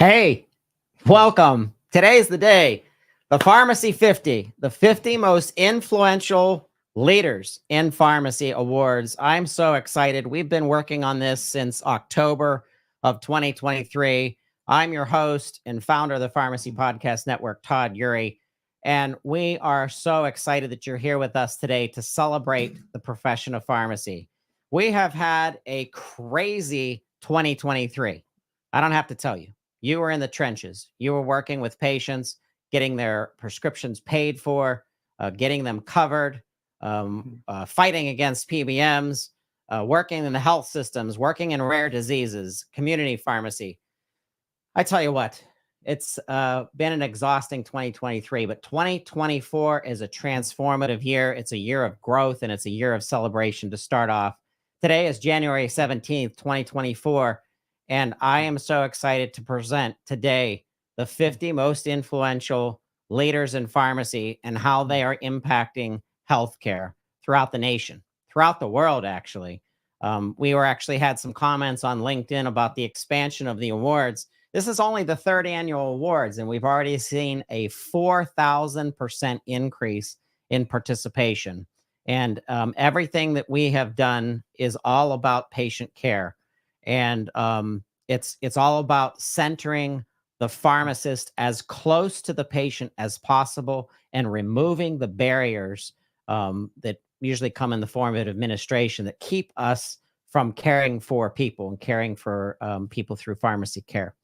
Hey, welcome. Today's the day. The Pharmacy 50, the 50 most influential leaders in pharmacy awards. I'm so excited. We've been working on this since October of 2023. I'm your host and founder of the Pharmacy Podcast Network, Todd Urey. And we are so excited that you're here with us today to celebrate the profession of pharmacy. We have had a crazy 2023. I don't have to tell you. You were in the trenches. You were working with patients, getting their prescriptions paid for, getting them covered, fighting against PBMs, working in the health systems, working in rare diseases, community pharmacy. I tell you what, it's been an exhausting 2023, but 2024 is a transformative year. It's a year of growth and it's a year of celebration to start off. Today is January 17th, 2024. And I am so excited to present today the 50 most influential leaders in pharmacy and how they are impacting healthcare throughout the nation, throughout the world, actually. We were actually had some comments on LinkedIn about the expansion of the awards. This is only the third annual awards, and we've already seen a 4,000% increase in participation. And everything that we have done is all about patient care. And it's all about centering the pharmacist as close to the patient as possible and removing the barriers that usually come in the form of administration that keep us from caring for people and caring for people through pharmacy care.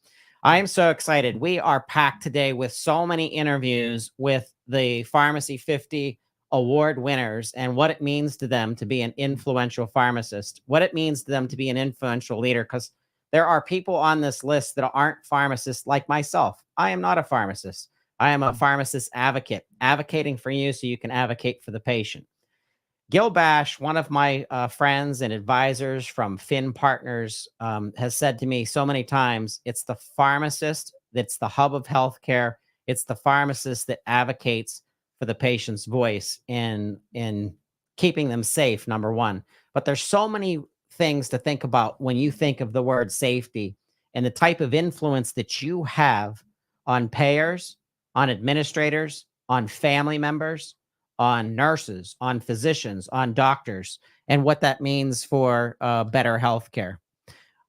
I am so excited. We are packed today with so many interviews with the Pharmacy 50 award winners and what it means to them to be an influential pharmacist, what it means to them to be an influential leader, because there are people on this list that aren't pharmacists like myself. I am not a pharmacist. I am a pharmacist advocate, advocating for you so you can advocate for the patient. Gil Bash, one of my friends and advisors from Finn Partners, has said to me so many times, it's the pharmacist that's the hub of healthcare. It's the pharmacist that advocates for the patient's voice in keeping them safe, number one. But there's so many things to think about when you think of the word safety and the type of influence that you have on payers, on administrators, on family members, on nurses, on physicians, on doctors, and what that means for better healthcare.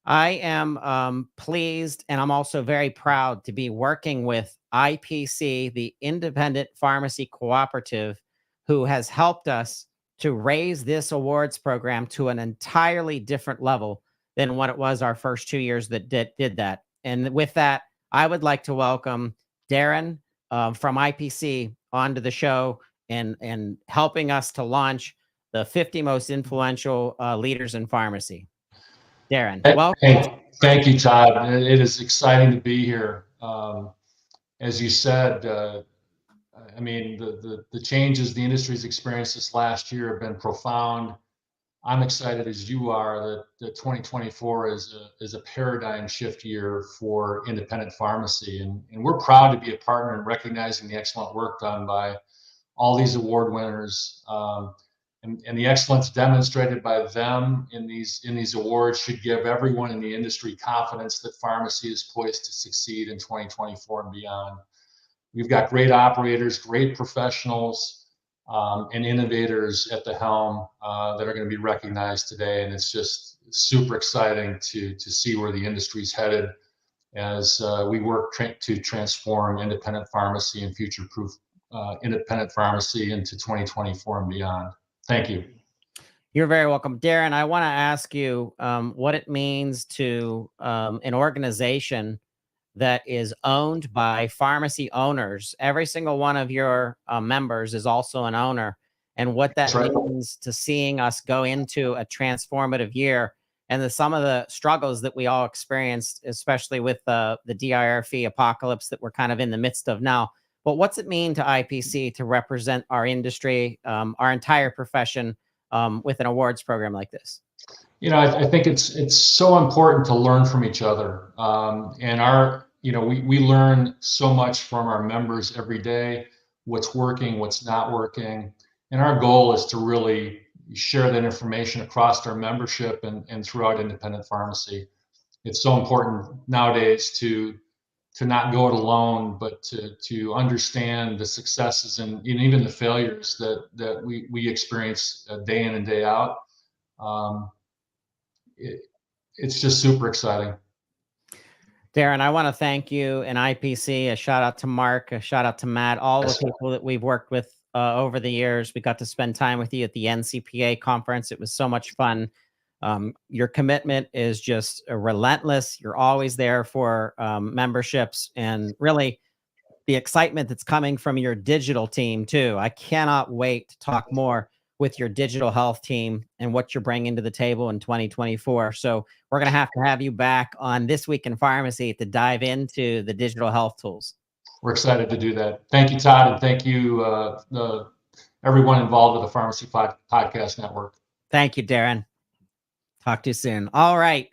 I am pleased, and I'm also very proud to be working with IPC, the Independent Pharmacy Cooperative, who has helped us to raise this awards program to an entirely different level than what it was our first 2 years that did that. And with that, I would like to welcome Darren from IPC onto the show and helping us to launch the 50 most influential leaders in pharmacy. Darren, welcome. Hey, thank you, Todd. It is exciting to be here. As you said, I mean, the changes the industry's experienced this last year have been profound. I'm excited as you are that 2024 is a paradigm shift year for independent pharmacy. And we're proud to be a partner in recognizing the excellent work done by all these award winners. And the excellence demonstrated by them in these awards should give everyone in the industry confidence that pharmacy is poised to succeed in 2024 and beyond. We've got great operators, great professionals, and innovators at the helm that are going to be recognized today. And it's just super exciting to see where the industry's headed as we work to transform independent pharmacy and future-proof independent pharmacy into 2024 and beyond. Thank you. You're very welcome. Darren, I want to ask you what it means to an organization that is owned by pharmacy owners. Every single one of your members is also an owner, and what that means to seeing us go into a transformative year and some of the struggles that we all experienced, especially with the DIR fee apocalypse that we're kind of in the midst of now. But what's it mean to IPC to represent our industry, our entire profession with an awards program like this? You know, I think it's so important to learn from each other. And we learn so much from our members every day, what's working, what's not working. And our goal is to really share that information across our membership and throughout independent pharmacy. It's so important nowadays to not go it alone, but to understand the successes and even the failures that we experience day in and day out. It's just super exciting. Darren, I want to thank you and IPC. A shout out to Mark, a shout out to Matt, all the people that we've worked with over the years. We got to spend time with you at the NCPA conference. It was so much fun. Your commitment is just relentless. You're always there for memberships, and really the excitement that's coming from your digital team too. I cannot wait to talk more with your digital health team and what you're bringing to the table in 2024. So we're going to have you back on This Week in Pharmacy to dive into the digital health tools. We're excited to do that. Thank you, Todd, and thank you, everyone involved with the Pharmacy Podcast Network. Thank you, Darren. Talk to you soon. All right.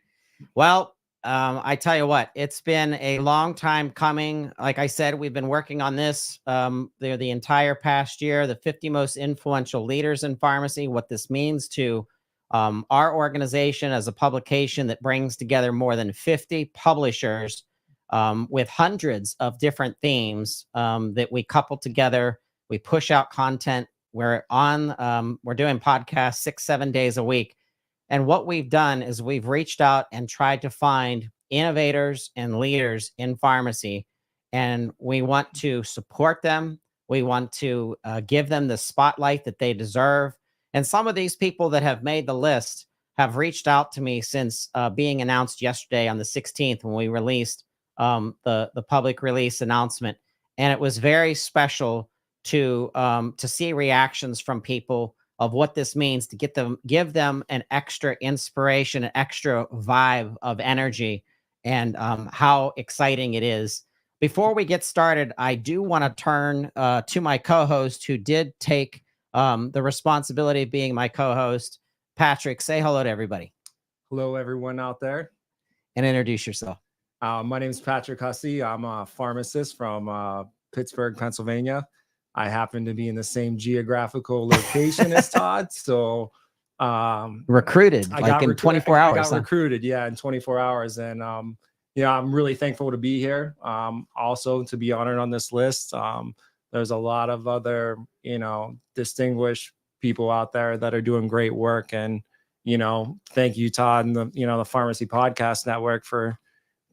Well, I tell you what, it's been a long time coming. Like I said, we've been working on this the entire past year, the 50 most influential leaders in pharmacy, what this means to our organization as a publication that brings together more than 50 publishers with hundreds of different themes that we couple together. We push out content. We're doing podcasts 6-7 days a week. And what we've done is we've reached out and tried to find innovators and leaders in pharmacy, and we want to support them. We want to give them the spotlight that they deserve. And some of these people that have made the list have reached out to me since being announced yesterday on the 16th when we released the public release announcement. And it was very special to see reactions from people of what this means, to give them an extra inspiration, an extra vibe of energy, and how exciting it is. Before we get started, I do want to turn to my co-host who did take the responsibility of being my co-host. Patrick, say hello to everybody. Hello, everyone out there. And introduce yourself. My name is Patrick Hussey. I'm a pharmacist from Pittsburgh, Pennsylvania. I happen to be in the same geographical location as Todd. So recruited in 24 hours. I got recruited, in 24 hours. And I'm really thankful to be here. Also to be honored on this list. There's a lot of other, distinguished people out there that are doing great work. And, thank you, Todd, and the Pharmacy Podcast Network for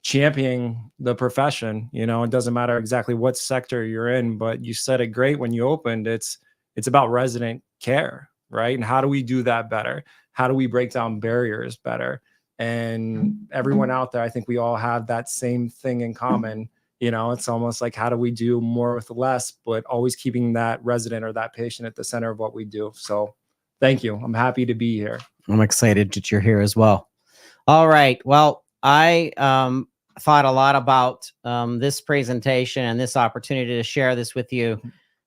championing the profession. It doesn't matter exactly what sector you're in, but you said it great when you opened. It's about resident care, right? And how do we do that better? How do we break down barriers better? And everyone out there, I think we all have that same thing in common. It's almost like, how do we do more with less, but always keeping that resident or that patient at the center of what we do. So thank you. I'm happy to be here. I'm excited that you're here as well. All right. Well, I thought a lot about this presentation and this opportunity to share this with you,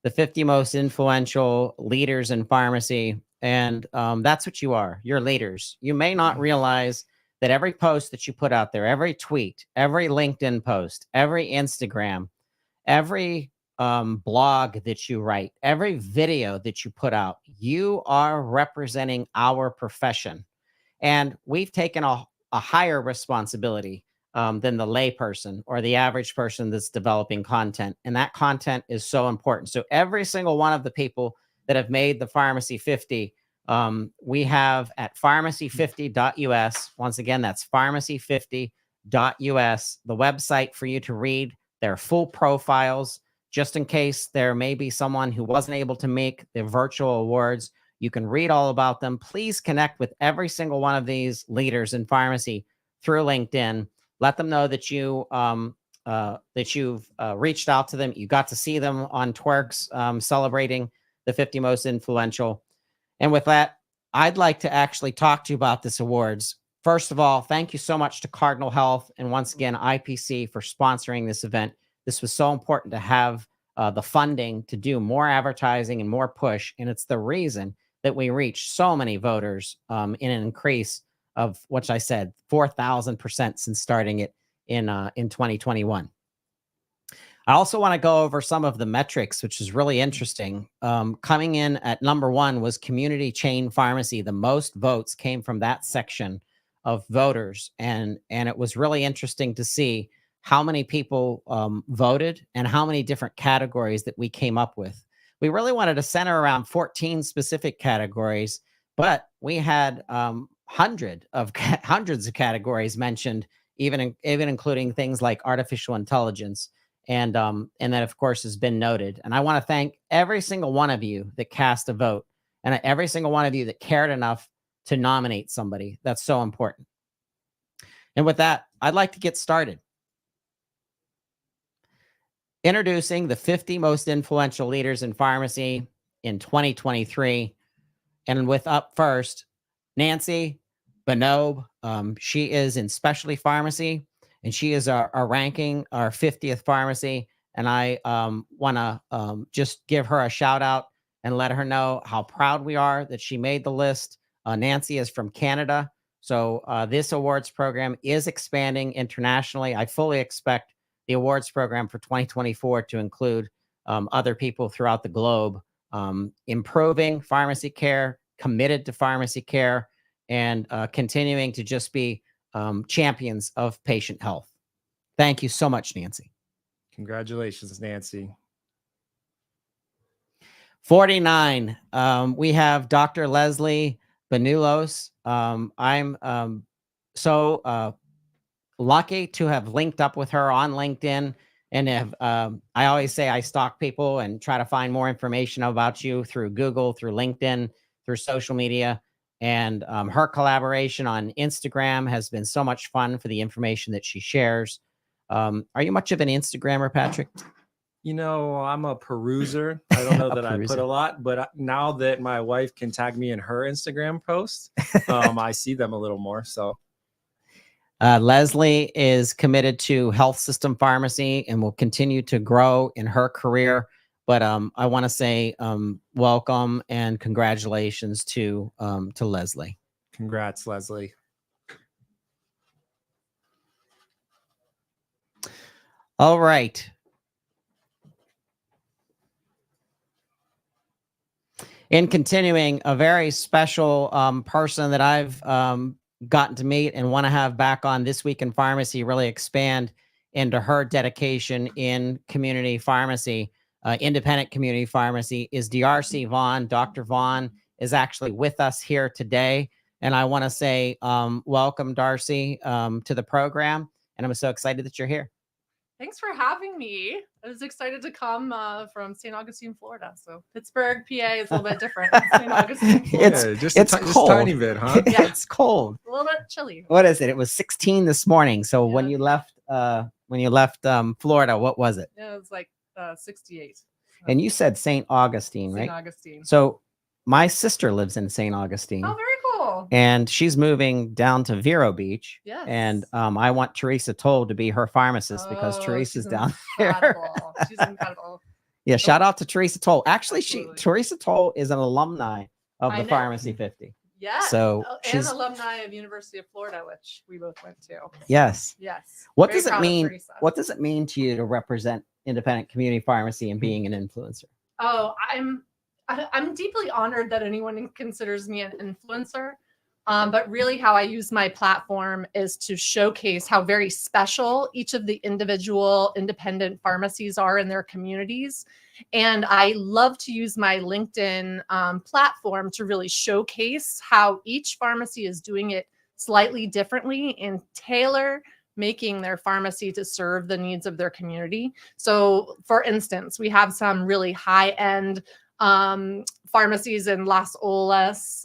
the 50 most influential leaders in pharmacy. And that's what you are. You're leaders. You may not realize that every post that you put out there, every tweet, every LinkedIn post, every Instagram, every blog that you write, every video that you put out, you are representing our profession. And we've taken a higher responsibility than the layperson or the average person that's developing content. And that content is so important. So every single one of the people that have made the Pharmacy 50, we have at pharmacy50.us. Once again, that's pharmacy50.us, the website for you to read their full profiles, just in case there may be someone who wasn't able to make the virtual awards. You can read all about them. Please connect with every single one of these leaders in pharmacy through LinkedIn. Let them know that you've reached out to them. You got to see them on Twerks celebrating the 50 most influential. And with that, I'd like to actually talk to you about this awards. First of all, thank you so much to Cardinal Health and once again IPC for sponsoring this event. This was so important to have the funding to do more advertising and more push, and it's the reason that we reached so many voters in an increase of, what I said, 4,000% since starting it in 2021. I also want to go over some of the metrics, which is really interesting. Coming in at number one was community chain pharmacy. The most votes came from that section of voters. And it was really interesting to see how many people voted and how many different categories that we came up with. We really wanted to center around 14 specific categories, but we had hundreds of categories mentioned, even including things like artificial intelligence, and that of course has been noted. And I want to thank every single one of you that cast a vote, and every single one of you that cared enough to nominate somebody. That's so important. And with that, I'd like to get started. Introducing the 50 most influential leaders in pharmacy in 2023. And with up first, Nancy Benob. She is in specialty pharmacy, and she is our ranking, our 50th pharmacy. And I want to just give her a shout out and let her know how proud we are that she made the list. Nancy is from Canada. So this awards program is expanding internationally. I fully expect the awards program for 2024 to include other people throughout the globe, improving pharmacy care, committed to pharmacy care, and continuing to just be champions of patient health. Thank you so much, Nancy. Congratulations, Nancy. 49, we have Dr. Leslie Benulos. I'm so lucky to have linked up with her on LinkedIn, and have I always say I stalk people and try to find more information about you through Google, through LinkedIn, through social media. And her collaboration on Instagram has been so much fun for the information that she shares. Are you much of an Instagrammer, Patrick? You know, I'm a peruser. I don't know that I put peruser. a lot, but now that my wife can tag me in her Instagram posts, I see them a little more. So Leslie is committed to health system pharmacy and will continue to grow in her career. But I want to say welcome and congratulations to Leslie. congrats, Leslie. All right. In continuing, a very special person that I've gotten to meet and want to have back on This Week in Pharmacy, really expand into her dedication in community pharmacy, independent community pharmacy, is Darcy Vaughn. Dr. Vaughn is actually with us here today. And I want to say welcome, Darcy, to the program. And I'm so excited that you're here. Thanks for having me. I was excited to come from St. Augustine, Florida. So Pittsburgh, PA is a little bit different than St. Augustine, Florida. Just it's just a cold. tiny bit, huh? Yeah. It's cold. A little bit chilly. What is it? It was 16 this morning. So Yeah. when you left Florida, what was it? Yeah, it was like 68. And you said St. Augustine, St. right? Augustine. So my sister lives in St. Augustine. Oh, very cool. And she's moving down to Vero Beach. Yes. And I want Teresa Toll to be her pharmacist because Teresa's she's down there. incredible. She's incredible. Yeah, shout out to Teresa Toll. Actually, Absolutely. Teresa Toll is an alumni of I the know. Pharmacy 50. Yeah. So and she's alumni of University of Florida, which we both went to. yes. Yes. What Very does it proud of mean? Teresa. What does it mean to you to represent independent community pharmacy and being an influencer? Oh, I'm deeply honored that anyone considers me an influencer. But really how I use my platform is to showcase how very special each of the individual independent pharmacies are in their communities. And I love to use my LinkedIn platform to really showcase how each pharmacy is doing it slightly differently and tailor making their pharmacy to serve the needs of their community. So for instance, we have some really high-end pharmacies in Las Olas,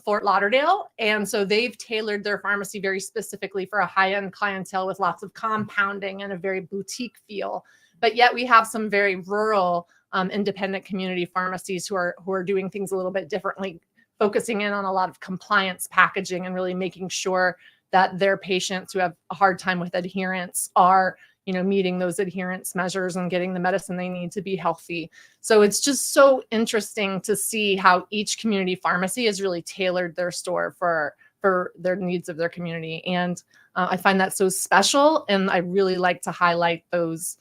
Fort Lauderdale. And so they've tailored their pharmacy very specifically for a high-end clientele with lots of compounding and a very boutique feel. But yet we have some very rural independent community pharmacies who are doing things a little bit differently, focusing in on a lot of compliance packaging and really making sure that their patients who have a hard time with adherence are meeting those adherence measures and getting the medicine they need to be healthy. So it's just so interesting to see how each community pharmacy has really tailored their store for their needs of their community. And I find that so special. And I really like to highlight those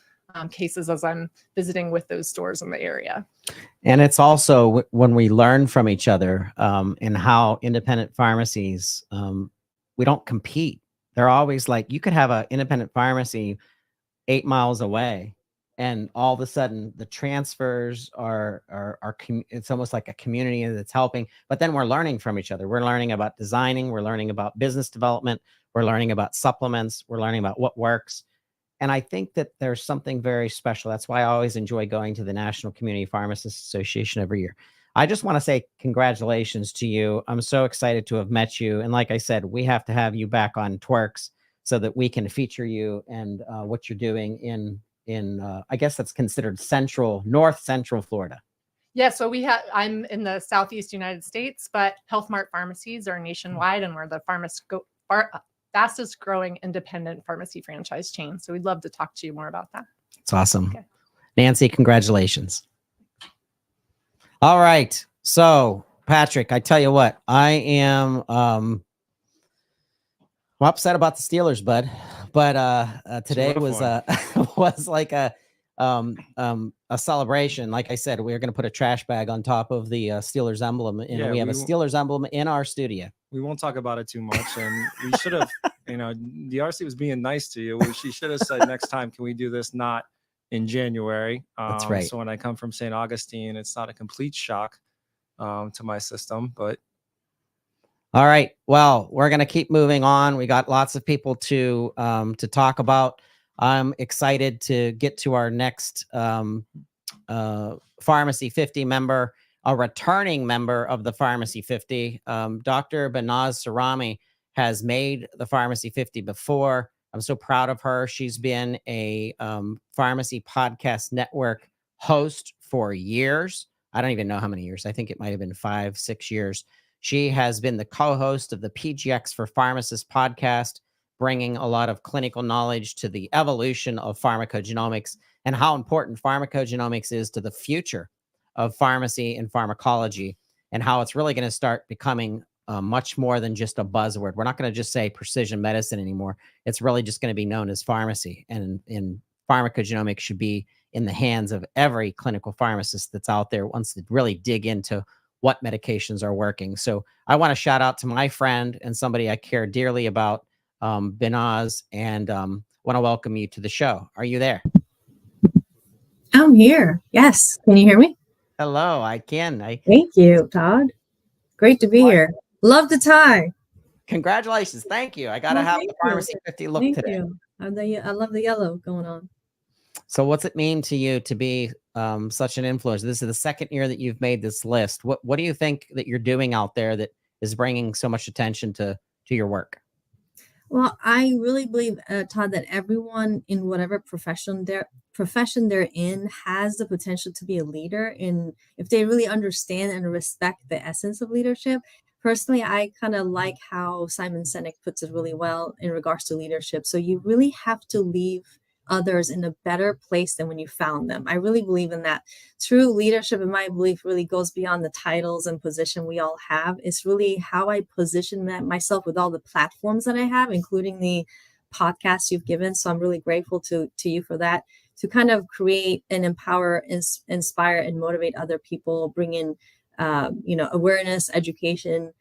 cases as I'm visiting with those stores in the area. And it's also when we learn from each other and how independent pharmacies, we don't compete. They're always like, you could have an independent pharmacy 8 miles away, and all of a sudden the transfers are it's almost like a community that's helping. But then we're learning from each other. We're learning about designing, we're learning about business development, we're learning about supplements, we're learning about what works. And I think that there's something very special. That's why I always enjoy going to the National Community Pharmacists Association every year. I just want to say congratulations to you. I'm so excited to have met you. And like I said, we have to have you back on Twerks so that we can feature you and what you're doing in I guess that's considered North Central Florida. Yeah, so I'm in the Southeast United States, but Health Mart pharmacies are nationwide, and we're the fastest growing independent pharmacy franchise chain. So we'd love to talk to you more about that. It's awesome. Okay. Nancy, congratulations. All right. So, Patrick, I tell you what, I am I'm upset about the Steelers, bud. But today was was like a celebration. Like I said, we are going to put a trash bag on top of the Steelers emblem, and we have a Steelers emblem in our studio. We won't talk about it too much, and we should have, the RC was being nice to you. She should have said next time, can we do this not in January? That's right. So when I come from St. Augustine, it's not a complete shock to my system, but. All right. Well, we're going to keep moving on. We got lots of people to talk about. I'm excited to get to our next Pharmacy 50 member, a returning member of the Pharmacy 50. Dr. Banaz Sarami has made the Pharmacy 50 before. I'm so proud of her. She's been a Pharmacy Podcast Network host for years. I don't even know how many years. I think it might have been 5-6 years. She has been the co-host of the PGX for Pharmacists podcast, bringing a lot of clinical knowledge to the evolution of pharmacogenomics and how important pharmacogenomics is to the future of pharmacy and pharmacology, and how it's really going to start becoming much more than just a buzzword. We're not going to just say precision medicine anymore. It's really just going to be known as pharmacy, and pharmacogenomics should be in the hands of every clinical pharmacist that's out there wants to really dig into what medications are working. So I want to shout out to my friend and somebody I care dearly about, Banaz, and want to welcome you to the show. Are you there? I'm here. Yes. Can you hear me? Hello, I can. Thank you, Todd. Great to be here. Love the tie. Congratulations. Thank you. I got to have the Pharmacy 50 look Thank today. you. I love the yellow going on. So what's it mean to you to be such an influencer? This is the second year that you've made this list. What do you think that you're doing out there that is bringing so much attention to your work? Well, I really believe, Todd, that everyone in whatever profession they're in has the potential to be a leader, if they really understand and respect the essence of leadership. Personally, I kind of like how Simon Sinek puts it really well in regards to leadership. So you really have to leave others in a better place than when you found them. I really believe in that. True leadership, in my belief, really goes beyond the titles and position we all have. It's really how I position myself with all the platforms that I have, including the podcasts you've given. So I'm really grateful to you for that, to kind of create and empower, inspire, and motivate other people, bring in awareness, education,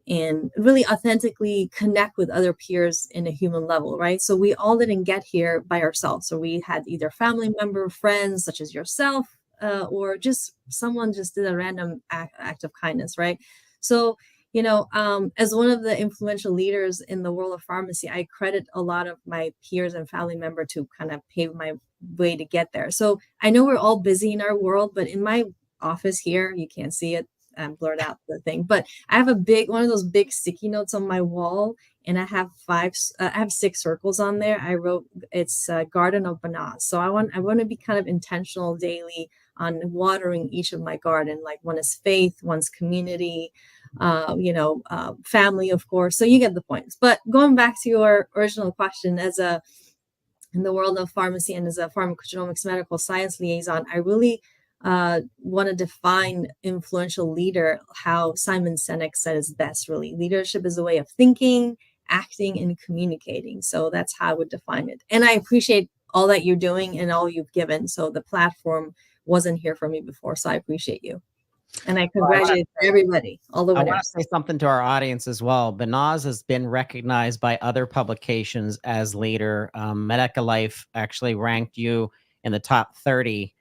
and really authentically connect with other peers in a human level, right? So we all didn't get here by ourselves. So we had either family member, friends, such as yourself, or just someone just did a random act of kindness, right? So, as one of the influential leaders in the world of pharmacy, I credit a lot of my peers and family member to kind of pave my way to get there. So I know we're all busy in our world, but in my office here, you can't see it, blurred out the thing, but I have one of those big sticky notes on my wall, and I have 6 circles on there. I wrote, it's Garden of Banaz. So I want to be kind of intentional daily on watering each of my garden. Like one is faith, one's community, family, of course. So you get the points. But going back to your original question, in the world of pharmacy and as a pharmacogenomics medical science liaison, I really want to define influential leader how Simon Sinek says best. Really, leadership is a way of thinking, acting, and communicating. So that's how I would define it. And I appreciate all that you're doing and all you've given. So the platform wasn't here for me before, so I appreciate you. And I Well, I wanna congratulate say- everybody, all the I want winners. to say something to our audience as well. Banaz has been recognized by other publications as leader. Medica Life actually ranked you in the top 30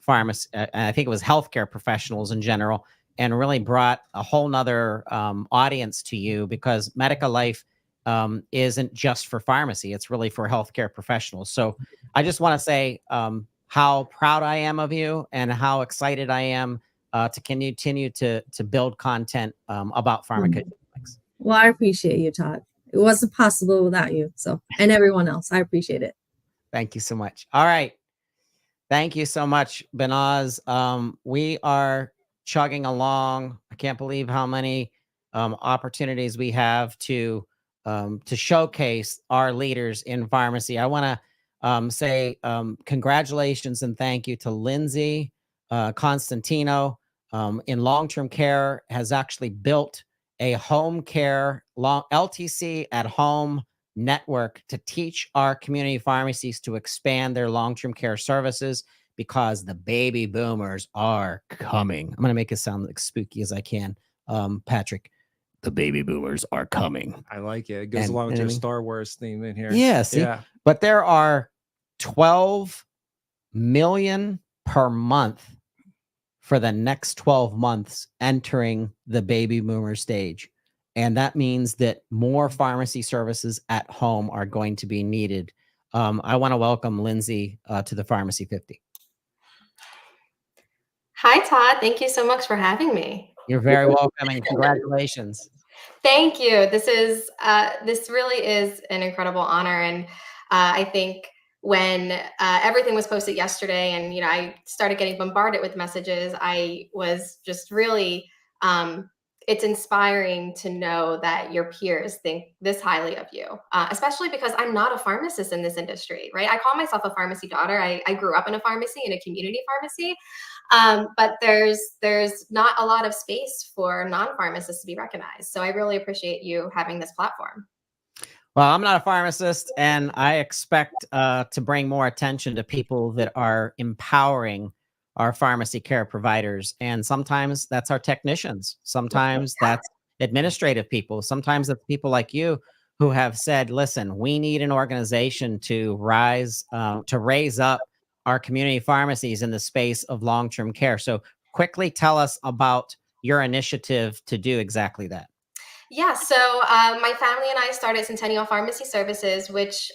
pharmacy, and I think it was healthcare professionals in general, and really brought a whole nother audience to you, because Medica Life isn't just for pharmacy; it's really for healthcare professionals. So I just want to say how proud I am of you and how excited I am to continue to build content about pharmacogenomics. Well, I appreciate you, Todd. It wasn't possible without you. So, and everyone else, I appreciate it. Thank you so much. All right. Thank you so much, Banaz. We are chugging along. I can't believe how many opportunities we have to showcase our leaders in pharmacy. I want to say congratulations and thank you to Lindsay Constantino in long-term care, has actually built a home care LTC at home network to teach our community pharmacies to expand their long-term care services, because the baby boomers are coming. I'm going to make it sound like spooky as I can. Patrick, the baby boomers are coming. I like it. It goes And- along with and I your mean- Star Wars theme in here. Yeah, see? Yeah. But there are 12 million per month for the next 12 months entering the baby boomer stage. And that means that more pharmacy services at home are going to be needed. I want to welcome Lindsay to the Pharmacy 50. Hi, Todd. Thank you so much for having me. You're very welcome and congratulations. Thank you. This really is an incredible honor, and I think when everything was posted yesterday, and I started getting bombarded with messages, I was just really. It's inspiring to know that your peers think this highly of you, especially because I'm not a pharmacist in this industry, right? I call myself a pharmacy daughter. I grew up in a pharmacy, in a community pharmacy. But there's not a lot of space for non-pharmacists to be recognized. So I really appreciate you having this platform. Well, I'm not a pharmacist, and I expect to bring more attention to people that are empowering our pharmacy care providers. And sometimes that's our technicians. Sometimes that's administrative people. Sometimes it's people like you who have said, listen, we need an organization to raise up our community pharmacies in the space of long-term care. So quickly tell us about your initiative to do exactly that. Yeah, so my family and I started Centennial Pharmacy Services, which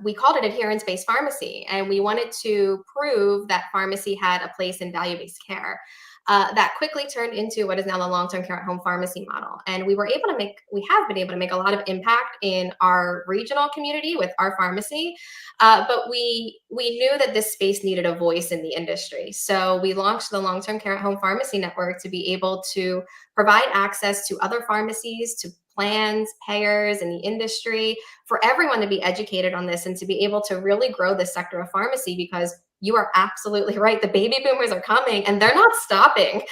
we called it adherence-based pharmacy. And we wanted to prove that pharmacy had a place in value-based care. That quickly turned into what is now the long-term care at home pharmacy model. And we have been able to make a lot of impact in our regional community with our pharmacy. But we knew that this space needed a voice in the industry. So we launched the long-term care at home pharmacy network to be able to provide access to other pharmacies, to plans, payers, and the industry, for everyone to be educated on this and to be able to really grow this sector of pharmacy, because you are absolutely right. The baby boomers are coming and they're not stopping.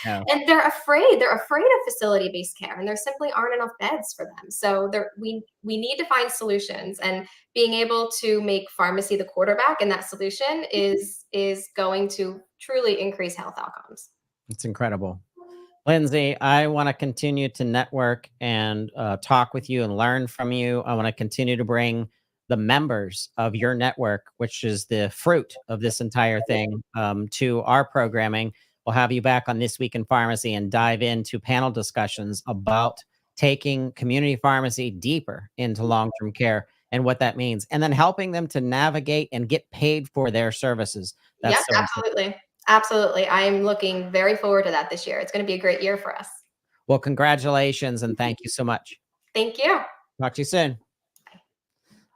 And they're afraid. They're afraid of facility-based care, and there simply aren't enough beds for them. So we need to find solutions, and being able to make pharmacy the quarterback in that solution is going to truly increase health outcomes. It's incredible. Lindsay, I want to continue to network and talk with you and learn from you. I want to continue to bring the members of your network, which is the fruit of this entire thing, to our programming. We'll have you back on This Week in Pharmacy and dive into panel discussions about taking community pharmacy deeper into long-term care and what that means, and then helping them to navigate and get paid for their services. Yes, absolutely. Absolutely. I'm looking very forward to that this year. It's going to be a great year for us. Well, congratulations and thank you so much. Thank you. Talk to you soon.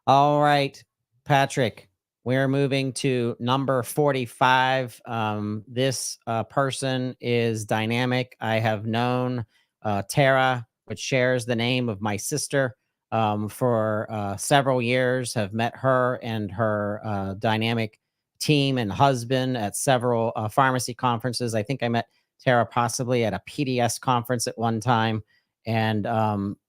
All right, Patrick, we're moving to number 45. This person is dynamic. I have known Tara, which shares the name of my sister, for several years, have met her and her dynamic team and husband at several pharmacy conferences. I think I met Tara possibly at a PDS conference at one time, and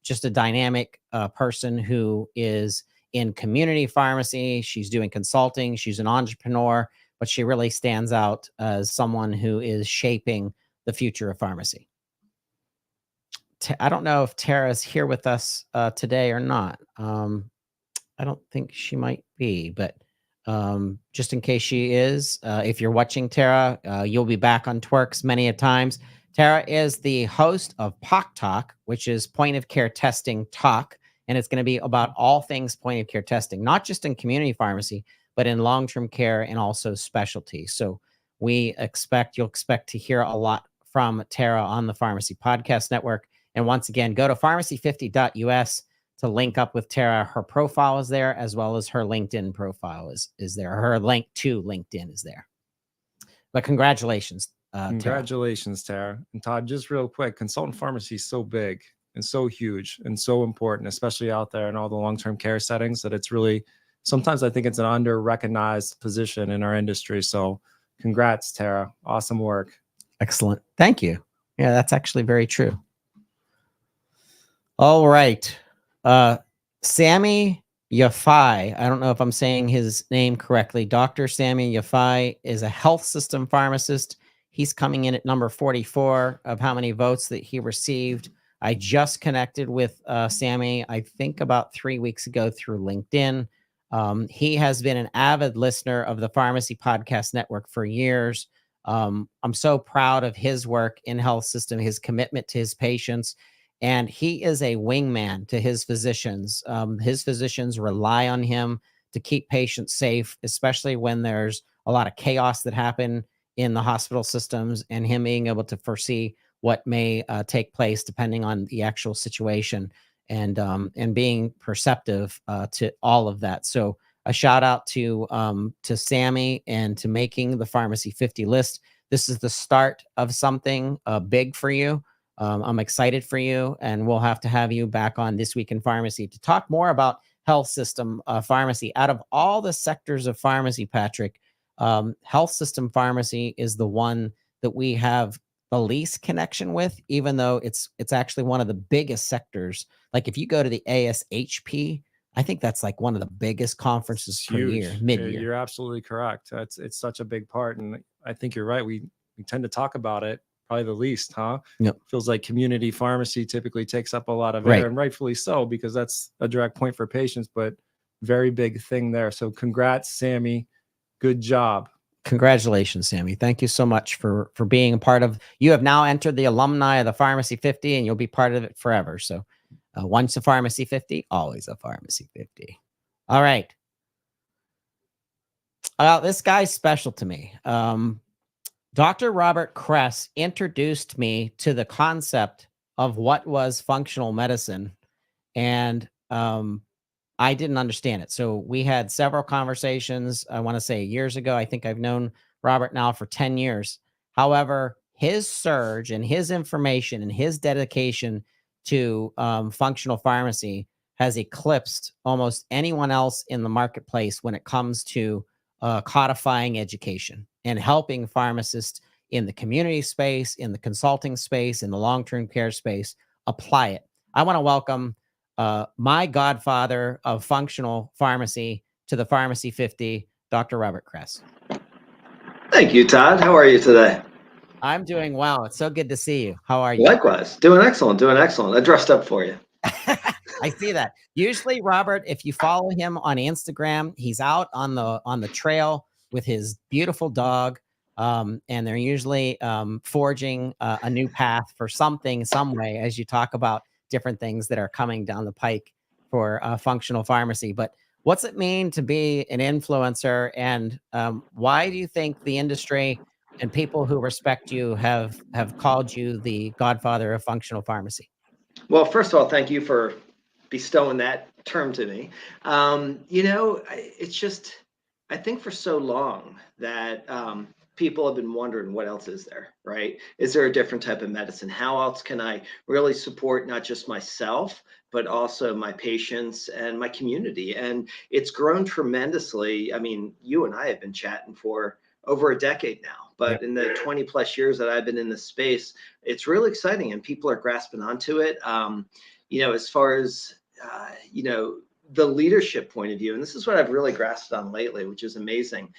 just a dynamic person who is in community pharmacy. She's doing consulting. She's an entrepreneur, but she really stands out as someone who is shaping the future of pharmacy. I don't know if Tara's here with us today or not. I don't think she might be, but just in case she is, if you're watching Tara, you'll be back on Twerks many a times. Tara is the host of POC Talk, which is point of care testing talk. And it's going to be about all things point of care testing, not just in community pharmacy, but in long-term care and also specialty. So you'll expect to hear a lot from Tara on the Pharmacy Podcast Network. And once again, go to pharmacy50.us to link up with Tara. Her profile is there, as well as her LinkedIn profile is there. Her link to LinkedIn is there. But congratulations, Congratulations, Tara. And Todd, just real quick, consultant pharmacy is so big and so huge and so important, especially out there in all the long-term care settings, that it's really, sometimes I think it's an under-recognized position in our industry. So congrats, Tara. Awesome work. Excellent. Thank you. Yeah, that's actually very true. All right. Sammy Yafai, I don't know if I'm saying his name correctly. Dr. Sammy Yafai is a health system pharmacist. He's coming in at number 44 of how many votes that he received. I just connected with Sammy, I think about 3 weeks ago through LinkedIn. He has been an avid listener of the Pharmacy Podcast Network for years. I'm so proud of his work in health system, his commitment to his patients. And he is a wingman to his physicians. His physicians rely on him to keep patients safe, especially when there's a lot of chaos that happen in the hospital systems, and him being able to foresee what may take place depending on the actual situation, and being perceptive to all of that. So a shout out to Sammy and to making the Pharmacy 50 list. This is the start of something big for you. I'm excited for you, and we'll have to have you back on This Week in Pharmacy to talk more about health system pharmacy. Out of all the sectors of pharmacy, Patrick, health system pharmacy is the one that we have the least connection with, even though it's actually one of the biggest sectors. Like if you go to the ASHP, I think that's like one of the biggest conferences per year, mid-year. You're absolutely correct. It's such a big part, and I think you're right. We tend to talk about it probably the least, huh? Yep. Feels like community pharmacy typically takes up a lot of Right. air, and rightfully so, because that's a direct point for patients, but very big thing there. So congrats, Sammy. Good job. Congratulations, Sammy. Thank you so much for being a part of. You have now entered the alumni of the Pharmacy 50, and you'll be part of it forever. So once a Pharmacy 50, always a Pharmacy 50. All right. This guy's special to me. Dr. Robert Kress introduced me to the concept of what was functional medicine, and I didn't understand it. So we had several conversations, I want to say years ago. I think I've known Robert now for 10 years. However, his surge and his information and his dedication to functional pharmacy has eclipsed almost anyone else in the marketplace when it comes to codifying education and helping pharmacists in the community space, in the consulting space, in the long-term care space, apply it. I want to welcome my godfather of functional pharmacy to the Pharmacy 50, Dr. Robert Kress. Thank you, Todd. How are you today? I'm doing well. It's so good to see you. How are you? Likewise. Doing excellent. Doing excellent. I dressed up for you. I see that. Usually, Robert, if you follow him on Instagram, he's out on the trail with his beautiful dog, and they're usually forging a new path for something, some way, as you talk about different things that are coming down the pike for functional pharmacy. But what's it mean to be an influencer, and why do you think the industry and people who respect you have called you the godfather of functional pharmacy? Well, first of all, thank you for bestowing that term to me. It's just, I think for so long that people have been wondering what else is there, right? Is there a different type of medicine? How else can I really support not just myself, but also my patients and my community? And it's grown tremendously. I mean, you and I have been chatting for over a decade now, but in the 20 plus years that I've been in this space, it's really exciting and people are grasping onto it. As far as, the leadership point of view, and this is what I've really grasped on lately, which is amazing.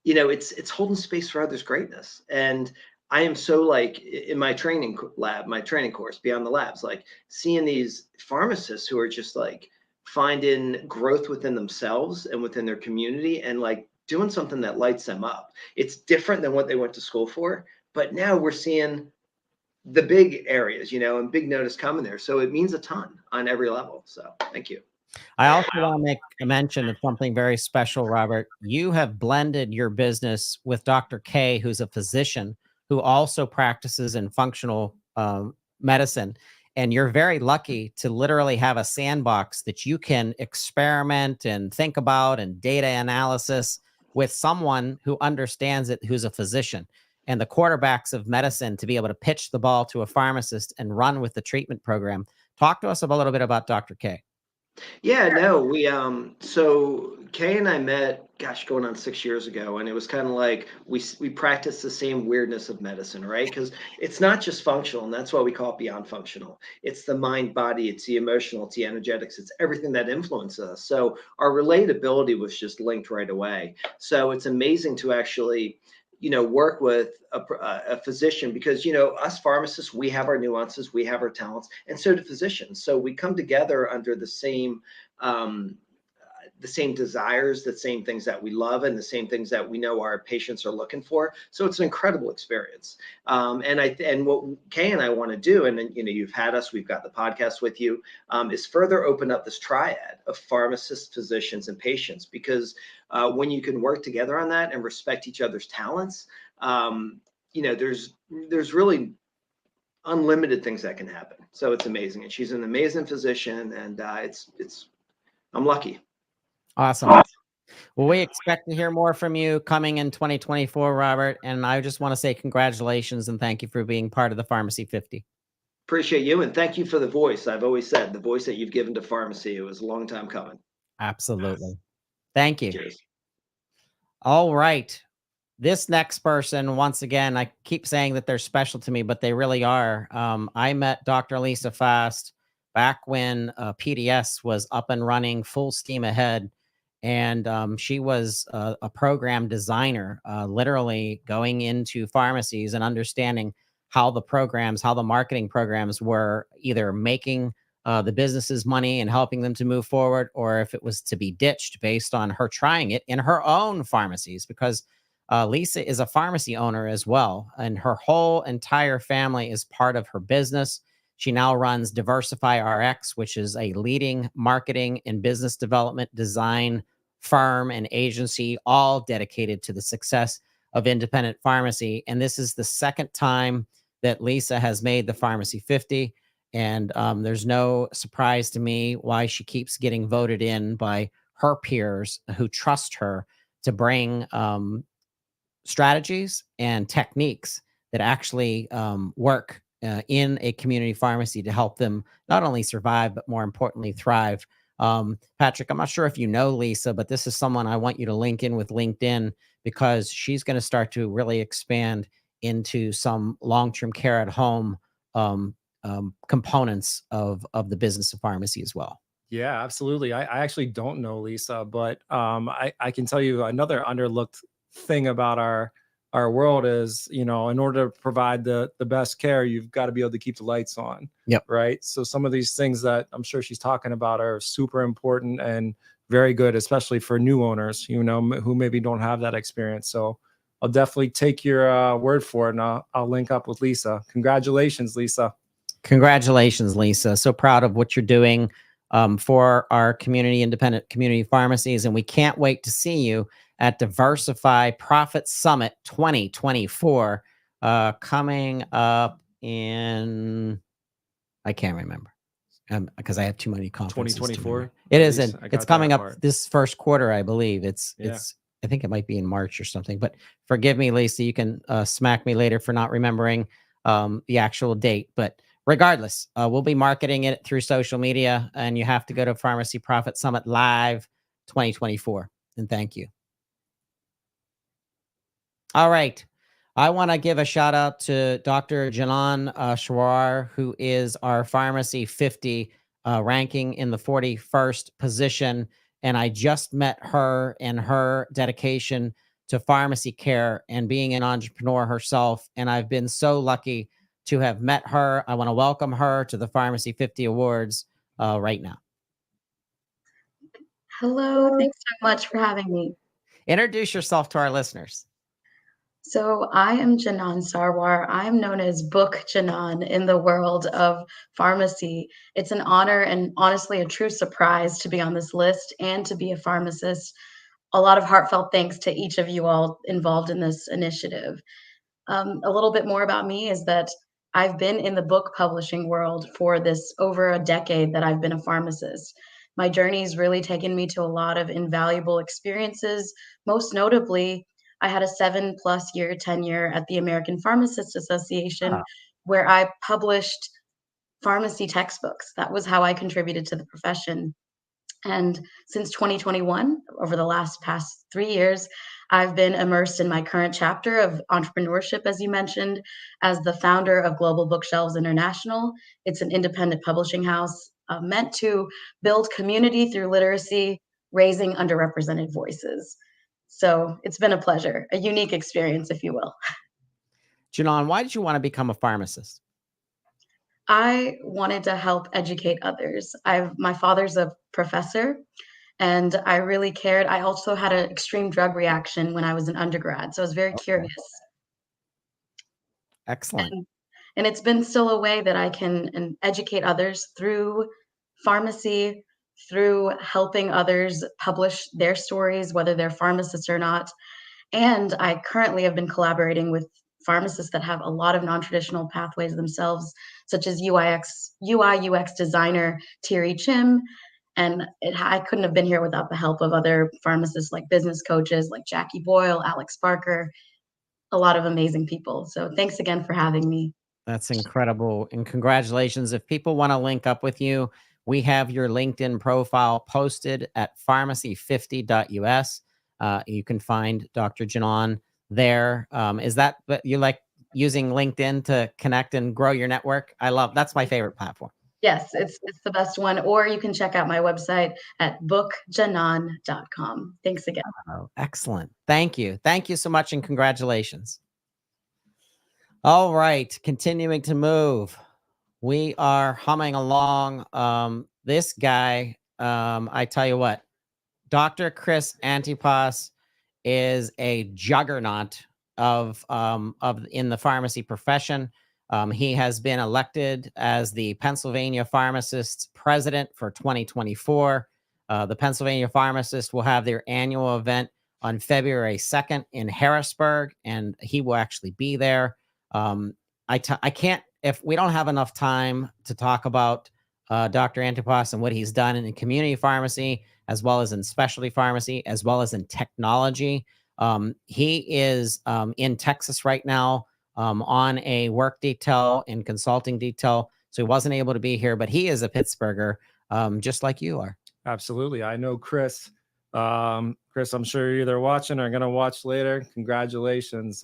it's holding space for others' greatness. And I am so like in my training lab, my training course, Beyond the Labs, like seeing these pharmacists who are just like finding growth within themselves and within their community and like doing something that lights them up. It's different than what they went to school for, but now we're seeing the big areas, and big notice coming there. So it means a ton on every level. So thank you. I also want to make a mention of something very special, Robert. You have blended your business with Dr. K, who's a physician who also practices in functional medicine. And you're very lucky to literally have a sandbox that you can experiment and think about and data analysis with someone who understands it, who's a physician. And the quarterbacks of medicine to be able to pitch the ball to a pharmacist and run with the treatment program. Talk to us a little bit about Dr. K. Yeah, no, we so Kay and I met, gosh, going on 6 years ago, and it was kind of like we practiced the same weirdness of medicine, right? Because it's not just functional, and that's why we call it beyond functional. It's the mind, body, it's the emotional, it's the energetics, it's everything that influences us. So our relatability was just linked right away. So it's amazing to actually work with a physician because, us pharmacists, we have our nuances, we have our talents, and so do physicians. So we come together under the same desires, the same things that we love, and the same things that we know our patients are looking for. So it's an incredible experience. And what Kay and I want to do, and you've had us, we've got the podcast with you, is further open up this triad of pharmacists, physicians, and patients. Because when you can work together on that and respect each other's talents, there's really unlimited things that can happen. So it's amazing, and she's an amazing physician, and I'm lucky. Awesome. Well, we expect to hear more from you coming in 2024, Robert. And I just want to say congratulations and thank you for being part of the Pharmacy 50. Appreciate you. And thank you for the voice. I've always said the voice that you've given to pharmacy. It was a long time coming. Absolutely. Thank you. Cheers. All right. This next person, once again, I keep saying that they're special to me, but they really are. I met Dr. Lisa Fast back when PDS was up and running full steam ahead. And she was a program designer, literally going into pharmacies and understanding how the marketing programs were either making the businesses money and helping them to move forward, or if it was to be ditched based on her trying it in her own pharmacies, because Lisa is a pharmacy owner as well. And her whole entire family is part of her business. She now runs Diversify RX, which is a leading marketing and business development design firm and agency, all dedicated to the success of independent pharmacy. And this is the second time that Lisa has made the Pharmacy 50. And there's no surprise to me why she keeps getting voted in by her peers who trust her to bring strategies and techniques that actually work in a community pharmacy to help them not only survive, but more importantly, thrive. Patrick, I'm not sure if you know Lisa, but this is someone I want you to link in with LinkedIn, because she's going to start to really expand into some long-term care at home components of the business of pharmacy as well. Yeah, absolutely. I actually don't know Lisa, but I can tell you another underlooked thing about our world is, in order to provide the best care, you've got to be able to keep the lights on. Yep. Right. So some of these things that I'm sure she's talking about are super important and very good, especially for new owners, who maybe don't have that experience. So I'll definitely take your word for it, and I'll link up with Lisa. Congratulations, Lisa. Congratulations, Lisa. So proud of what you're doing for our independent community pharmacies. And we can't wait to see you at Diversify Profit Summit 2024 coming up in, I can't remember because I have too many conferences. 2024. It isn't. It's coming up this first quarter, I believe. Yeah. I think it might be in March or something. But forgive me, Lisa. You can smack me later for not remembering the actual date. But regardless, we'll be marketing it through social media, and you have to go to Pharmacy Profit Summit Live 2024. And thank you. All right. I want to give a shout out to Dr. Janan Shawar, who is our Pharmacy 50 ranking in the 41st position. And I just met her and her dedication to pharmacy care and being an entrepreneur herself. And I've been so lucky to have met her. I want to welcome her to the Pharmacy 50 Awards right now. Hello, thanks so much for having me. Introduce yourself to our listeners. So I am Janan Sarwar. I am known as Book Janan in the world of pharmacy. It's an honor and honestly a true surprise to be on this list and to be a pharmacist. A lot of heartfelt thanks to each of you all involved in this initiative. A little bit more about me is that I've been in the book publishing world for this over a decade that I've been a pharmacist. My journey's really taken me to a lot of invaluable experiences. Most notably, I had a 7+ year tenure at the American Pharmacists Association, where I published pharmacy textbooks. That was how I contributed to the profession. And since 2021, over the past 3 years, I've been immersed in my current chapter of entrepreneurship, as you mentioned, as the founder of Global Bookshelves International. It's an independent publishing house meant to build community through literacy, raising underrepresented voices. So it's been a pleasure, a unique experience, if you will. Janan, why did you want to become a pharmacist? I wanted to help educate others. My father's a professor, and I really cared. I also had an extreme drug reaction when I was an undergrad, so I was very curious. Excellent. And it's been still a way that I can educate others through pharmacy, through helping others publish their stories, whether they're pharmacists or not. And I currently have been collaborating with pharmacists that have a lot of non-traditional pathways themselves, such as UI/UX designer Thierry Chim. And I couldn't have been here without the help of other pharmacists like business coaches like Jackie Boyle, Alex Barker, a lot of amazing people. So thanks again for having me. That's incredible. And congratulations. If people want to link up with you, we have your LinkedIn profile posted at pharmacy50.us. You can find Dr. Janan there. Is that, but you like using LinkedIn to connect and grow your network? That's my favorite platform. Yes, it's the best one. Or you can check out my website at bookjanan.com. Thanks again. Oh, excellent. Thank you. Thank you so much. And congratulations. All right. Continuing to move. We are humming along. This guy, I tell you what, Dr. Chris Antipas is a juggernaut of in the pharmacy profession. He has been elected as the Pennsylvania Pharmacists President for 2024. The Pennsylvania Pharmacists will have their annual event on February 2nd in Harrisburg, and he will actually be there. I can't, if we don't have enough time to talk about Dr. Antipas and what he's done in community pharmacy, as well as in specialty pharmacy, as well as in technology. He is in Texas right now on a work detail and consulting detail. So he wasn't able to be here, but he is a Pittsburgher, just like you are. Absolutely. I know Chris. Chris, I'm sure you're either watching or going to watch later. Congratulations.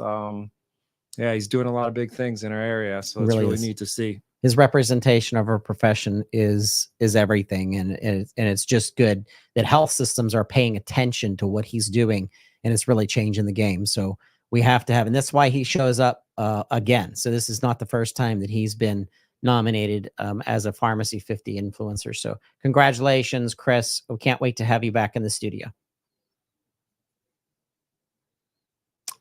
Yeah, he's doing a lot of big things in our area. So it's really neat to see. His representation of our profession is everything. And it's just good that health systems are paying attention to what he's doing, and it's really changing the game. So we have to have, and that's why he shows up again. So this is not the first time that he's been nominated as a Pharmacy 50 influencer. So congratulations, Chris. We can't wait to have you back in the studio.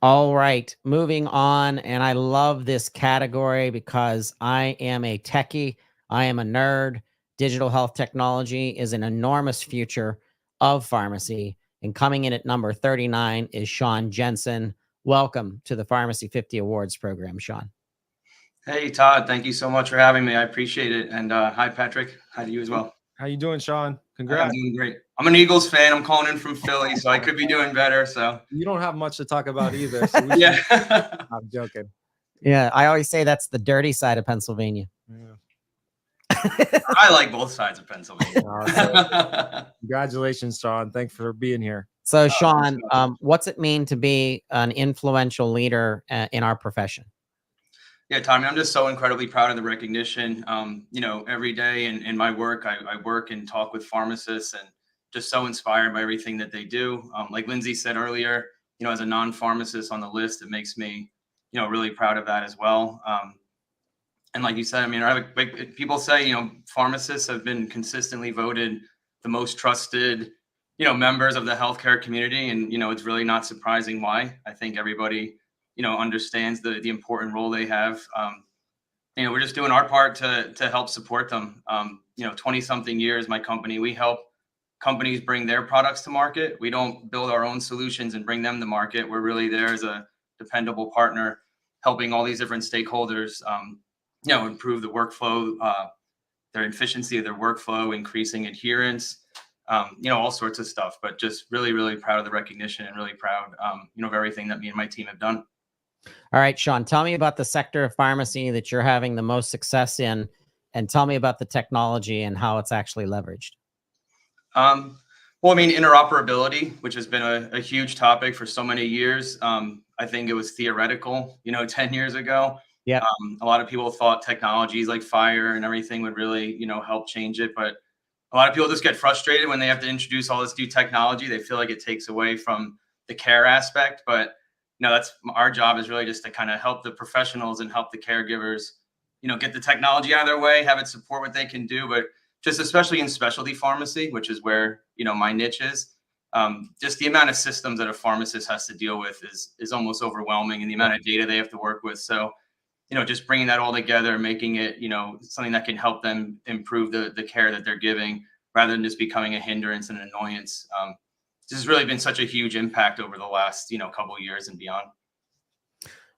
All right, moving on. And I love this category because I am a techie. I am a nerd. Digital health technology is an enormous future of pharmacy. And coming in at number 39 is Sean Jensen. Welcome to the Pharmacy 50 Awards program, Sean. Hey, Todd. Thank you so much for having me. I appreciate it. And hi, Patrick. Hi to you as well. How you doing, Sean? Congrats. I'm doing great. I'm an Eagles fan. I'm calling in from Philly, so I could be doing better. So you don't have much to talk about either. So yeah. I'm joking. Yeah, I always say that's the dirty side of Pennsylvania. Yeah. I like both sides of Pennsylvania. Congratulations, Sean. Thanks for being here. So, Sean, what's it mean to be an influential leader in our profession? Yeah, Tommy, I'm just so incredibly proud of the recognition. You know, every day in my work, I work and talk with pharmacists and just so inspired by everything that they do. Like Lindsay said earlier, as a non-pharmacist on the list, it makes me, really proud of that as well. And like you said, I mean, like people say, pharmacists have been consistently voted the most trusted, members of the healthcare community. And, it's really not surprising why. I think everybody, understands the important role they have. We're just doing our part to help support them. 20 something years, my company, we help companies bring their products to market. We don't build our own solutions and bring them to market. We're really there as a dependable partner, helping all these different stakeholders, improve the workflow, their efficiency of their workflow, increasing adherence, all sorts of stuff. But just really, really proud of the recognition and really proud, of everything that me and my team have done. All right, Sean, tell me about the sector of pharmacy that you're having the most success in, and tell me about the technology and how it's actually leveraged. Well, I mean, interoperability, which has been a huge topic for so many years. I think it was theoretical, 10 years ago. Yeah. A lot of people thought technologies like fire and everything would really, help change it. But a lot of people just get frustrated when they have to introduce all this new technology. They feel like it takes away from the care aspect. But, that's our job, is really just to kind of help the professionals and help the caregivers, get the technology out of their way, have it support what they can do. But just especially in specialty pharmacy, which is where, my niche is, just the amount of systems that a pharmacist has to deal with is almost overwhelming, and the amount of data they have to work with. So, just bringing that all together, making it, something that can help them improve the care that they're giving, rather than just becoming a hindrance and an annoyance. This has really been such a huge impact over the last, couple of years and beyond.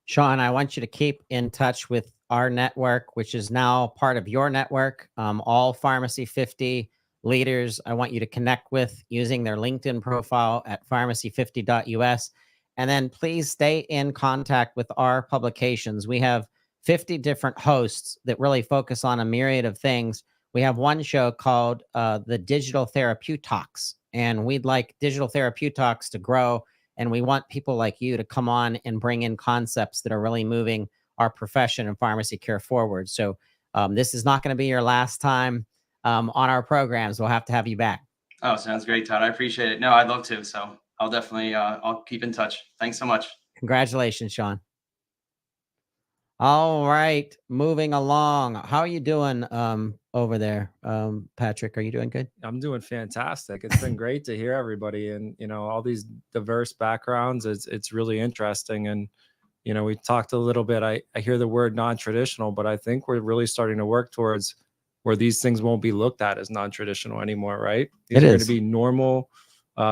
Sean, I want you to keep in touch with our network, which is now part of your network. All Pharmacy 50 leaders, I want you to connect with using their LinkedIn profile at pharmacy50.us. And then please stay in contact with our publications. We have 50 different hosts that really focus on a myriad of things. We have one show called the Digital Therapeutics, and we'd like Digital Therapeutics to grow. And we want people like you to come on and bring in concepts that are really moving our profession and pharmacy care forward. So this is not going to be your last time on our programs. We'll have to have you back. Oh, sounds great, Todd. I appreciate it. No, I'd love to. So I'll definitely, I'll keep in touch. Thanks so much. Congratulations, Sean. All right, moving along. How are you doing over there, Patrick? Are you doing good? I'm doing fantastic. It's been great to hear everybody, and all these diverse backgrounds. It's really interesting, and we talked a little bit. I hear the word non-traditional, but I think we're really starting to work towards where these things won't be looked at as non-traditional anymore, right? These are going to be normal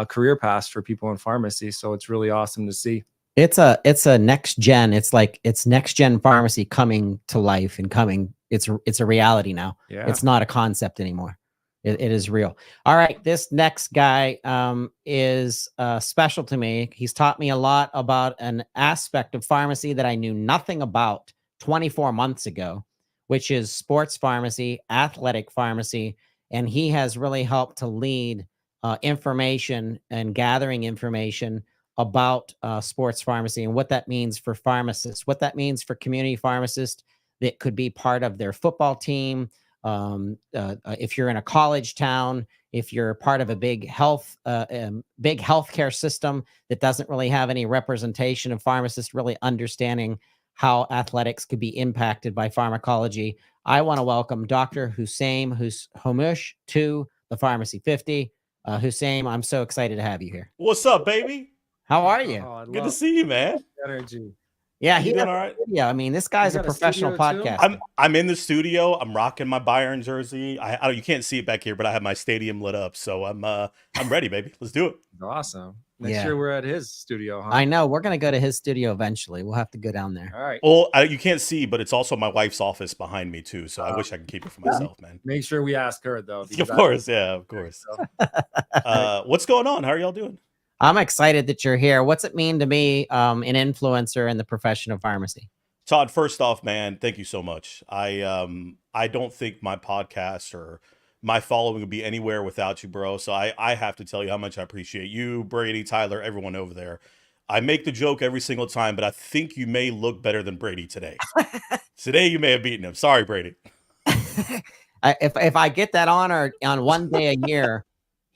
career paths for people in pharmacy. So it's really awesome to see. It's a next gen. It's next gen pharmacy coming to life and coming. It's a reality now. Yeah. It's not a concept anymore. It is real. All right. This next guy is special to me. He's taught me a lot about an aspect of pharmacy that I knew nothing about 24 months ago, which is sports pharmacy, athletic pharmacy. And he has really helped to lead information and gathering information about sports pharmacy and what that means for pharmacists, what that means for community pharmacists that could be part of their football team. If you're in a college town, if you're part of a big healthcare system that doesn't really have any representation of pharmacists really understanding how athletics could be impacted by pharmacology, I want to welcome Dr. Hussein Homush to the Pharmacy 50. Hussein, I'm so excited to have you here. What's up, baby? How are you? Oh, Good to see you, man. Energy. Yeah, You doing all right? Yeah, I mean, this guy's a got a professional studio too? podcaster. I'm in the studio. I'm rocking my Bayern jersey. I you can't see it back here, but I have my stadium lit up, so I'm ready, baby. Let's do it. Awesome. Next Yeah. year we're at his studio, huh? I know. We're going to go to his studio eventually. We'll have to go down there. All right. Well, you can't see, but it's also my wife's office behind me too, so I wish I could keep it for myself, man. Make sure we ask her though. Of course, yeah, of course. What's going on? How are y'all doing? I'm excited that you're here. What's it mean to be an influencer in the profession of pharmacy? Todd, first off, man, thank you so much. I don't think my podcast or my following would be anywhere without you, bro. So I have to tell you how much I appreciate you, Brady, Tyler, everyone over there. I make the joke every single time, but I think you may look better than Brady today. Today you may have beaten him. Sorry, Brady. If I get that honor on one day a year,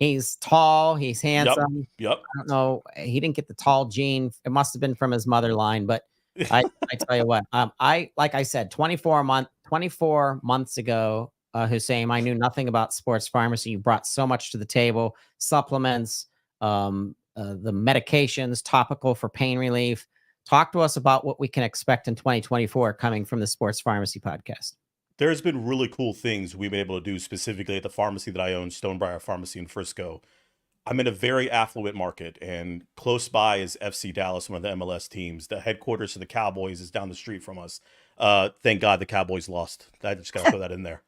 He's tall. He's handsome. Yep. I don't know. He didn't get the tall gene. It must have been from his mother line, but I tell you what, like I said, 24 months ago, Hussein, I knew nothing about sports pharmacy. You brought so much to the table: supplements, the medications, topical for pain relief. Talk to us about what we can expect in 2024 coming from the Sports Pharmacy Podcast. There's been really cool things we've been able to do specifically at the pharmacy that I own, Stonebriar Pharmacy in Frisco. I'm in a very affluent market, and close by is FC Dallas, one of the MLS teams. The headquarters of the Cowboys is down the street from us. Thank God the Cowboys lost. I just got to throw that in there.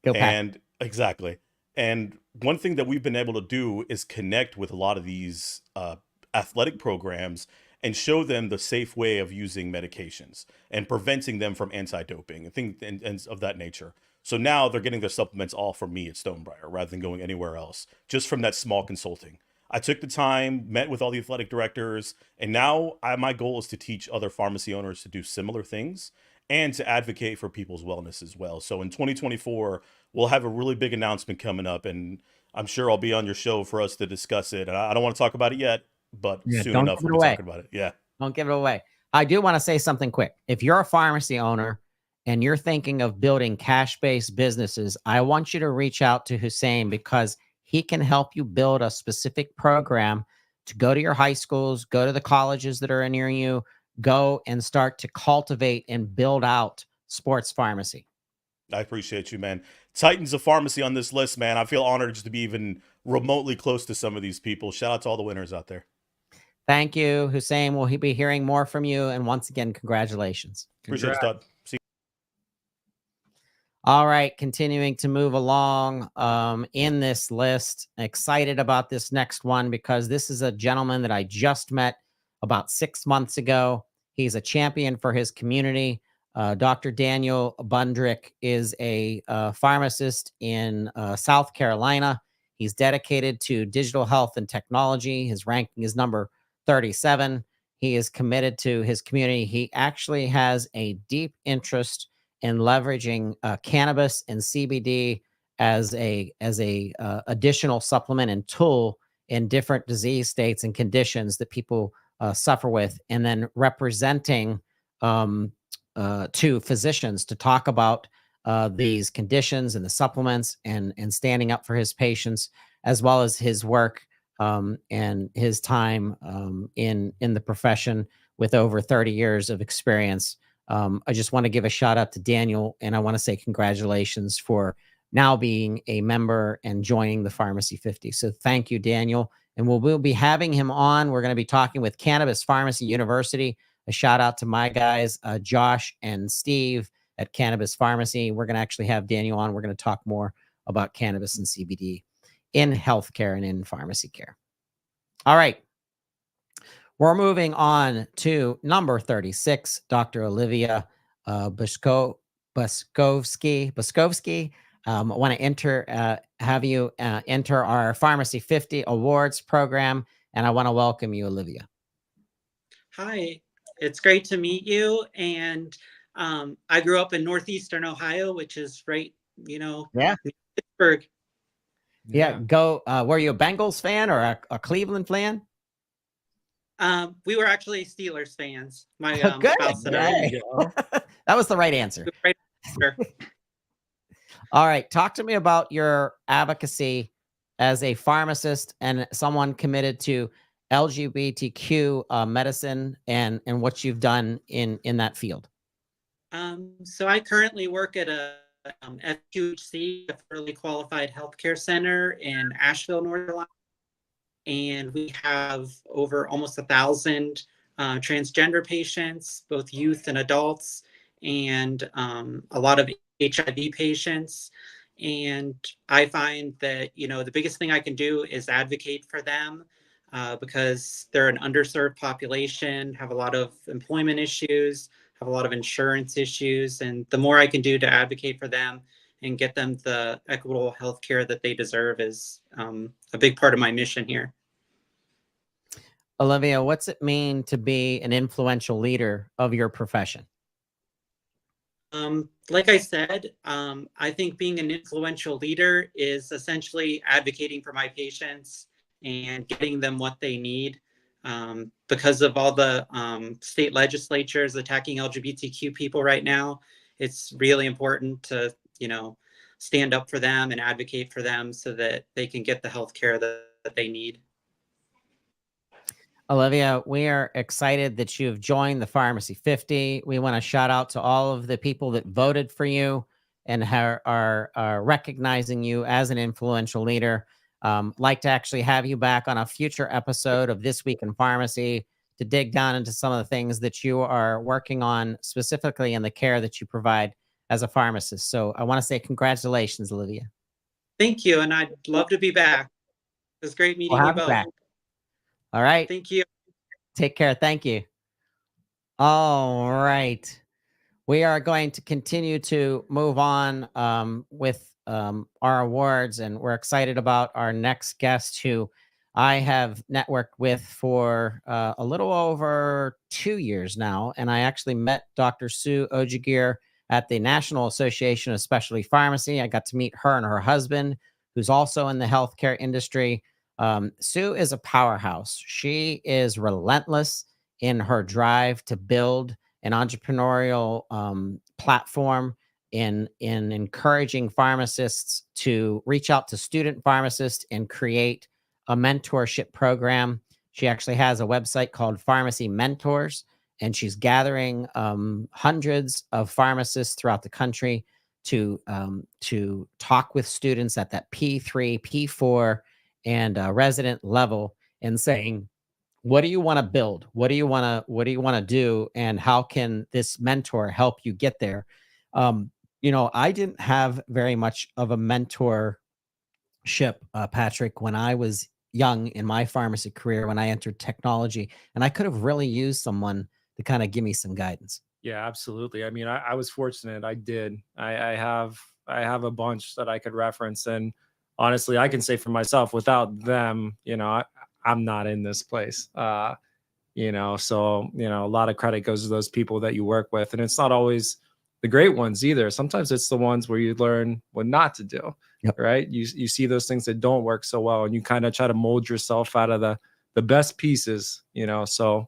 Go Pack. And exactly. And one thing that we've been able to do is connect with a lot of these athletic programs and show them the safe way of using medications and preventing them from anti-doping and things and of that nature. So now they're getting their supplements all from me at Stonebriar rather than going anywhere else, just from that small consulting. I took the time, met with all the athletic directors, and now my goal is to teach other pharmacy owners to do similar things and to advocate for people's wellness as well. So in 2024, we'll have a really big announcement coming up, and I'm sure I'll be on your show for us to discuss it. And I don't want to talk about it yet, but soon enough we'll be talking about it. Yeah. Don't give it away. I do want to say something quick. If you're a pharmacy owner and you're thinking of building cash-based businesses, I want you to reach out to Hussein, because he can help you build a specific program to go to your high schools, go to the colleges that are near you, go and start to cultivate and build out sports pharmacy. I appreciate you, man. Titans of pharmacy on this list, man. I feel honored just to be even remotely close to some of these people. Shout out to all the winners out there. Thank you, Hussein. We'll be hearing more from you. And once again, congratulations. Appreciate it, Stud. See you. All right, continuing to move along in this list. Excited about this next one because this is a gentleman that I just met about 6 months ago. He's a champion for his community. Dr. Daniel Bundrick is a pharmacist in South Carolina. He's dedicated to digital health and technology. His ranking is number 37. He is committed to his community. He actually has a deep interest in leveraging cannabis and CBD as a additional supplement and tool in different disease states and conditions that people suffer with, and then representing to physicians to talk about these conditions and the supplements and standing up for his patients, as well as his work and his time in the profession with over 30 years of experience. I just want to give a shout out to Daniel, and I want to say congratulations for now being a member and joining the Pharmacy 50. So thank you, Daniel. And we'll be having him on. We're going to be talking with Cannabis Pharmacy University. A shout out to my guys, Josh and Steve at Cannabis Pharmacy. We're going to actually have Daniel on. We're going to talk more about cannabis and CBD in healthcare and in pharmacy care. All right. We're moving on to number 36, Dr. Olivia Boskovsky. I want to have you enter our Pharmacy 50 Awards program, and I want to welcome you, Olivia. Hi, it's great to meet you. And I grew up in northeastern Ohio, which is right, Pittsburgh. Yeah. Go. Were you a Bengals fan or a Cleveland fan? We were actually Steelers fans. My Good. spouse and I. That was the right answer. Right answer. All right. Talk to me about your advocacy as a pharmacist and someone committed to LGBTQ medicine and what you've done in that field. So I currently work at a FQHC, a federally qualified healthcare center in Asheville, North Carolina. And we have over almost 1,000 transgender patients, both youth and adults, and a lot of HIV patients. And I find that, the biggest thing I can do is advocate for them because they're an underserved population, have a lot of employment issues, have a lot of insurance issues. And the more I can do to advocate for them and get them the equitable health care that they deserve is a big part of my mission here. Olivia, what's it mean to be an influential leader of your profession? Like I said, I think being an influential leader is essentially advocating for my patients and getting them what they need. Because of all the state legislatures attacking LGBTQ people right now, it's really important to, stand up for them and advocate for them so that they can get the health care that they need. Olivia, we are excited that you've joined the Pharmacy 50. We want to shout out to all of the people that voted for you and are recognizing you as an influential leader. Like to actually have you back on a future episode of This Week in Pharmacy to dig down into some of the things that you are working on, specifically in the care that you provide as a pharmacist. So I want to say congratulations, Olivia. Thank you, and I'd love to be back. It was great meeting We'll you have you both. back. All right. Thank you. Take care. Thank you. All right. We are going to continue to move on with our awards, and we're excited about our next guest, who I have networked with for a little over 2 years now. And I actually met Dr. Sue Ojigir at the National Association of Specialty Pharmacy. I got to meet her and her husband, who's also in the healthcare industry. Sue is a powerhouse. She is relentless in her drive to build an entrepreneurial platform in encouraging pharmacists to reach out to student pharmacists and create a mentorship program. She actually has a website called Pharmacy Mentors, and she's gathering hundreds of pharmacists throughout the country to talk with students at that P3, P4, and resident level, and saying, what do you want to build? What do you want to do? And how can this mentor help you get there? I didn't have very much of a mentorship, Patrick, when I was young in my pharmacy career, when I entered technology, and I could have really used someone to kind of give me some guidance. Yeah, absolutely. I mean, I was fortunate. I did. I have a bunch that I could reference, and honestly, I can say for myself, without them, I'm not in this place. So a lot of credit goes to those people that you work with, and it's not always the great ones either. Sometimes it's the ones where you learn what not to do. Yep. Right? You see those things that don't work so well, and you kind of try to mold yourself out of the best pieces. So.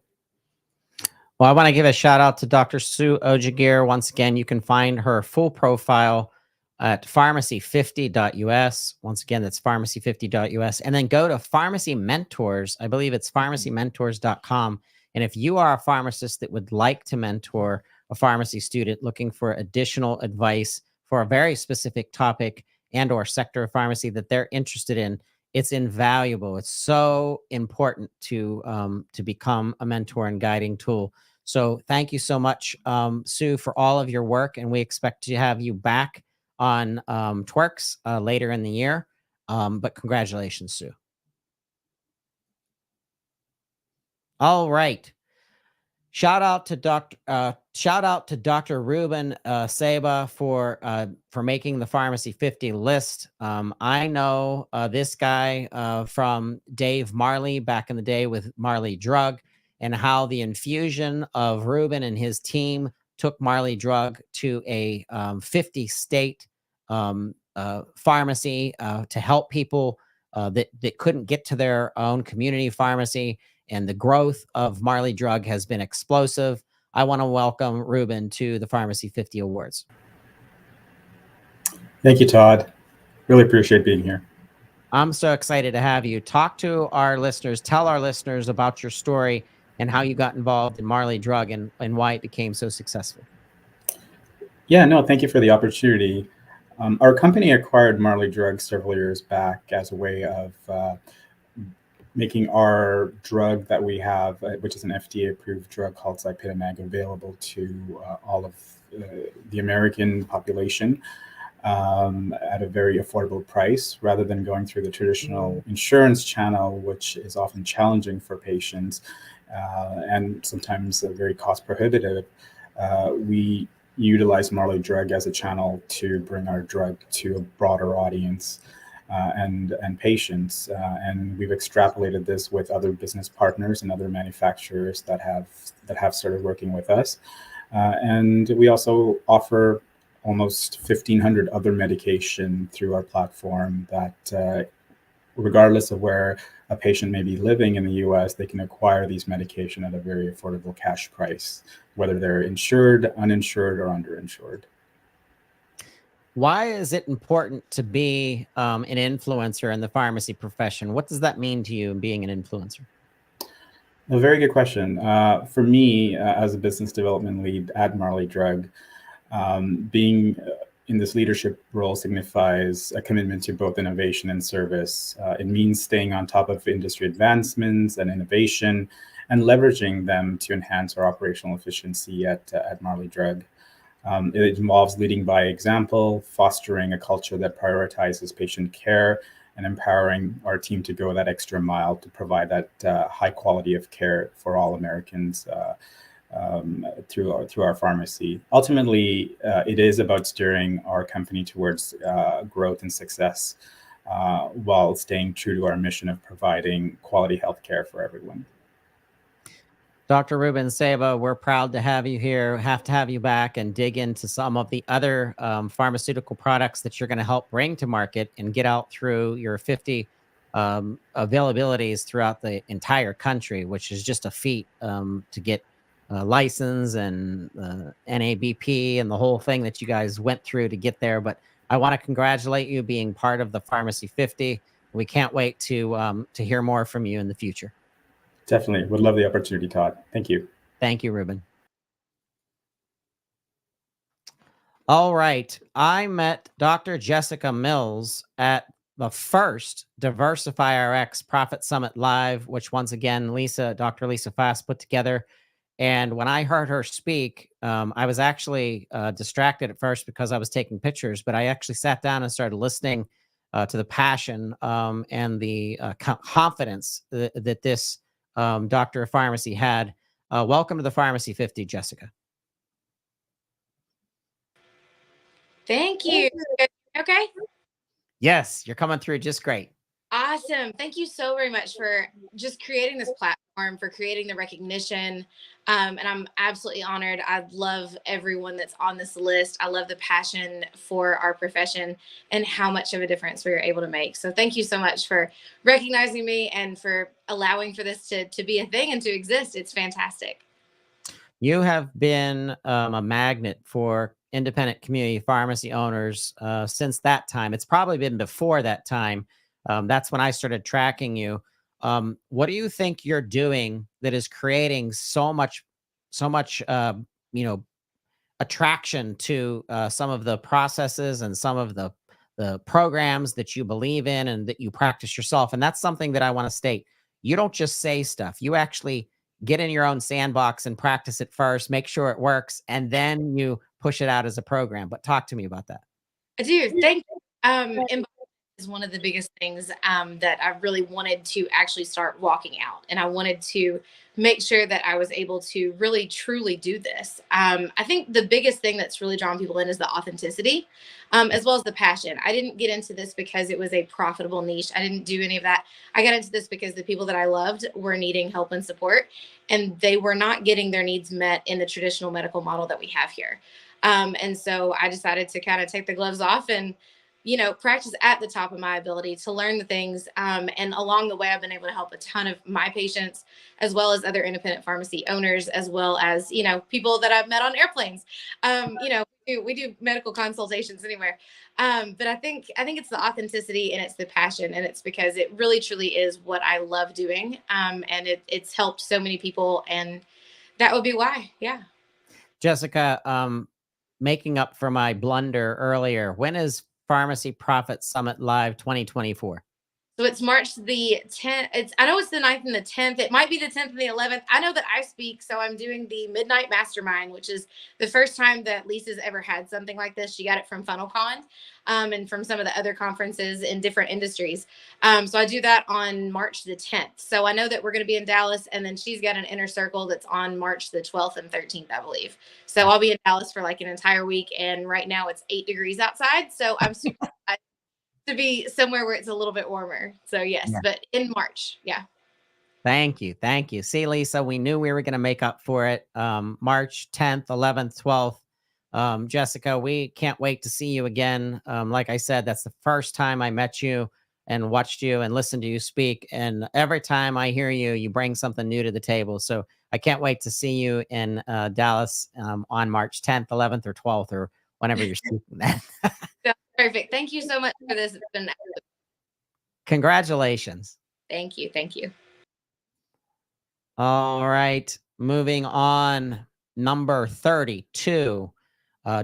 Well, I want to give a shout out to Dr. Sue Ojigir. Once again, you can find her full profile at pharmacy50.us. Once again, that's pharmacy50.us. And then go to Pharmacy Mentors. I believe it's pharmacymentors.com. And if you are a pharmacist that would like to mentor a pharmacy student looking for additional advice for a very specific topic and or sector of pharmacy that they're interested in, it's invaluable. It's so important to become a mentor and guiding tool. So thank you so much, Sue, for all of your work. And we expect to have you back on Twerks later in the year. But congratulations, Sue. All right. Shout out to Dr. Ruben Seba for making the Pharmacy 50 list. I know this guy from Dave Marley back in the day with Marley Drug, and how the infusion of Ruben and his team took Marley Drug to a 50-state pharmacy to help people that couldn't get to their own community pharmacy. And the growth of Marley Drug has been explosive. I want to welcome Ruben to the Pharmacy 50 Awards. Thank you, Todd. Really appreciate being here. I'm so excited to have you. Talk to our listeners, tell our listeners about your story and how you got involved in Marley Drug and why it became so successful. Yeah, no, thank you for the opportunity. Our company acquired Marley Drug several years back as a way of making our drug that we have, which is an FDA-approved drug called Zypitamag, available to all of the American population at a very affordable price, rather than going through the traditional insurance channel, which is often challenging for patients and sometimes very cost prohibitive. We utilize Marley Drug as a channel to bring our drug to a broader audience and patients, and we've extrapolated this with other business partners and other manufacturers that have started working with us. And we also offer almost 1,500 other medication through our platform that, regardless of where a patient may be living in the US, they can acquire these medication at a very affordable cash price, whether they're insured, uninsured, or underinsured. Why is it important to be an influencer in the pharmacy profession? What does that mean to you, being an influencer? A very good question. For me, as a business development lead at Marley Drug, being in this leadership role signifies a commitment to both innovation and service. It means staying on top of industry advancements and innovation and leveraging them to enhance our operational efficiency at Marley Drug. It involves leading by example, fostering a culture that prioritizes patient care, and empowering our team to go that extra mile to provide that high quality of care for all Americans through our pharmacy. Ultimately, it is about steering our company towards growth and success while staying true to our mission of providing quality health care for everyone. Dr. Ruben Seba, we're proud to have you here. Have to have you back and dig into some of the other pharmaceutical products that you're going to help bring to market and get out through your 50 availabilities throughout the entire country, which is just a feat to get license and NABP and the whole thing that you guys went through to get there. But I want to congratulate you being part of the Pharmacy 50. We can't wait to hear more from you in the future. Definitely. Would love the opportunity, Todd. Thank you. Thank you, Ruben. All right. I met Dr. Jessica Mills at the first Diversify RX Profit Summit Live, which once again, Dr. Lisa Fast put together. And when I heard her speak, I was actually distracted at first because I was taking pictures, but I actually sat down and started listening to the passion and the confidence that this Doctor of Pharmacy had. Welcome to the Pharmacy 50, Jessica. Thank you. Okay. Yes, you're coming through just great. Awesome. Thank you so very much for just creating this platform, for creating the recognition. And I'm absolutely honored. I love everyone that's on this list. I love the passion for our profession and how much of a difference we are able to make. So thank you so much for recognizing me and for allowing for this to be a thing and to exist. It's fantastic. You have been a magnet for independent community pharmacy owners since that time. It's probably been before that time. That's when I started tracking you. What do you think you're doing that is creating so much, attraction to some of the processes and some of the programs that you believe in and that you practice yourself? And that's something that I want to state. You don't just say stuff. You actually get in your own sandbox and practice it first, make sure it works, and then you push it out as a program. But talk to me about that. I do. Thank you. Is one of the biggest things that I really wanted to actually start walking out. And I wanted to make sure that I was able to really, truly do this. I think the biggest thing that's really drawn people in is the authenticity, as well as the passion. I didn't get into this because it was a profitable niche. I didn't do any of that. I got into this because the people that I loved were needing help and support, and they were not getting their needs met in the traditional medical model that we have here. And so I decided to kind of take the gloves off and practice at the top of my ability to learn the things. And along the way, I've been able to help a ton of my patients, as well as other independent pharmacy owners, as well as, people that I've met on airplanes. We do medical consultations anywhere. But I think it's the authenticity and it's the passion, and it's because it really, truly is what I love doing. And it's helped so many people, and that would be why. Yeah. Jessica, making up for my blunder earlier, when is Pharmacy Profit Summit Live 2024? So it's March the 10th. I know it's the 9th and the 10th. It might be the 10th and the 11th. I know that I speak, so I'm doing the Midnight Mastermind, which is the first time that Lisa's ever had something like this. She got it from FunnelCon and from some of the other conferences in different industries. So I do that on March the 10th. So I know that we're going to be in Dallas, and then she's got an inner circle that's on March the 12th and 13th, I believe. So I'll be in Dallas for like an entire week, and right now it's 8 degrees outside. So I'm super excited to be somewhere where it's a little bit warmer. So yes, yeah. But in March. Yeah. Thank you. Thank you. See, Lisa, we knew we were going to make up for it. March 10th, 11th, 12th. Jessica, we can't wait to see you again. Like I said, that's the first time I met you and watched you and listened to you speak. And every time I hear you, you bring something new to the table. So I can't wait to see you in Dallas on March 10th, 11th, or 12th, or whenever you're speaking that. That's perfect. Thank you so much for this. It's been Congratulations. thank you. Thank you. All right. Moving on. Number 32,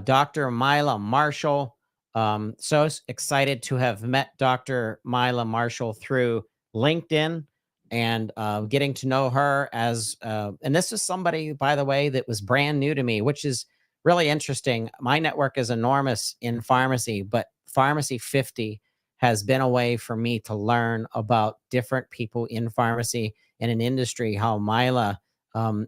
Dr. Mila Marshall. Excited to have met Dr. Mila Marshall through LinkedIn and getting to know her as, and this is somebody, by the way, that was brand new to me, which is really interesting. My network is enormous in pharmacy, but Pharmacy 50 has been a way for me to learn about different people in pharmacy in an industry, how Mila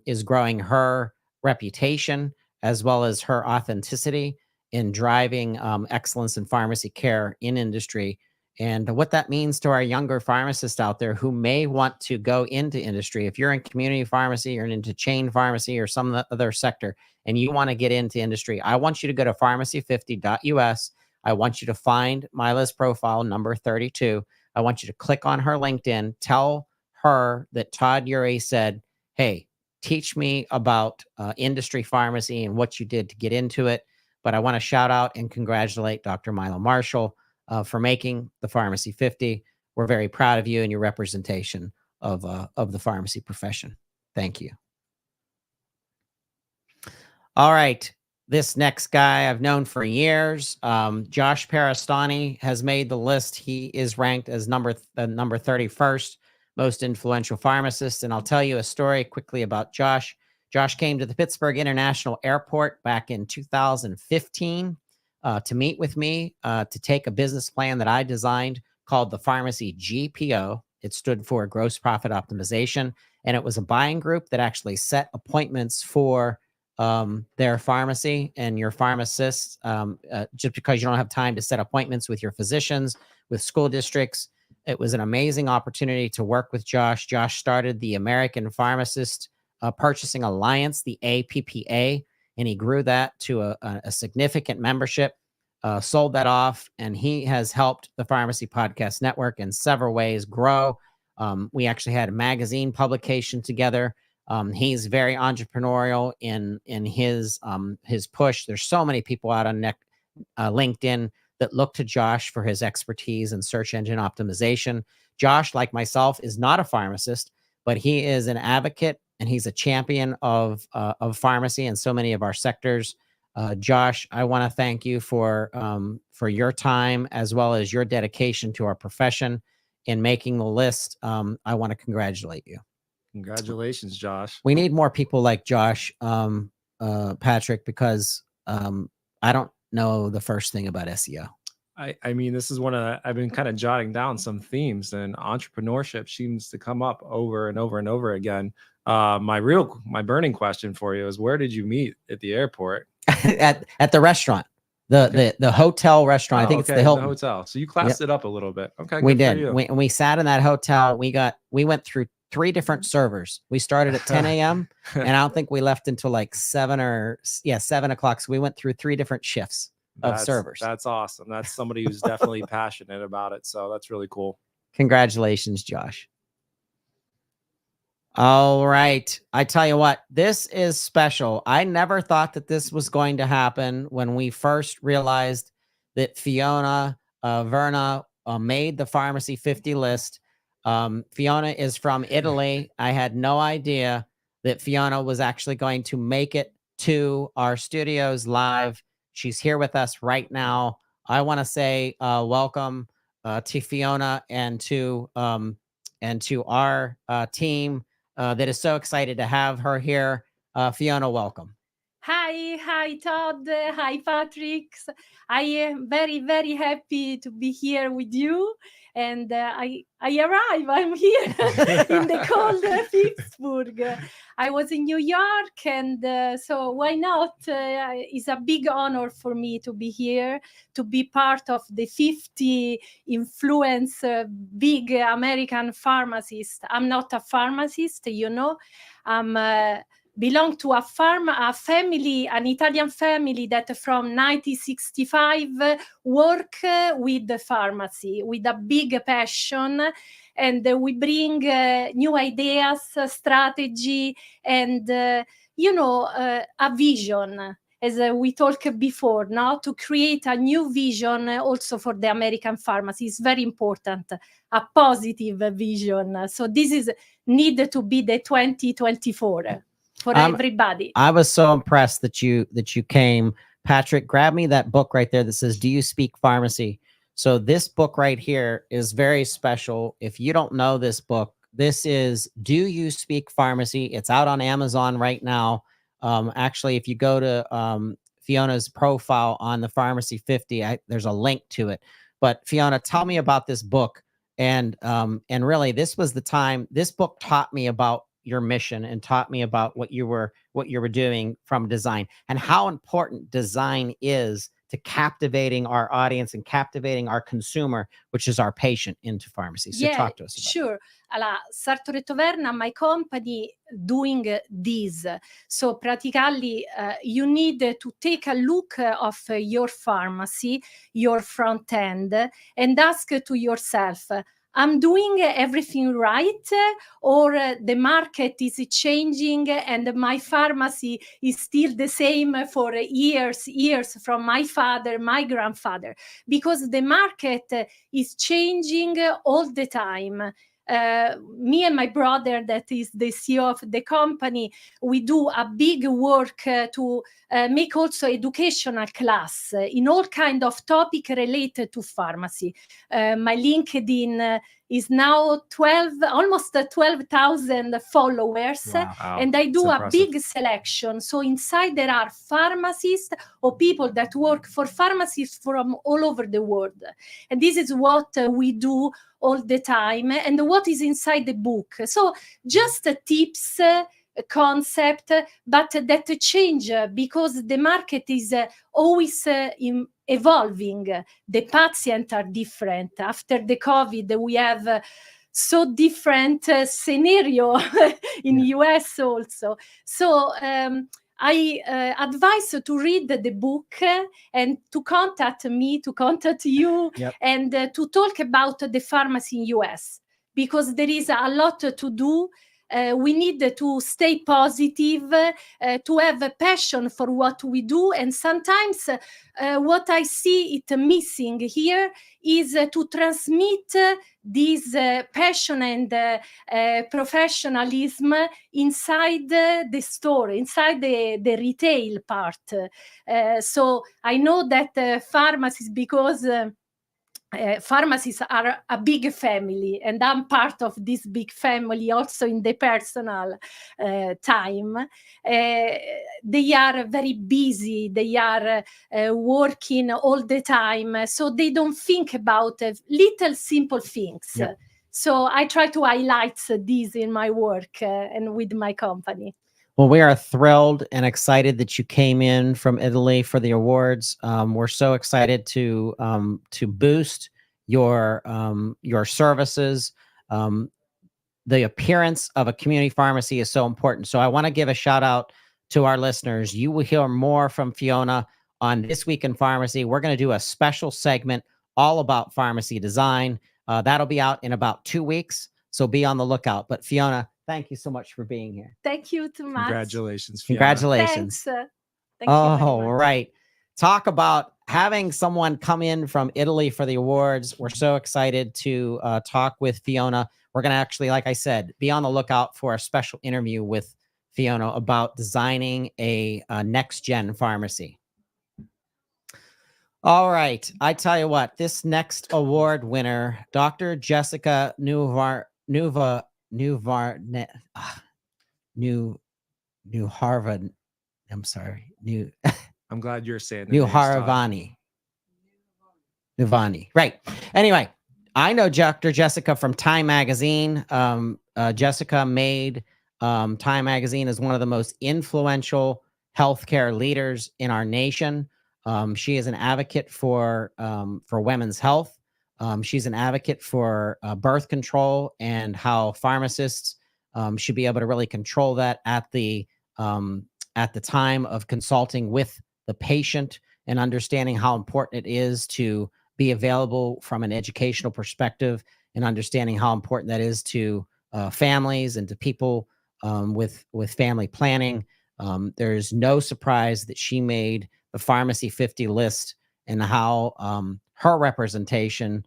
is growing her reputation as well as her authenticity in driving excellence in pharmacy care in industry, and what that means to our younger pharmacists out there who may want to go into industry. If you're in community pharmacy or into chain pharmacy or some other sector and you want to get into industry, I want you to go to pharmacy50.us. I want you to find Mila's profile, number 32. I want you to click on her LinkedIn, tell her that Todd Urey said, hey, teach me about industry pharmacy and what you did to get into it. But I want to shout out and congratulate Dr. Mila Marshall for making the Pharmacy 50. We're very proud of you and your representation of the pharmacy profession. Thank you. All right. This next guy I've known for years, Josh Parastani, has made the list. He is ranked as number 31st most influential pharmacist. And I'll tell you a story quickly about Josh. Josh came to the Pittsburgh International Airport back in 2015 to meet with me to take a business plan that I designed called the Pharmacy GPO. It stood for Gross Profit Optimization. And it was a buying group that actually set appointments for their pharmacy and your pharmacists, just because you don't have time to set appointments with your physicians, with school districts. It was an amazing opportunity to work with Josh. Josh started the American Pharmacist Purchasing Alliance, the APPA, and he grew that to a significant membership, sold that off, and he has helped the Pharmacy Podcast Network in several ways grow. We actually had a magazine publication together. He's very entrepreneurial in his push. There's so many people out on LinkedIn that look to Josh for his expertise in search engine optimization. Josh, like myself, is not a pharmacist, but he is an advocate and he's a champion of pharmacy in so many of our sectors. Josh, I want to thank you for your time as well as your dedication to our profession in making the list. I want to congratulate you. Congratulations, Josh. We need more people like Josh, Patrick, because I don't know the first thing about SEO. I mean, this is I've been kind of jotting down some themes, and entrepreneurship seems to come up over and over and over again. My burning question for you is, where did you meet at the airport? at the restaurant, the hotel restaurant. I think it's the Hilton hotel. So you classed it up a little bit. Okay, we did. We sat in that hotel. We went through 3 different servers. We started at 10 a.m. and I don't think we left until like 7 o'clock. So we went through 3 different shifts of servers. That's awesome. That's somebody who's definitely passionate about it. So that's really cool. Congratulations, Josh. All right. I tell you what, this is special. I never thought that this was going to happen when we first realized that Fiona Verna made the Pharmacy 50 list. Fiona is from Italy. I had no idea that Fiona was actually going to make it to our studios live. She's here with us right now. I want to say welcome to Fiona and to our team that is so excited to have her here. Fiona, welcome. Hi, Todd. Hi, Patrick. I am very, very happy to be here with you. And I arrive. I'm here in the cold Pittsburgh. I was in New York, and so why not? It's a big honor for me to be here, to be part of the 50 influence big American pharmacists. I'm not a pharmacist, I'm belong to a family, an Italian family that from 1965 work with the pharmacy with a big passion, and we bring new ideas, strategy, and a vision. As we talked before, now to create a new vision also for the American pharmacy is very important, a positive vision. So this is need to be the 2024 for everybody. I was so impressed that you came. Patrick, grab me that book right there that says, "Do you speak pharmacy?" So this book right here is very special. If you don't know this book, this is "Do You Speak Pharmacy?" It's out on Amazon right now. Actually, if you go to Fiona's profile on the Pharmacy 50, there's a link to it. But Fiona, tell me about this book. And really, this was the time. This book taught me about your mission and taught me about what you were doing from design and how important design is to captivating our audience and captivating our consumer, which is our patient, into pharmacy. So talk to us about sure. Sartor Taverna, my company, doing this. So practically, you need to take a look of your pharmacy, your front end, and ask to yourself, I'm doing everything right, or the market is changing and my pharmacy is still the same for years from my father, my grandfather, because the market is changing all the time. Me and my brother, that is the CEO of the company, we do a big work to make also educational class in all kind of topic related to pharmacy. My LinkedIn is now almost 12,000 followers. Wow. And I do That's a impressive. big selection. So inside there are pharmacists or people that work for pharmacists from all over the world. And this is what we do all the time, and what is inside the book. So just tips, concept, but that change because the market is always evolving. The patients are different. After the COVID, we have so different scenario in US also. So I advise to read the book and to contact me, to contact you, and to talk about the pharmacy in US, because there is a lot to do. We need to stay positive, to have a passion for what we do. And sometimes what I see it missing here is to transmit this passion and professionalism inside the store, inside the retail part. So I know that pharmacies, because pharmacies are a big family, and I'm part of this big family also in the personal time. They are very busy. They are working all the time, so they don't think about little simple things. Yep. So I try to highlight this in my work and with my company. Well, we are thrilled and excited that you came in from Italy for the awards. We're so excited to boost your services. The appearance of a community pharmacy is so important. So I want to give a shout out to our listeners. You will hear more from Fiona on This Week in Pharmacy. We're going to do a special segment all about pharmacy design. That'll be out in about 2 weeks. So be on the lookout. But Fiona, thank you so much for being here. Thank you too much. Congratulations, Fiona. Congratulations. Thanks. Thank you very much. Right. Talk about having someone come in from Italy for the awards. We're so excited to talk with Fiona. We're going to actually, like I said, be on the lookout for a special interview with Fiona about designing a next-gen pharmacy. All right. I tell you what, this next award winner, Dr. Jessica New Harvard. I'm sorry, New I'm glad you're saying the New names, Todd. Haravani. Nuvani. Right. Anyway, I know Dr. Jessica from Time Magazine. Jessica made Time Magazine as one of the most influential healthcare leaders in our nation. She is an advocate for women's health. She's an advocate for birth control and how pharmacists should be able to really control that at the time of consulting with the patient and understanding how important it is to be available from an educational perspective and understanding how important that is to families and to people with family planning. There's no surprise that she made the Pharmacy 50 list and how her representation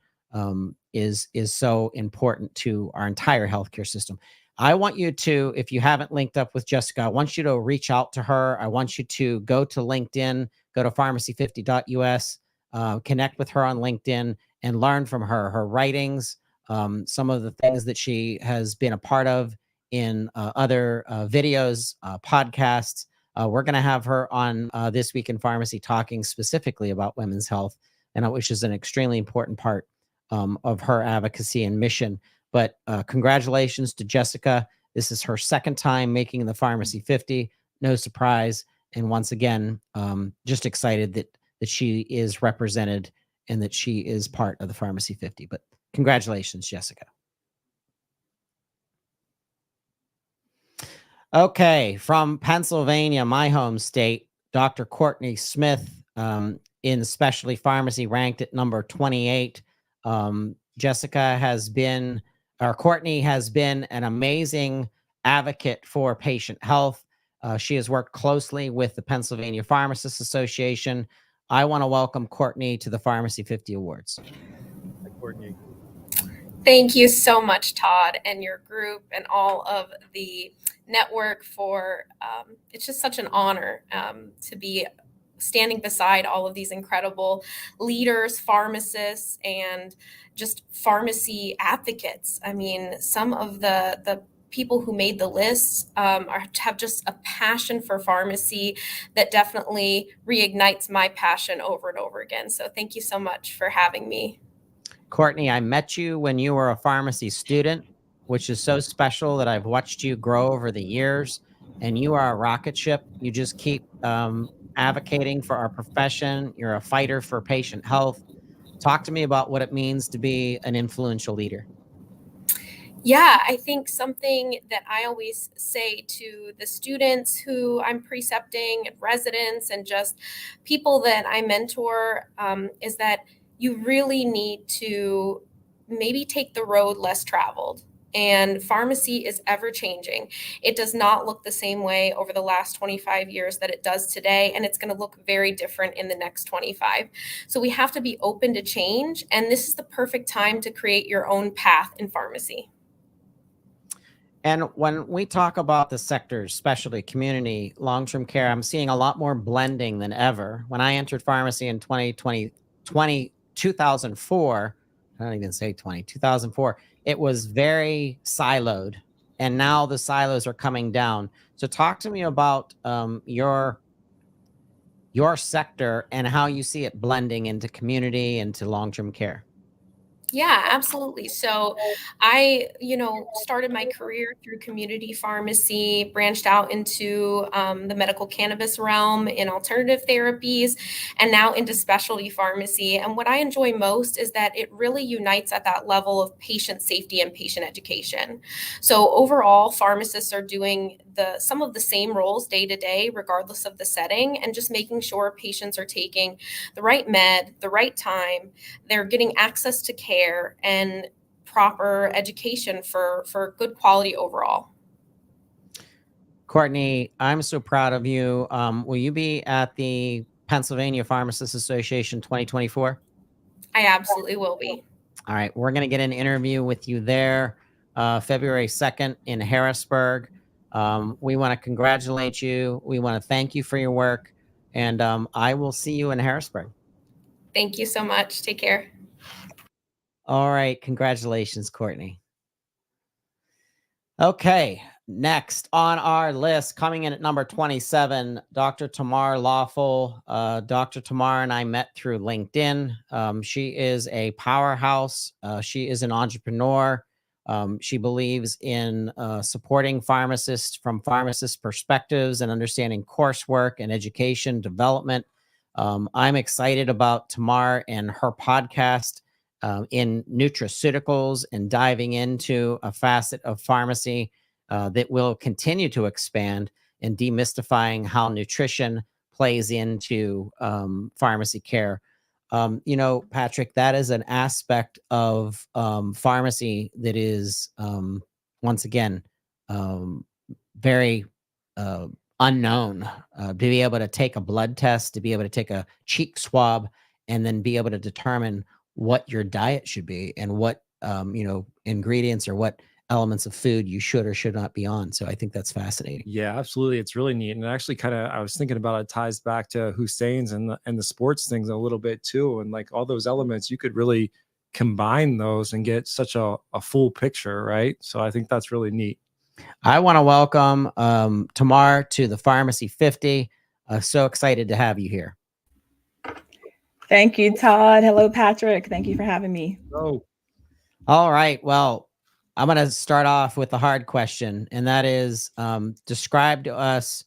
is so important to our entire healthcare system. I want you to, if you haven't linked up with Jessica, I want you to reach out to her. I want you to go to LinkedIn, go to pharmacy50.us. Connect with her on LinkedIn and learn from her writings, some of the things that she has been a part of in other videos, podcasts. We're going to have her on This Week in Pharmacy talking specifically about women's health, and which is an extremely important part of her advocacy and mission. But congratulations to Jessica. This is her second time making the Pharmacy 50. No surprise. And once again, just excited that she is represented and that she is part of the Pharmacy 50. But congratulations, Jessica. Okay, from Pennsylvania, my home state, Dr. Courtney Smith in specialty pharmacy ranked at number 28. Jessica has been, or Courtney has been an amazing advocate for patient health. She has worked closely with the Pennsylvania Pharmacists Association. I want to welcome Courtney to the Pharmacy 50 Awards. Hi, Courtney. Thank you so much, Todd, and your group and all of the network for, it's just such an honor to be standing beside all of these incredible leaders, pharmacists, and just pharmacy advocates. I mean, some of the people who made the list have just a passion for pharmacy that definitely reignites my passion over and over again. So thank you so much for having me. Courtney, I met you when you were a pharmacy student, which is so special that I've watched you grow over the years, and you are a rocket ship. You just keep advocating for our profession. You're a fighter for patient health. Talk to me about what it means to be an influential leader. Yeah, I think something that I always say to the students who I'm precepting, residents, and just people that I mentor is that you really need to maybe take the road less traveled. And pharmacy is ever changing. It does not look the same way over the last 25 years that it does today, and it's going to look very different in the next 25. So we have to be open to change, and this is the perfect time to create your own path in pharmacy. And when we talk about the sectors, specialty, community, long-term care, I'm seeing a lot more blending than ever. When I entered pharmacy in 2004, I don't even say 2004, it was very siloed. And now the silos are coming down. So talk to me about your sector and how you see it blending into community and to long-term care. Yeah, absolutely. So I, started my career through community pharmacy, branched out into the medical cannabis realm in alternative therapies, and now into specialty pharmacy. And what I enjoy most is that it really unites at that level of patient safety and patient education. So overall, pharmacists are doing some of the same roles day to day, regardless of the setting, and just making sure patients are taking the right med, the right time, they're getting access to care and proper education for good quality overall. Courtney, I'm so proud of you. Will you be at the Pennsylvania Pharmacists Association 2024? I absolutely will be. All right. We're going to get an interview with you there February 2nd in Harrisburg. We want to congratulate you. We want to thank you for your work. And I will see you in Harrisburg. Thank you so much. Take care. All right. Congratulations, Courtney. Okay. next on our list, coming in at number 27, Dr. Tamar Lawful. Dr. Tamar and I met through LinkedIn. She is a powerhouse. She is an entrepreneur. She believes in supporting pharmacists from pharmacist perspectives and understanding coursework and education development. I'm excited about Tamar and her podcast in nutraceuticals and diving into a facet of pharmacy that will continue to expand and demystifying how nutrition plays into pharmacy care. You know, Patrick, that is an aspect of pharmacy that is, once again, very unknown. To be able to take a blood test, to be able to take a cheek swab, and then be able to determine what your diet should be and what, you know, ingredients or what elements of food you should or should not be on. So I think that's fascinating. Yeah, absolutely. It's really neat. And actually kind of, I was thinking about it ties back to Hussein's and the sports things a little bit too. And like all those elements, you could really combine those and get such a full picture, right? So I think that's really neat. I want to welcome Tamar to the Pharmacy 50. So excited to have you here. Thank you, Todd. Hello, Patrick. Thank you for having me. Oh, all right. Well, I'm going to start off with the hard question, and that is describe to us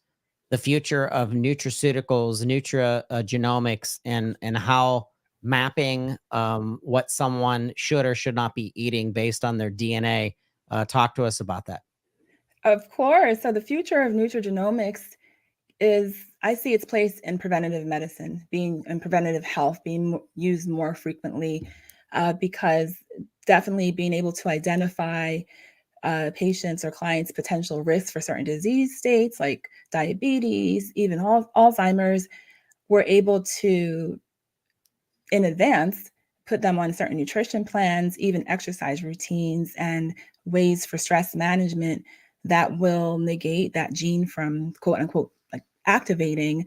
the future of nutraceuticals, nutrigenomics, and how mapping what someone should or should not be eating based on their DNA. Talk to us about that. Of course. So the future of nutrigenomics is, I see its place in preventative medicine, being in preventative health, being used more frequently, because definitely being able to identify patients or clients' potential risks for certain disease states like diabetes, even Alzheimer's, we're able to, in advance, put them on certain nutrition plans, even exercise routines and ways for stress management that will negate that gene from quote unquote like activating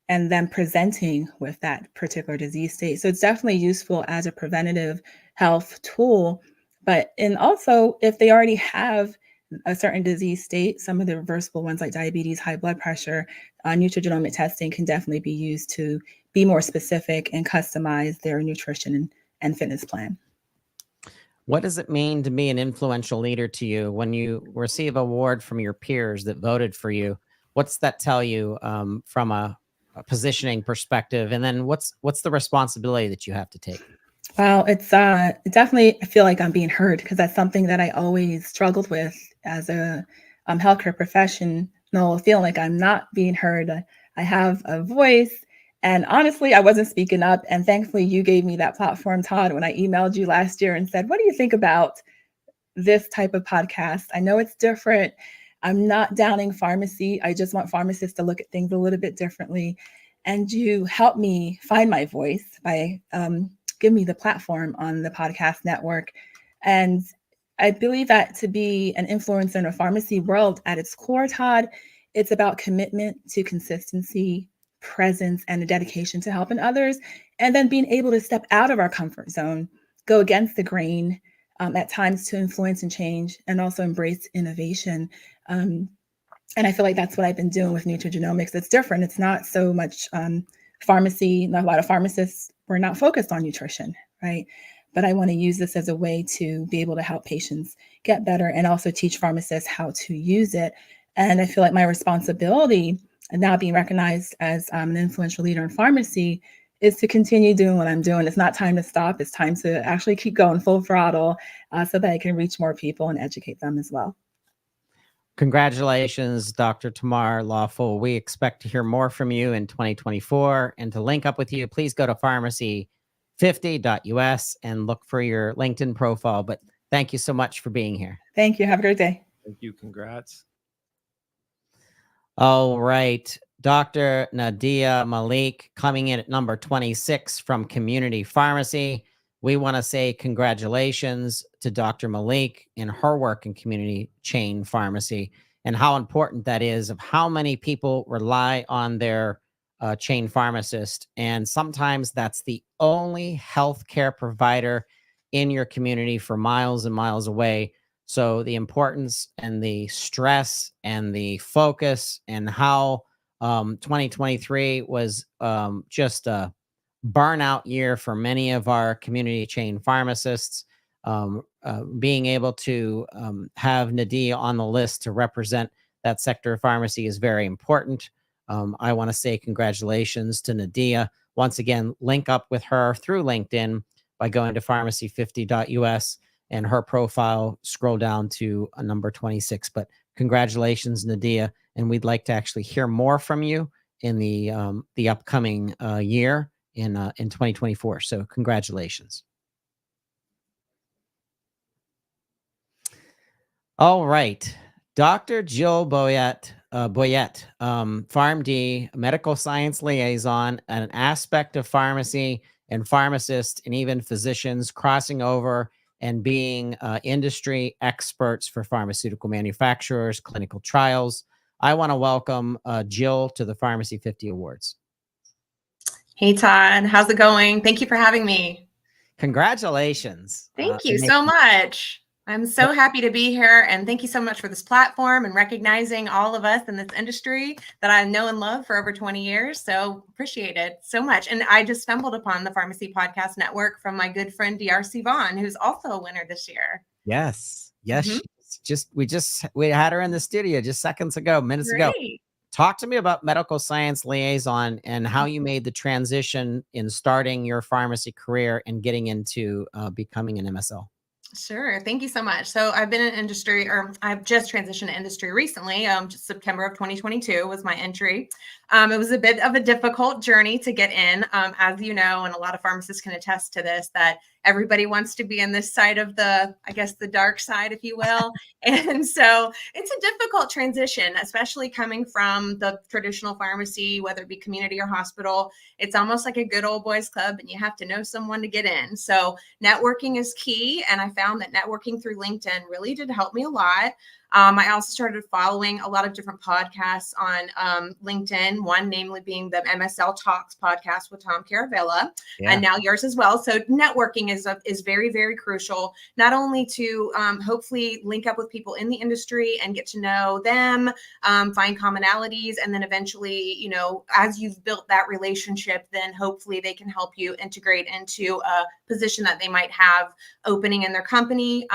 and then presenting with that particular disease state. So it's definitely useful as a preventative health tool. But and also if they already have a certain disease state, some of the reversible ones like diabetes, high blood pressure, nutrigenomic testing can definitely be used to be more specific and customize their nutrition and fitness plan. What does it mean to be an influential leader to you when you receive an award from your peers that voted for you? What's that tell you from a positioning perspective? And then what's the responsibility that you have to take? Well, it's definitely, I feel like I'm being heard because that's something that I always struggled with as a healthcare professional, feeling like I'm not being heard. I have a voice, and honestly, I wasn't speaking up. And thankfully, you gave me that platform, Todd, when I emailed you last year and said, what do you think about this type of podcast? I know it's different. I'm not downing pharmacy. I just want pharmacists to look at things a little bit differently. And you helped me find my voice by giving me the platform on the podcast network. And I believe that to be an influencer in a pharmacy world at its core, Todd, it's about commitment to consistency, presence, and a dedication to helping others. And then being able to step out of our comfort zone, go against the grain, at times to influence and change, and also embrace innovation. And I feel like that's what I've been doing with nutrigenomics. It's different. It's not so much pharmacy. Not a lot of pharmacists were not focused on nutrition, right? But I want to use this as a way to be able to help patients get better and also teach pharmacists how to use it. And I feel like my responsibility, and now being recognized as an influential leader in pharmacy, is to continue doing what I'm doing. It's not time to stop. It's time to actually keep going full throttle so that I can reach more people and educate them as well. Congratulations, Dr. Tamar Lawful. We expect to hear more from you in 2024. And to link up with you, please go to pharmacy50.us and look for your LinkedIn profile. But thank you so much for being here. Thank you. Have a great day. thank you. Congrats. All right. Dr. Nadia Malik coming in at number 26 from Community Pharmacy. We want to say congratulations to Dr. Malik in her work in community chain pharmacy and how important that is of how many people rely on their chain pharmacist. And sometimes that's the only healthcare provider in your community for miles and miles away. So the importance and the stress and the focus and how 2023 was just a burnout year for many of our community chain pharmacists. Being able to have Nadia on the list to represent that sector of pharmacy is very important. I want to say congratulations to Nadia. Once again, link up with her through LinkedIn by going to pharmacy50.us and her profile, scroll down to number 26. But congratulations, Nadia. And we'd like to actually hear more from you in the upcoming year in 2024. So congratulations. All right. Dr. Jill Boyette, PharmD, medical science liaison, an aspect of pharmacy and pharmacists and even physicians crossing over and being industry experts for pharmaceutical manufacturers, clinical trials. I want to welcome Jill to the Pharmacy 50 Awards. Hey, Todd. How's it going? Thank you for having me. Congratulations. Thank you so much. I'm so happy to be here, and thank you so much for this platform and recognizing all of us in this industry that I know and love for over 20 years. So appreciate it so much. And I just stumbled upon the Pharmacy Podcast Network from my good friend DRC Vaughn, who's also a winner this year. Yes. We had her in the studio just minutes ago. Talk to me about medical science liaison and how you made the transition in starting your pharmacy career and getting into becoming an MSL. Sure. Thank you so much. So I've been in industry, or I've just transitioned to industry recently. Just September of 2022 was my entry. It was a bit of a difficult journey to get in, as you know, and a lot of pharmacists can attest to this, that everybody wants to be in this side of the dark side, if you will. And so it's a difficult transition, especially coming from the traditional pharmacy, whether it be community or hospital. It's almost like a good old boys club, and you have to know someone to get in. So networking is key. And I found that networking through LinkedIn really did help me a lot. I also started following a lot of different podcasts on LinkedIn, one namely being the MSL Talks podcast with Tom Caravella, and now yours as well. So networking is very, very crucial, not only to hopefully link up with people in the industry and get to know them, find commonalities, and then eventually, you know, as you've built that relationship, then hopefully they can help you integrate into a position that they might have opening in their company.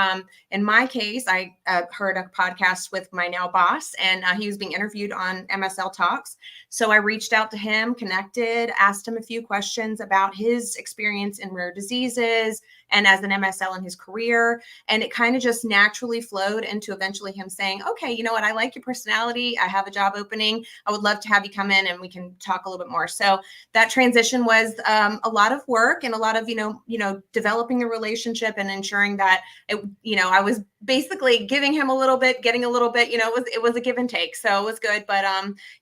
In my case, I heard a podcast with my now boss, and he was being interviewed on MSL Talks. So I reached out to him, connected, asked him a few questions about his experience in rare diseases and as an MSL in his career. And it kind of just naturally flowed into eventually him saying, okay, you know what? I like your personality. I have a job opening. I would love to have you come in and we can talk a little bit more. So that transition was a lot of work and a lot of, you know, developing the relationship and ensuring that I was basically giving him a little bit, getting a little bit, it was a give and take. So it was good. But,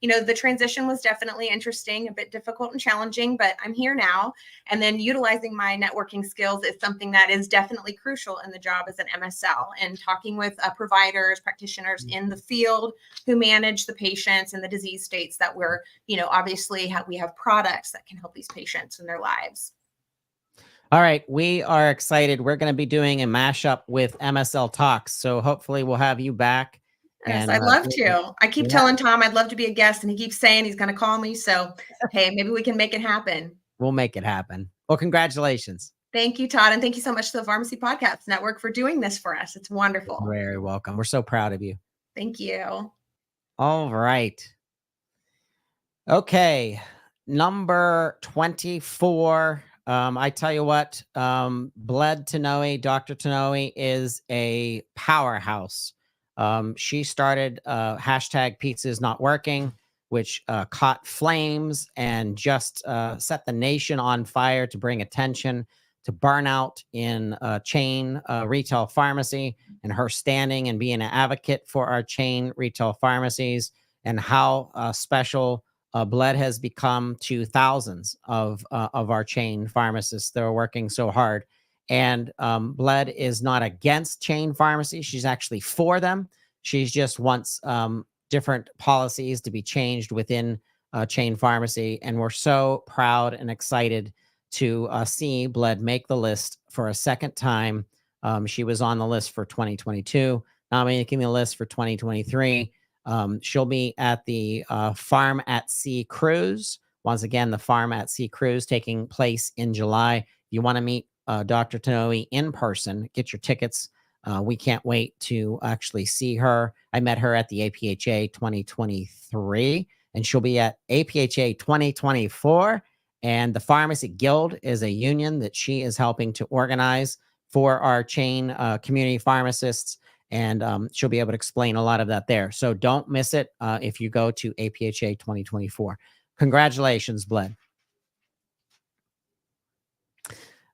the transition was definitely interesting, a bit difficult and challenging, but I'm here now. And then utilizing my networking skills is something that is definitely crucial in the job as an MSL, and talking with providers, practitioners in the field who manage the patients and the disease states that we're, obviously we have products that can help these patients in their lives. All right, we are excited. We're going to be doing a mashup with MSL Talks, so hopefully we'll have you back. Yes, I'd love to. I keep telling Tom I'd love to be a guest, and he keeps saying he's going to call me. So, hey, maybe we can make it happen. We'll make it happen. Well, congratulations. Thank you, Todd, and thank you so much to the Pharmacy Podcast Network for doing this for us. It's wonderful. You're very welcome. We're so proud of you. Thank you. All right. Okay, number 24. I tell you what, Bled Tanoe, Dr. Tanoe is a powerhouse. She started hashtag Pizza is Not Working, which caught flames and just set the nation on fire to bring attention to burnout in chain retail pharmacy, and her standing and being an advocate for our chain retail pharmacies, and how special Bled has become to thousands of our chain pharmacists that are working so hard. And Bled is not against chain pharmacy. She's actually for them. She just wants different policies to be changed within chain pharmacy. And we're so proud and excited to see Bled make the list for a second time She was on the list for 2022, now making the list for 2023. She'll be at the Farm at Sea Cruise. Once again, the Farm at Sea Cruise taking place in July. If you want to meet Dr. Tanoe in person, get your tickets. We can't wait to actually see her. I met her at the APHA 2023, and she'll be at APHA 2024. And the Pharmacy Guild is a union that she is helping to organize for our chain community pharmacists. And she'll be able to explain a lot of that there. So don't miss it if you go to APHA 2024. Congratulations, Bled.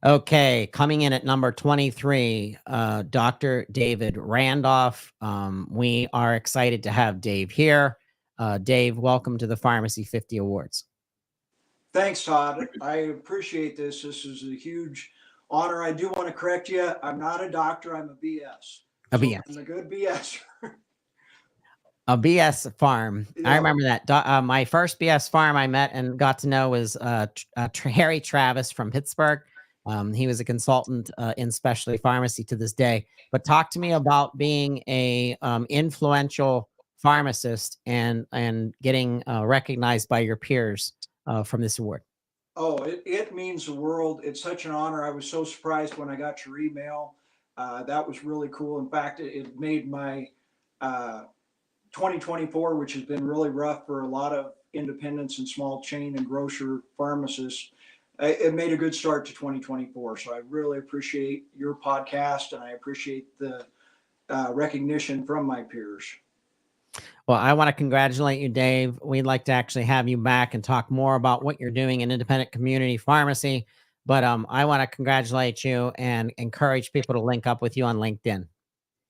Okay, coming in at number 23, Dr. David Randolph. We are excited to have Dave here. Dave, welcome to the Pharmacy 50 Awards. Thanks, Todd. I appreciate this. This is a huge honor. I do want to correct you. I'm not a doctor. I'm a BS. A BS. I'm a good BS. A BS farm. Yeah. I remember that. My first BS farm I met and got to know was Harry Travis from Pittsburgh. He was a consultant in specialty pharmacy to this day. But talk to me about being a influential pharmacist and getting recognized by your peers from this award. Oh, it means the world. It's such an honor. I was so surprised when I got your email. That was really cool. In fact, it made my 2024, which has been really rough for a lot of independents and small chain and grocer pharmacists. It made a good start to 2024. So I really appreciate your podcast, and I appreciate the recognition from my peers. Well, I want to congratulate you, Dave. We'd like to actually have you back and talk more about what you're doing in independent community pharmacy. But I want to congratulate you and encourage people to link up with you on LinkedIn.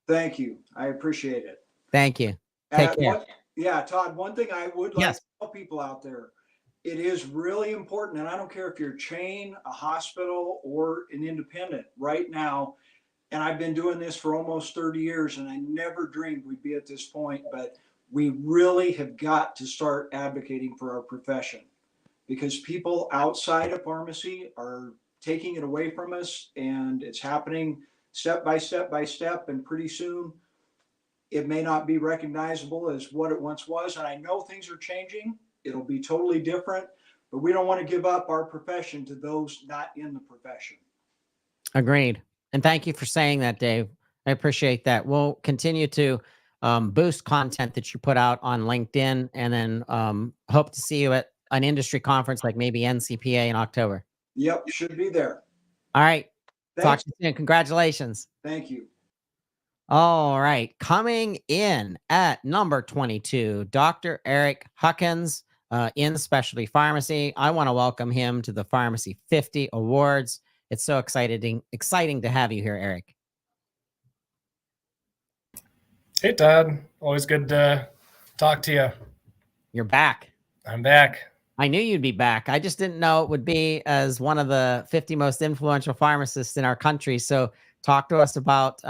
Thank you. I appreciate it. Thank you. Take care. Yeah, Todd, one thing I would like Yes. to tell people out there, it is really important, and I don't care if you're a chain, a hospital, or an independent right now, and I've been doing this for almost 30 years, and I never dreamed we'd be at this point, but we really have got to start advocating for our profession, because people outside of pharmacy are taking it away from us, and it's happening step by step by step, and pretty soon it may not be recognizable as what it once was. And I know things are changing. It'll be totally different, but we don't want to give up our profession to those not in the profession. Agreed. And thank you for saying that, Dave. I appreciate that. We'll continue to boost content that you put out on LinkedIn, and then hope to see you at an industry conference like maybe NCPA in October. Yep, should be there. All right. Thanks. Talk to you soon. Congratulations. Thank you. All right. Coming in at number 22, Dr. Eric Huckins in specialty pharmacy. I want to welcome him to the Pharmacy 50 Awards. It's so exciting to have you here, Eric. Hey, Todd. Always good to talk to you. You're back. I'm back. I knew you'd be back. I just didn't know it would be as one of the 50 most influential pharmacists in our country. So talk to us about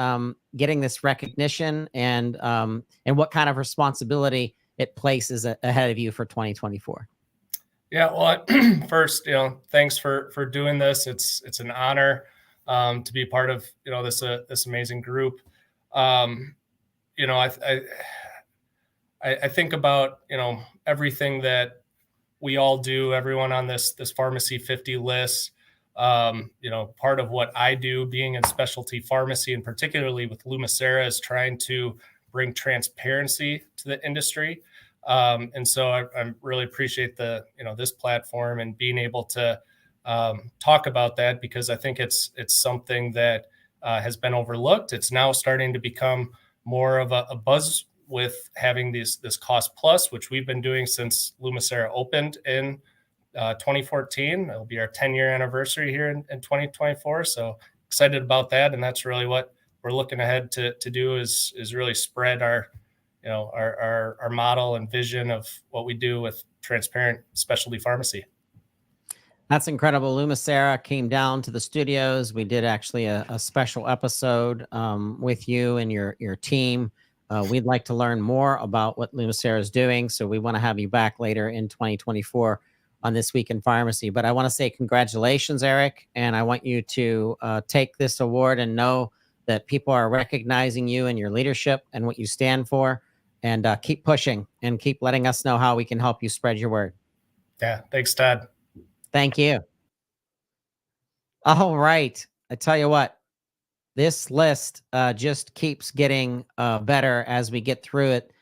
getting this recognition and what kind of responsibility it places ahead of you for 2024. Yeah, well, first, thanks for doing this. It's an honor to be part of this amazing group. I think about everything that we all do, everyone on this Pharmacy 50 list. Part of what I do being in specialty pharmacy, and particularly with Lumicera, is trying to bring transparency to the industry. And so I really appreciate this platform and being able to talk about that, because I think it's something that has been overlooked. It's now starting to become more of a buzz with having this cost plus, which we've been doing since Lumicera opened in 2014. It'll be our 10-year anniversary here in 2024. So excited about that. And that's really what we're looking ahead to do is really spread our model and vision of what we do with transparent specialty pharmacy. That's incredible. Lumicera came down to the studios. We did actually a special episode with you and your team. We'd like to learn more about what Lumicera is doing. So we want to have you back later in 2024 on This Week in Pharmacy. But I want to say congratulations, Eric. And I want you to take this award and know that people are recognizing you and your leadership and what you stand for. And keep pushing and keep letting us know how we can help you spread your word. Yeah. Thanks, Todd. Thank you. All right. I tell you what, this list just keeps getting better as we get through it.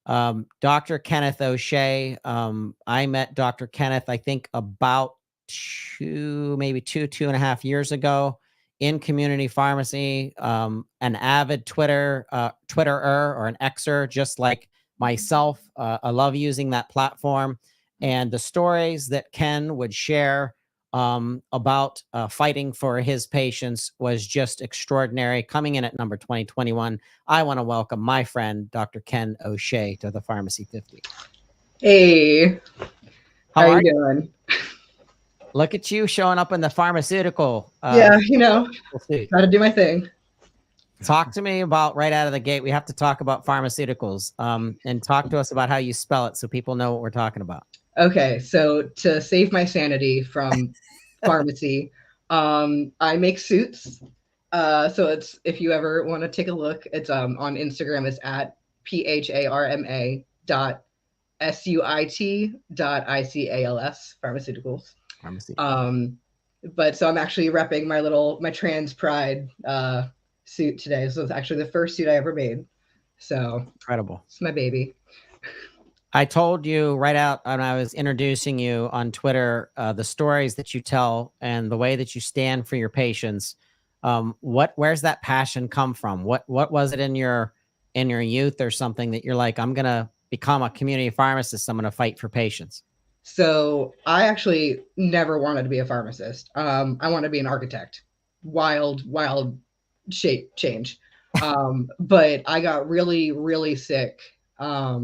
Dr. Kenneth O'Shea. I met Dr. Kenneth, I think about maybe two and a half years ago in community pharmacy. An avid Twitterer or an Xer, just like myself. I love using that platform, and the stories that Ken would share about fighting for his patients was just extraordinary. Coming in at number 2021, I want to welcome my friend, Dr. Ken O'Shea, to the Pharmacy 50. Hey, how are you doing? Look at you showing up in the pharmaceutical. Yeah, you know, got to do my thing. Talk to me about right out of the gate. We have to talk about pharmaceuticals, and talk to us about how you spell it so people know what we're talking about. Okay, so to save my sanity from pharmacy, I make suits. So it's, if you ever want to take a look, it's on Instagram. It's at pharma.suit.icals, pharmaceuticals. Pharmacy. But so I'm actually repping my trans pride suit today. So it's actually the first suit I ever made. So incredible. It's my baby. I told you right out when I was introducing you on Twitter, the stories that you tell and the way that you stand for your patients. Where's that passion come from? What was it in your youth or something that you're like, I'm going to become a community pharmacist. I'm going to fight for patients. So I actually never wanted to be a pharmacist. I wanted to be an architect. Wild shape change. But I got really, really sick. I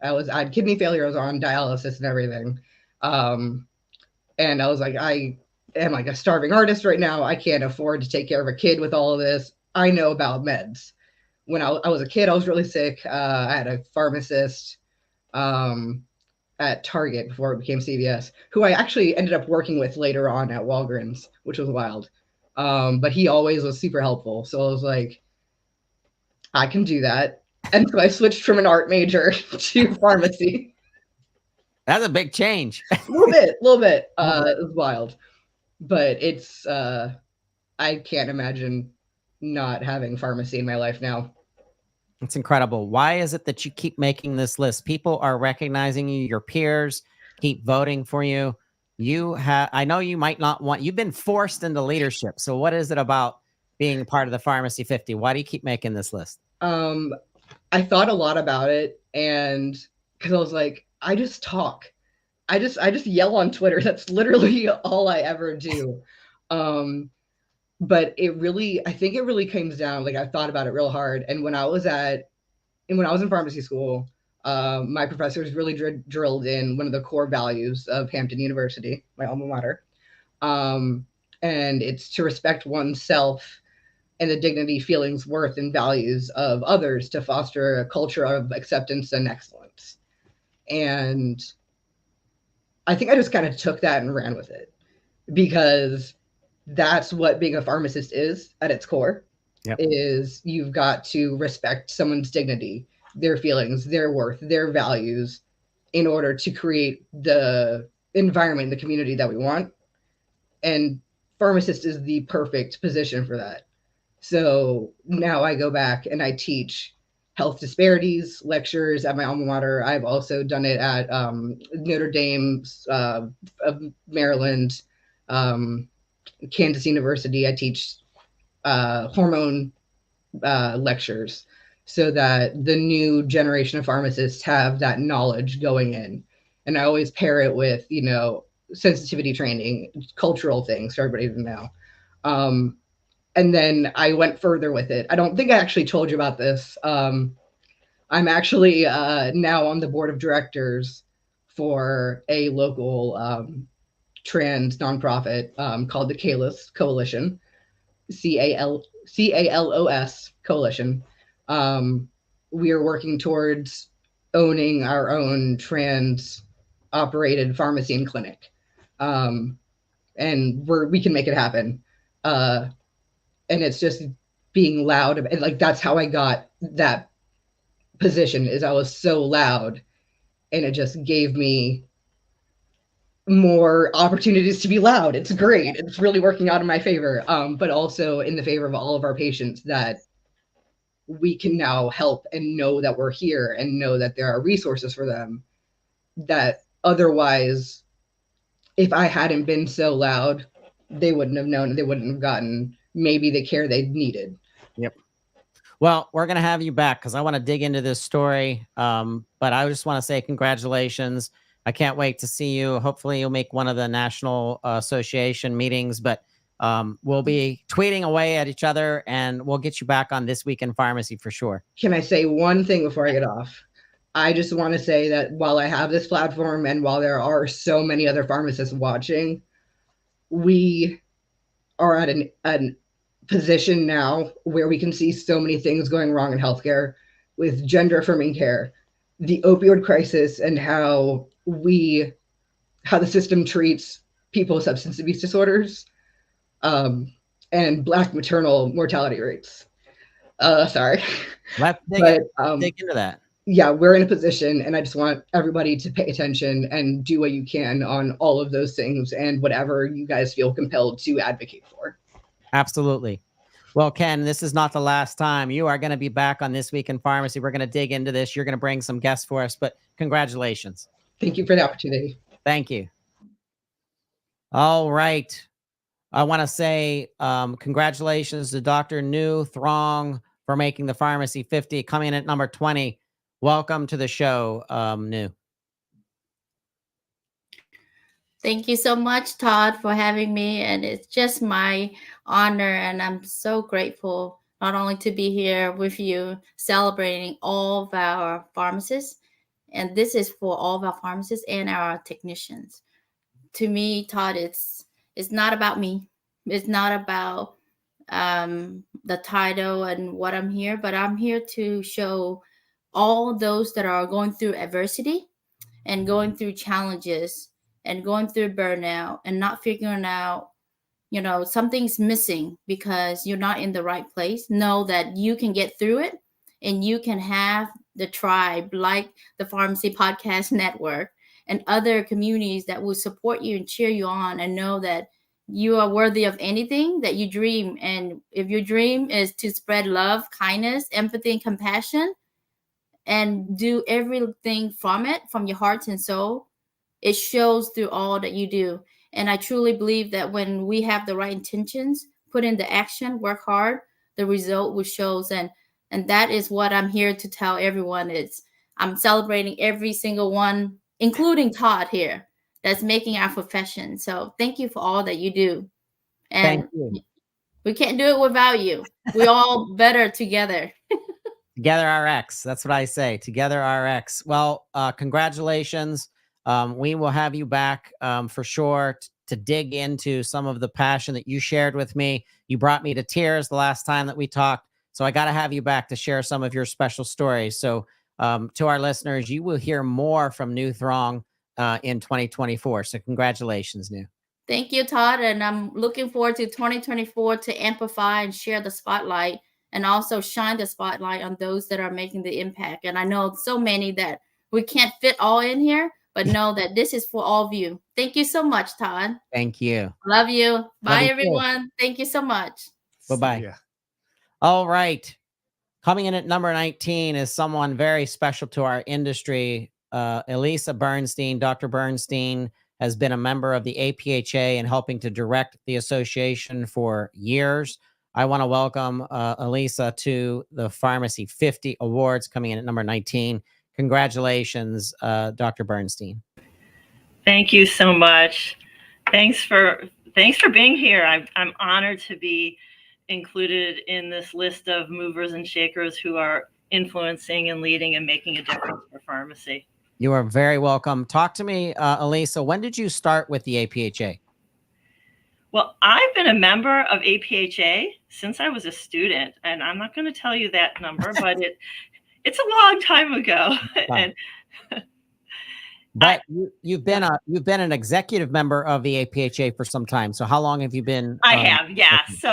had kidney failure. I was on dialysis and everything. And I was like, I am like a starving artist right now. I can't afford to take care of a kid with all of this. I know about meds. When I was a kid, I was really sick. I had a pharmacist at Target before it became CVS, who I actually ended up working with later on at Walgreens, which was wild. But he always was super helpful. So I was like, I can do that. And so I switched from an art major to pharmacy. That's a big change. A little bit. It was wild. But it's, I can't imagine not having pharmacy in my life now. It's incredible. Why is it that you keep making this list? People are recognizing you, your peers keep voting for you. I know you might not want, you've been forced into leadership. So what is it about being part of the Pharmacy 50? Why do you keep making this list? I thought a lot about it, and because I was like, I just talk. I just yell on Twitter. That's literally all I ever do. But I think it really comes down, like I thought about it real hard. And when I was in pharmacy school, my professors really drilled in one of the core values of Hampton University, my alma mater. And it's to respect oneself and the dignity, feelings, worth, and values of others to foster a culture of acceptance and excellence. And I think I just kind of took that and ran with it, because that's what being a pharmacist is at its core. Yep. Is you've got to respect someone's dignity, their feelings, their worth, their values, in order to create the environment, the community that we want. And pharmacist is the perfect position for that. So now I go back and I teach health disparities lectures at my alma mater. I've also done it at Notre Dame of Maryland, Kansas University. I teach hormone lectures so that the new generation of pharmacists have that knowledge going in. And I always pair it with, sensitivity training, cultural things for everybody to know. And then I went further with it. I don't think I actually told you about this. I'm actually now on the board of directors for a local trans nonprofit called the CALOS Coalition, CALOS Coalition. We are working towards owning our own trans operated pharmacy and clinic. And we can make it happen. And it's just being loud. And like, that's how I got that position, is I was so loud, and it just gave me more opportunities to be loud. It's great. It's really working out in my favor. But also in the favor of all of our patients, that we can now help and know that we're here and know that there are resources for them that otherwise, if I hadn't been so loud, they wouldn't have known, they wouldn't have gotten maybe the care they needed. Yep. Well, we're going to have you back because I want to dig into this story. But I just want to say congratulations. I can't wait to see you. Hopefully you'll make one of the National Association meetings, but we'll be tweeting away at each other, and we'll get you back on This Week in Pharmacy for sure. Can I say one thing before I get off? I just want to say that while I have this platform and while there are so many other pharmacists watching, we are at an position now where we can see so many things going wrong in healthcare with gender affirming care, the opioid crisis, and how the system treats people with substance abuse disorders, and Black maternal mortality rates. Sorry. Let's dig into that. Yeah, we're in a position, and I just want everybody to pay attention and do what you can on all of those things and whatever you guys feel compelled to advocate for. Absolutely. Well, Ken, this is not the last time. You are going to be back on This Week in Pharmacy. We're going to dig into this. You're going to bring some guests for us, but congratulations. Thank you for the opportunity. Thank you. All right. I want to say congratulations to Dr. New Throng for making the Pharmacy 50, coming in at number 20. Welcome to the show, New. Thank you so much, Todd, for having me. And it's just my honor. And I'm so grateful not only to be here with you, celebrating all of our pharmacists. And this is for all of our pharmacists and our technicians. To me, Todd, it's not about me. It's not about the title and what I'm here, but I'm here to show all those that are going through adversity and going through challenges and going through burnout and not figuring out, something's missing because you're not in the right place. Know that you can get through it, and you can have the tribe like the Pharmacy Podcast Network and other communities that will support you and cheer you on, and know that you are worthy of anything that you dream. And if your dream is to spread love, kindness, empathy, and compassion, and do everything from your heart and soul, it shows through all that you do. And I truly believe that when we have the right intentions, put into action, work hard, the result will show. And that is what I'm here to tell everyone. I'm celebrating every single one, including Todd here, that's making our profession. So thank you for all that you do. And thank you. We can't do it without you. We're all better together. Together RX. That's what I say. Together RX. Well, congratulations. We will have you back for sure to dig into some of the passion that you shared with me. You brought me to tears the last time that we talked. So I got to have you back to share some of your special stories. So to our listeners, you will hear more from New Throng in 2024. So congratulations, New. Thank you, Todd. And I'm looking forward to 2024 to amplify and share the spotlight, and also shine the spotlight on those that are making the impact. And I know so many that we can't fit all in here, but know that this is for all of you. Thank you so much, Todd. Thank you. Love you. Bye, Love you everyone. Too. Thank you so much. Bye-bye. Yeah. All right. Coming in at number 19 is someone very special to our industry. Elisa Bernstein. Dr. Bernstein has been a member of the APHA and helping to direct the association for years. I want to welcome Elisa to the Pharmacy 50 Awards, coming in at number 19. Congratulations, Dr. Bernstein. Thank you so much. Thanks for being here. I'm honored to be included in this list of movers and shakers who are influencing and leading and making a difference for pharmacy. You are very welcome. Talk to me, Elisa. When did you start with the APHA? Well, I've been a member of APHA since I was a student, and I'm not going to tell you that number, but it's a long time ago. And but you've been an executive member of the APHA for some time. So how long have you been? I have, yeah. So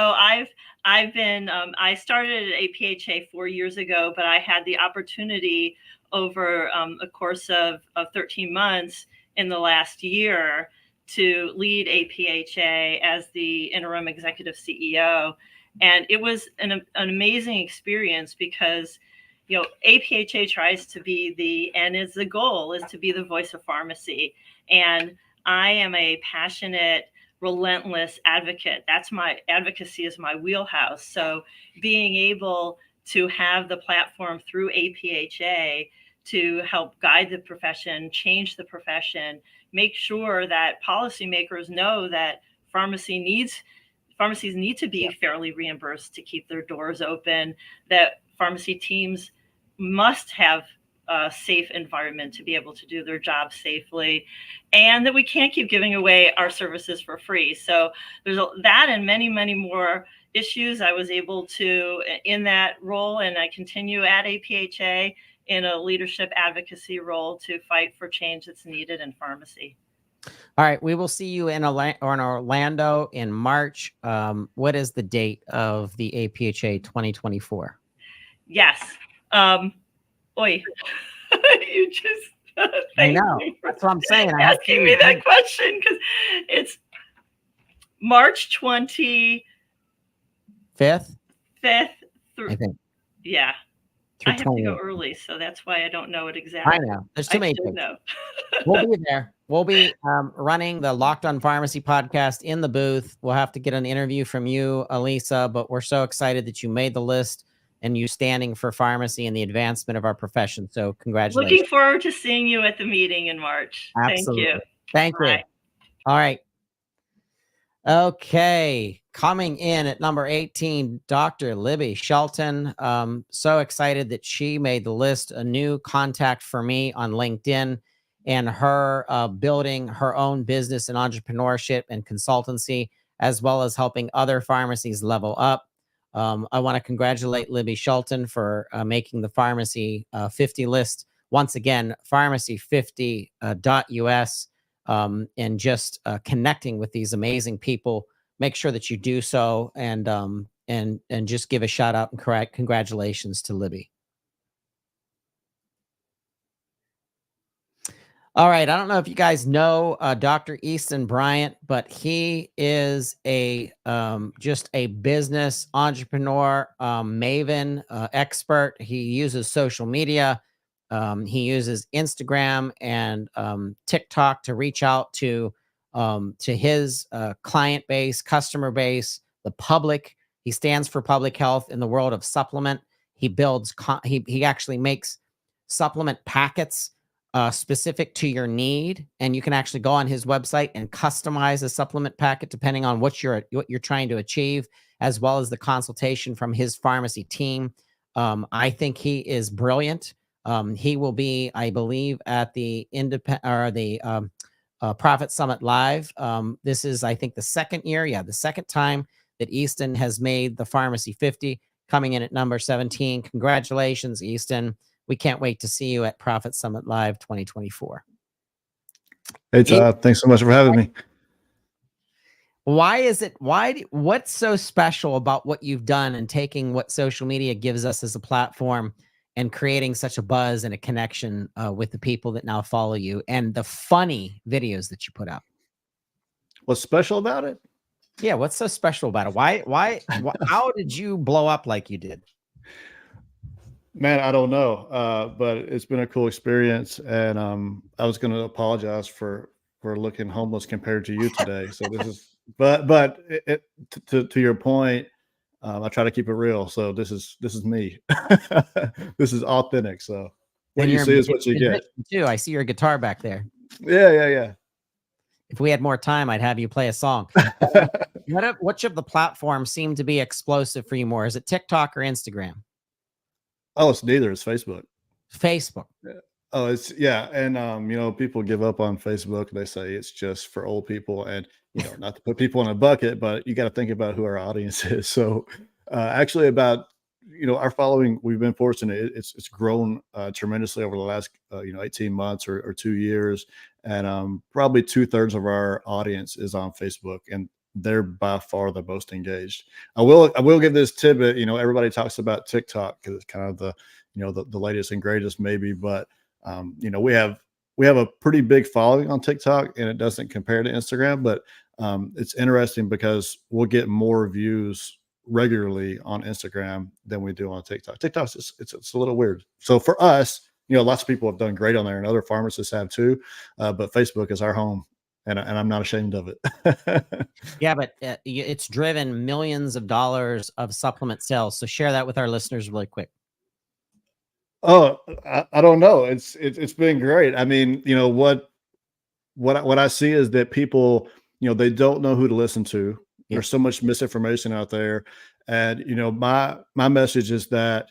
I started at APHA 4 years ago, but I had the opportunity over a course of 13 months in the last year to lead APHA as the interim executive CEO. And it was an amazing experience because, APHA tries to be the goal is to be the voice of pharmacy. And I am a passionate, relentless advocate. That's my advocacy is my wheelhouse. So being able to have the platform through APHA to help guide the profession, change the profession, make sure that policymakers know that pharmacies need to be fairly reimbursed to keep their doors open, that pharmacy teams must have a safe environment to be able to do their job safely, and that we can't keep giving away our services for free. So there's that and many, many more issues I was able to in that role, and I continue at APHA in a leadership advocacy role to fight for change that's needed in pharmacy. All right, we will see you in Orlando in March. What is the date of the APHA 2024? Yes. You just I know. That's what I'm saying. Asking me that question, because it's March 25th. 5th? Through, I think. Yeah. Through I have to go 28th. early, so that's why I don't know it exactly. I know. There's too many should things. know. We'll be there. We'll be running the Locked on Pharmacy podcast in the booth. We'll have to get an interview from you, Elisa, but we're so excited that you made the list and you standing for pharmacy and the advancement of our profession. So congratulations. Looking forward to seeing you at the meeting in March. Absolutely. Thank you. Thank you. Bye. All right. Okay. Coming in at number 18, Dr. Libby Shelton. So excited that she made the list, a new contact for me on LinkedIn, and her building her own business and entrepreneurship and consultancy, as well as helping other pharmacies level up. I want to congratulate Libby Shelton for making the Pharmacy 50 list. Once again, pharmacy50.us, and just connecting with these amazing people. Make sure that you do so, and just give a shout out and congratulations to Libby. All right. I don't know if you guys know Dr. Easton Bryant, but he is just a business entrepreneur, maven, expert. He uses social media. He uses Instagram and TikTok to reach out to his client base, customer base, the public. He stands for public health in the world of supplement. He builds, he actually makes supplement packets specific to your need, and you can actually go on his website and customize a supplement packet depending on what you're trying to achieve, as well as the consultation from his pharmacy team. I think he is brilliant. He will be, I believe, at the Profit Summit Live. This is, I think, the second time that Easton has made the Pharmacy 50, coming in at number 17. Congratulations, Easton. We can't wait to see you at Profit Summit Live 2024. Hey, Todd. Thanks so much for having me. What's so special about what you've done and taking what social media gives us as a platform and creating such a buzz and a connection with the people that now follow you, and the funny videos that you put out? What's special about it? Yeah, what's so special about it? Why how did you blow up like you did? Man, I don't know, but it's been a cool experience, and I was going to apologize for looking homeless compared to you today. So this is, but to your point, I try to keep it real. So this is me. This is authentic. So what you see is what you get. Too. I see your guitar back there. Yeah. If we had more time, I'd have you play a song. Which of the platforms seem to be explosive for you more? Is it TikTok or Instagram? Oh, it's neither. It's Facebook. Facebook. Yeah. Oh, it's and people give up on Facebook. They say it's just for old people, and not to put people in a bucket, but you got to think about who our audience is. So, actually, about our following, we've been fortunate. It's grown tremendously over the last 18 months or 2 years, and probably 2/3 of our audience is on Facebook, and they're by far the most engaged. I will give this tidbit. You know, everybody talks about TikTok because it's kind of the, you know, the latest and greatest maybe, but you know, we have a pretty big following on TikTok, and it doesn't compare to Instagram, but it's interesting because we'll get more views regularly on Instagram than we do on TikTok. TikTok's it's a little weird. So for us, you know, lots of people have done great on there, and other pharmacists have too. But Facebook is our home, and I'm not ashamed of it. Yeah, but it's driven millions of dollars of supplement sales. So share that with our listeners really quick. Oh, I don't know. It's been great. I mean, you know, what I see is that people, you know, they don't know who to listen to. Yeah. There's so much misinformation out there. And, you know, my message is that,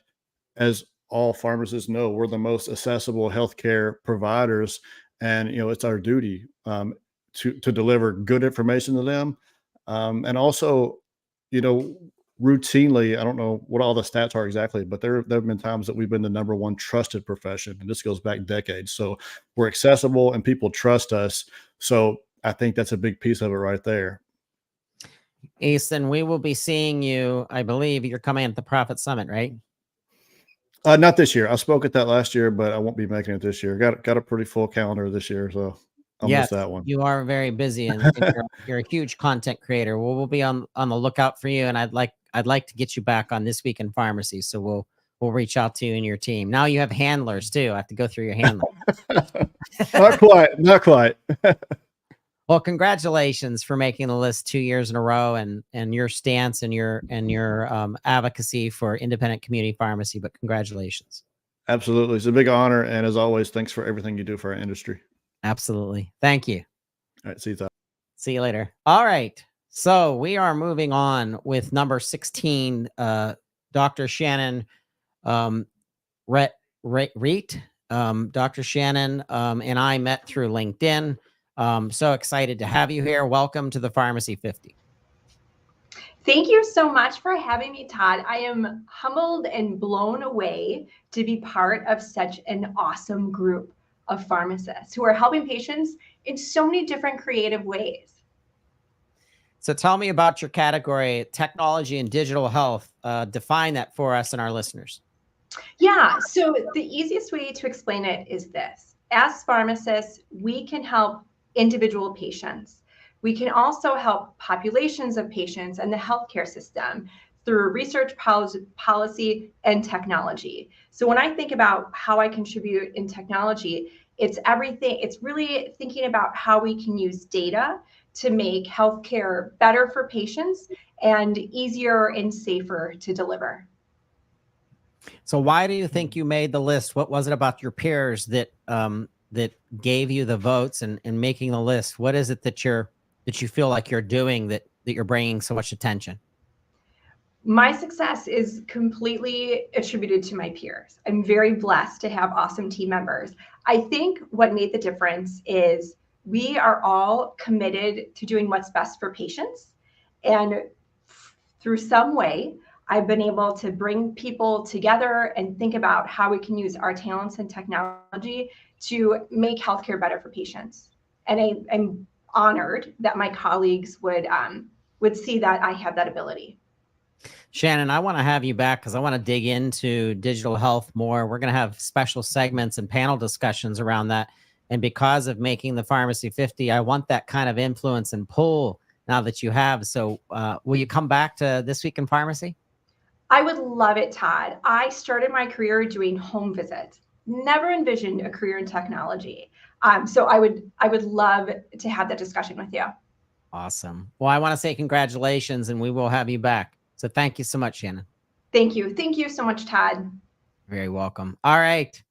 as all pharmacists know, we're the most accessible healthcare providers. And, you know, it's our duty to deliver good information to them. And also, you know, routinely, I don't know what all the stats are exactly, but there have been times that we've been the #1 trusted profession, and this goes back decades. So we're accessible and people trust us. So I think that's a big piece of it right there. Easton, we will be seeing you. I believe you're coming at the Profit Summit, right? Not this year. I spoke at that last year, but I won't be making it this year. Got a pretty full calendar this year, so I'll miss that one. You are very busy, and you're a huge content creator. We'll be on the lookout for you, and I'd like to get you back on This Week in Pharmacy. So we'll reach out to you and your team. Now you have handlers too. I have to go through your handlers. Not quite. Well, congratulations for making the list 2 years in a row, and your stance and your advocacy for independent community pharmacy. But congratulations. Absolutely. It's a big honor. And as always, thanks for everything you do for our industry. Absolutely. Thank you. All right. See you, Todd. See you later. All right. So we are moving on with number 16, Dr. Shannon Reet. Dr. Shannon and I met through LinkedIn. So excited to have you here. Welcome to the Pharmacy 50. Thank you so much for having me, Todd. I am humbled and blown away to be part of such an awesome group of pharmacists who are helping patients in so many different creative ways. So tell me about your category, technology and digital health. Define that for us and our listeners. Yeah, so the easiest way to explain it is this. As pharmacists, we can help individual patients. We can also help populations of patients and the healthcare system through research, policy, and technology. So when I think about how I contribute in technology, it's everything. It's really thinking about how we can use data to make healthcare better for patients and easier and safer to deliver. So why do you think you made the list? What was it about your peers that that gave you the votes and making the list? What is it that you feel like you're doing that you're bringing so much attention? My success is completely attributed to my peers. I'm very blessed to have awesome team members. I think what made the difference is we are all committed to doing what's best for patients. And through some way, I've been able to bring people together and think about how we can use our talents and technology to make healthcare better for patients. And I'm honored that my colleagues would see that I have that ability. Shannon, I want to have you back because I want to dig into digital health more. We're going to have special segments and panel discussions around that. And because of making the Pharmacy 50, I want that kind of influence and pull now that you have. So will you come back to This Week in Pharmacy? I would love it, Todd. I started my career doing home visits. Never envisioned a career in technology. So I would love to have that discussion with you. Awesome. Well, I want to say congratulations, and we will have you back. So thank you so much, Shannon. Thank you. Thank you so much, Todd. Very welcome. All right.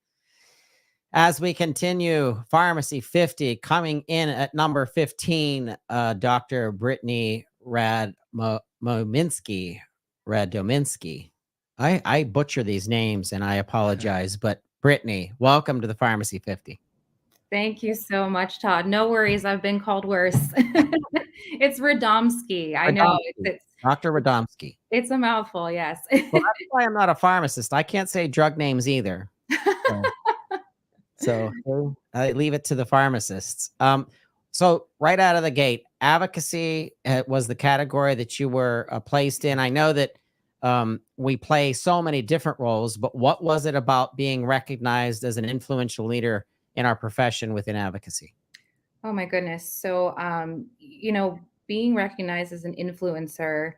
As we continue, Pharmacy 50 coming in at number 15, Dr. Brittany Radominsky. I butcher these names and I apologize, but Brittany, welcome to the Pharmacy 50. Thank you so much, Todd. No worries. I've been called worse. It's Radomski. I know it's Dr. Radomski. It's a mouthful. Yes. Well, that's why I'm not a pharmacist. I can't say drug names either. So I leave it to the pharmacists. So right out of the gate, advocacy was the category that you were placed in. I know that we play so many different roles, but what was it about being recognized as an influential leader in our profession within advocacy? Oh my goodness. So, being recognized as an influencer,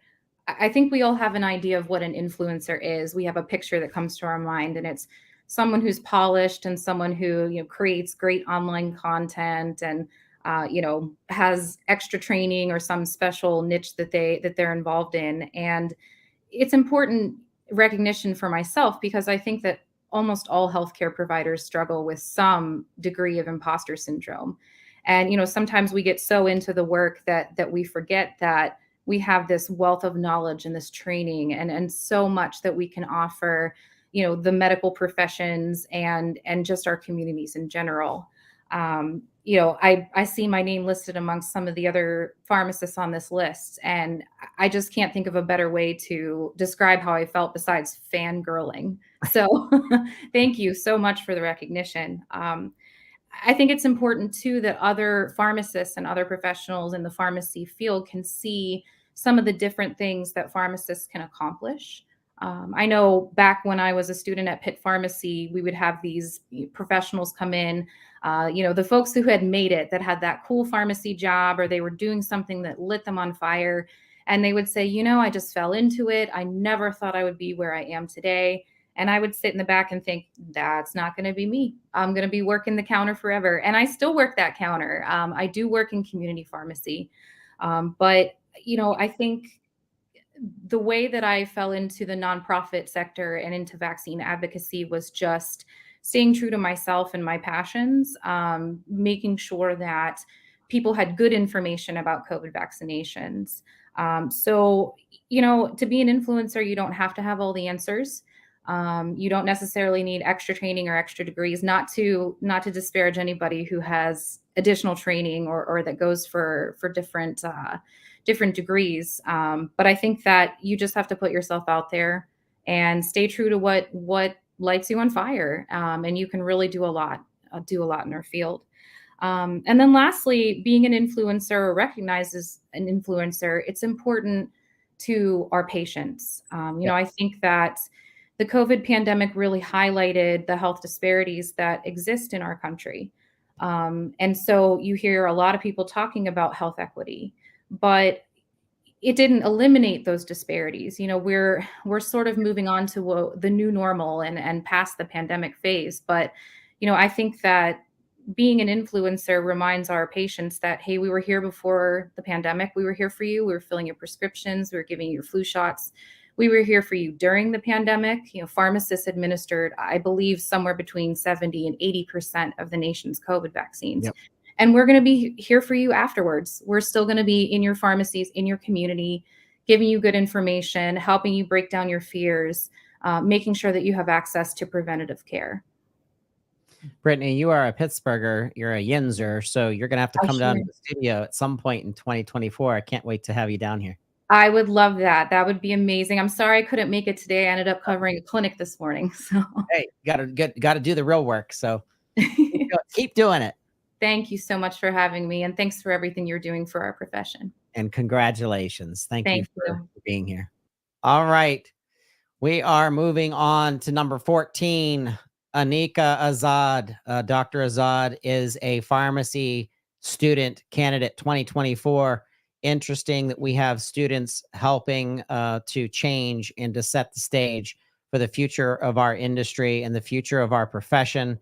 I think we all have an idea of what an influencer is. We have a picture that comes to our mind, and it's someone who's polished and someone who, creates great online content and, has extra training or some special niche that they're involved in. And it's important recognition for myself because I think that almost all healthcare providers struggle with some degree of imposter syndrome. And sometimes we get so into the work that we forget that we have this wealth of knowledge and this training and so much that we can offer, the medical professions and just our communities in general. I see my name listed amongst some of the other pharmacists on this list, and I just can't think of a better way to describe how I felt besides fangirling. So thank you so much for the recognition. I think it's important too that other pharmacists and other professionals in the pharmacy field can see some of the different things that pharmacists can accomplish. I know back when I was a student at Pitt Pharmacy, we would have these professionals come in, the folks who had made it, that had that cool pharmacy job, or they were doing something that lit them on fire. And they would say, I just fell into it. I never thought I would be where I am today. And I would sit in the back and think, that's not going to be me. I'm going to be working the counter forever. And I still work that counter. I do work in community pharmacy. But I think the way that I fell into the nonprofit sector and into vaccine advocacy was just staying true to myself and my passions, making sure that people had good information about COVID vaccinations. So, to be an influencer, you don't have to have all the answers. You don't necessarily need extra training or extra degrees, not to disparage anybody who has additional training or that goes for different degrees. But I think that you just have to put yourself out there and stay true to what lights you on fire. And you can really do a lot in our field. And then lastly, being an influencer or recognized as an influencer, it's important to our patients. I think that the COVID pandemic really highlighted the health disparities that exist in our country. And so you hear a lot of people talking about health equity, but it didn't eliminate those disparities. We're sort of moving on to the new normal and past the pandemic phase. But, I think that being an influencer reminds our patients that, hey, we were here before the pandemic. We were here for you. We were filling your prescriptions. We were giving you your flu shots. We were here for you during the pandemic. Pharmacists administered, I believe, somewhere between 70 and 80% of the nation's COVID vaccines. Yep. And we're going to be here for you afterwards. We're still going to be in your pharmacies, in your community, giving you good information, helping you break down your fears, making sure that you have access to preventative care. Brittany, you are a Pittsburgher. You're a Yinzer, so you're going to have to come down to sure. the studio at some point in 2024. I can't wait to have you down here. I would love that. That would be amazing. I'm sorry I couldn't make it today. I ended up covering a clinic this morning. So Hey, got to do the real work. So keep doing it. Thank you so much for having me, and thanks for everything you're doing for our profession. And congratulations. Thank you Thank for you. being here. All right. We are moving on to number 14, Anika Azad. Dr. Azad is a pharmacy student candidate 2024. Interesting that we have students helping to change and to set the stage for the future of our industry and the future of our profession.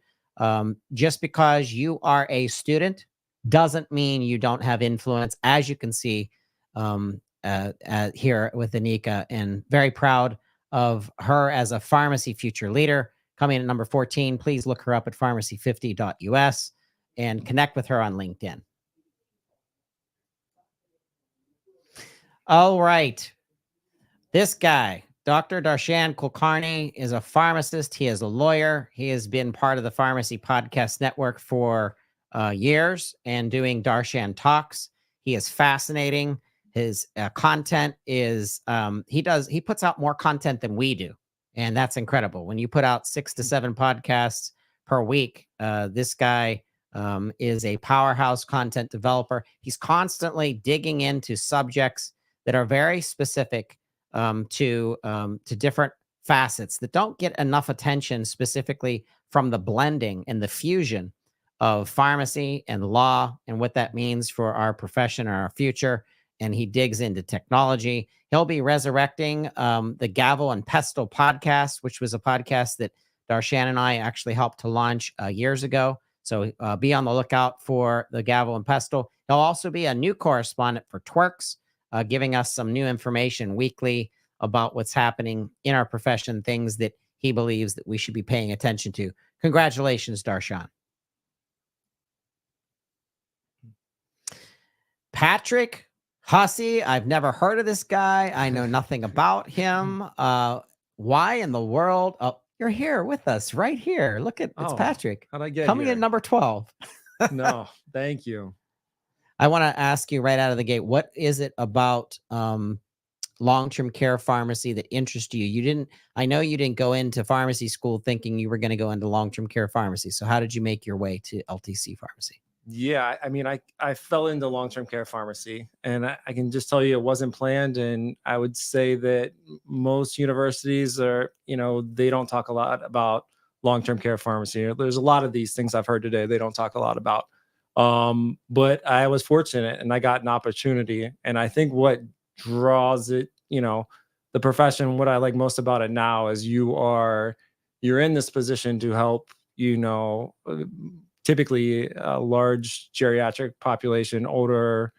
Just because you are a student doesn't mean you don't have influence, as you can see here with Anika, and very proud of her as a pharmacy future leader. Coming at number 14, please look her up at pharmacy50.us and connect with her on LinkedIn. All right. This guy, Dr. Darshan Kulkarni, is a pharmacist. He is a lawyer. He has been part of the Pharmacy Podcast Network for years and doing Darshan Talks. He is fascinating. His content is, he puts out more content than we do. And that's incredible. When you put out 6 to 7 podcasts per week, this guy is a powerhouse content developer. He's constantly digging into subjects that are very specific to different facets that don't get enough attention, specifically from the blending and the fusion of pharmacy and law and what that means for our profession and our future. And he digs into technology. He'll be resurrecting the Gavel and Pestle podcast, which was a podcast that Darshan and I actually helped to launch years ago. So be on the lookout for the Gavel and Pestle. He'll also be a new correspondent for Twerks, giving us some new information weekly about what's happening in our profession, things that he believes that we should be paying attention to. Congratulations, Darshan. Patrick Hussey, I've never heard of this guy. I know nothing about him. Why in the world? Oh, you're here with us right here. Look at it's Patrick. How'd I get coming here? in number 12. No, thank you. I want to ask you right out of the gate, what is it about long-term care pharmacy that interests you? I know you didn't go into pharmacy school thinking you were going to go into long-term care pharmacy. So how did you make your way to LTC pharmacy? Yeah, I mean, I fell into long-term care pharmacy, and I can just tell you it wasn't planned. And I would say that most universities are, they don't talk a lot about long-term care pharmacy. There's a lot of these things I've heard today they don't talk a lot about. But I was fortunate and I got an opportunity. And I think what draws it, the profession, what I like most about it now is you're in this position to help, typically a large geriatric population, our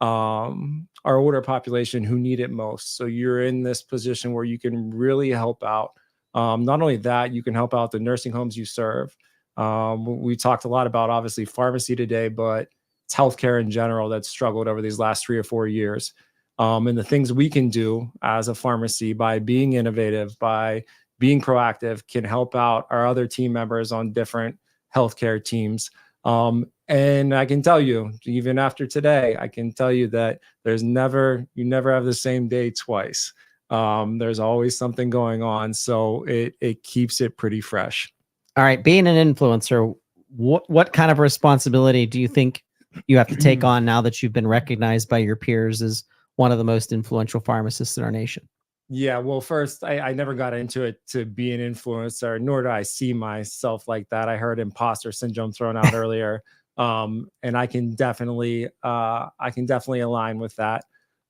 older population who need it most. So you're in this position where you can really help out. Not only that, you can help out the nursing homes you serve. We talked a lot about obviously pharmacy today, but it's healthcare in general that's struggled over these last 3 or 4 years. And the things we can do as a pharmacy by being innovative, by being proactive, can help out our other team members on different healthcare teams. And I can tell you, even after today, I can tell you that you never have the same day twice. There's always something going on. So it keeps it pretty fresh. All right. Being an influencer, what kind of responsibility do you think you have to take on now that you've been recognized by your peers as one of the most influential pharmacists in our nation? Yeah, well, first, I never got into it to be an influencer, nor do I see myself like that. I heard imposter syndrome thrown out earlier, and I can definitely align with that.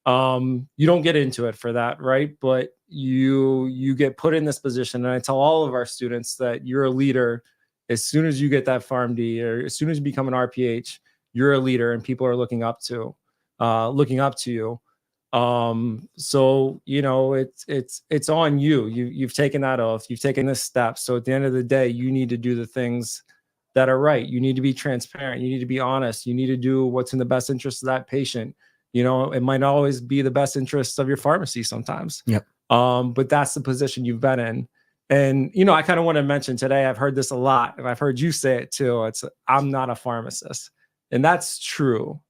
You don't get into it for that, right? But you get put in this position, and I tell all of our students that you're a leader as soon as you get that PharmD, or as soon as you become an RPH. You're a leader, and people are looking up to you. So it's on you. You've taken that oath, you've taken this step. So at the end of the day, you need to do the things that are right. You need to be transparent. You need to be honest. You need to do what's in the best interest of that patient. It might not always be the best interests of your pharmacy sometimes. Yep. But that's the position you've been in. And, I kind of want to mention today, I've heard this a lot, and I've heard you say it too. I'm not a pharmacist. And that's true.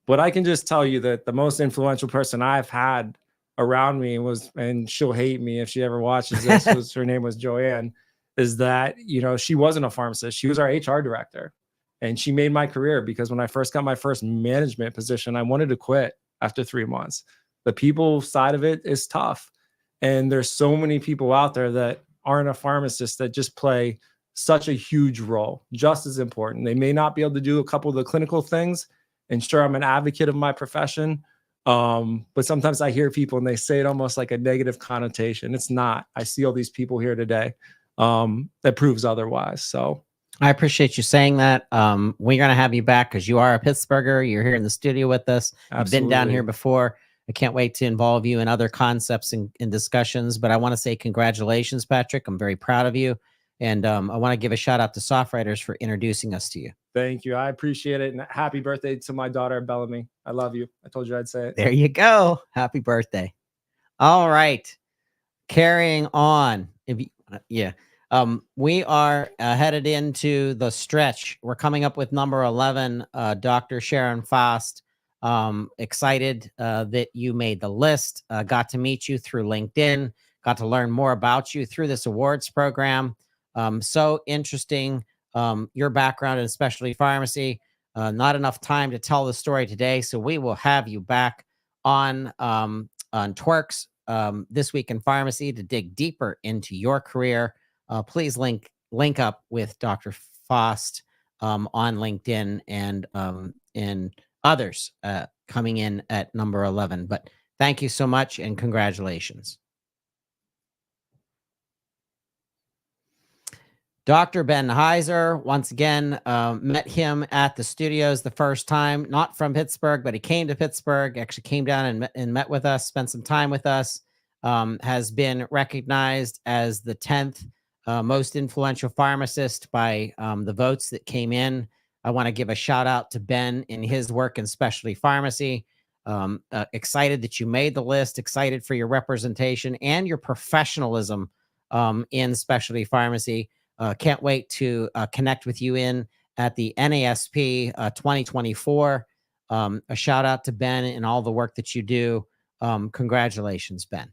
But I can just tell you that the most influential person I've had around me was, and she'll hate me if she ever watches this, her name was Joanne, is that, she wasn't a pharmacist. She was our HR director. And she made my career, because when I first got my first management position, I wanted to quit after 3 months. The people side of it is tough. And there's so many people out there that aren't a pharmacist that just play such a huge role, just as important. They may not be able to do a couple of the clinical things. And sure, I'm an advocate of my profession. But sometimes I hear people and they say it almost like a negative connotation. It's not. I see all these people here today that proves otherwise. So I appreciate you saying that. We're going to have you back because you are a Pittsburgher. You're here in the studio with us. You've been down here before. I can't wait to involve you in other concepts and discussions. But I want to say congratulations, Patrick. I'm very proud of you. And I want to give a shout out to SoftWriters for introducing us to you. Thank you. I appreciate it. And happy birthday to my daughter, Bellamy. I love you. I told you I'd say it. There you go. Happy birthday. All right. Carrying on. We are headed into the stretch. We're coming up with number 11, Dr. Sharon Faust. Excited that you made the list. Got to meet you through LinkedIn. Got to learn more about you through this awards program. So interesting your background in specialty pharmacy. Not enough time to tell the story today, so we will have you back on Twerks This Week in Pharmacy to dig deeper into your career. Please link up with Dr. Faust on LinkedIn and others coming in at number 11. But thank you so much and congratulations. Dr. Ben Heiser, once again, met him at the studios the first time, not from Pittsburgh, but he came to Pittsburgh, actually came down and met with us, spent some time with us, has been recognized as the 10th most influential pharmacist by the votes that came in. I want to give a shout out to Ben in his work in specialty pharmacy. Excited that you made the list, excited for your representation and your professionalism in specialty pharmacy. Can't wait to connect with you at the NASP 2024. A shout out to Ben and all the work that you do. Congratulations, Ben.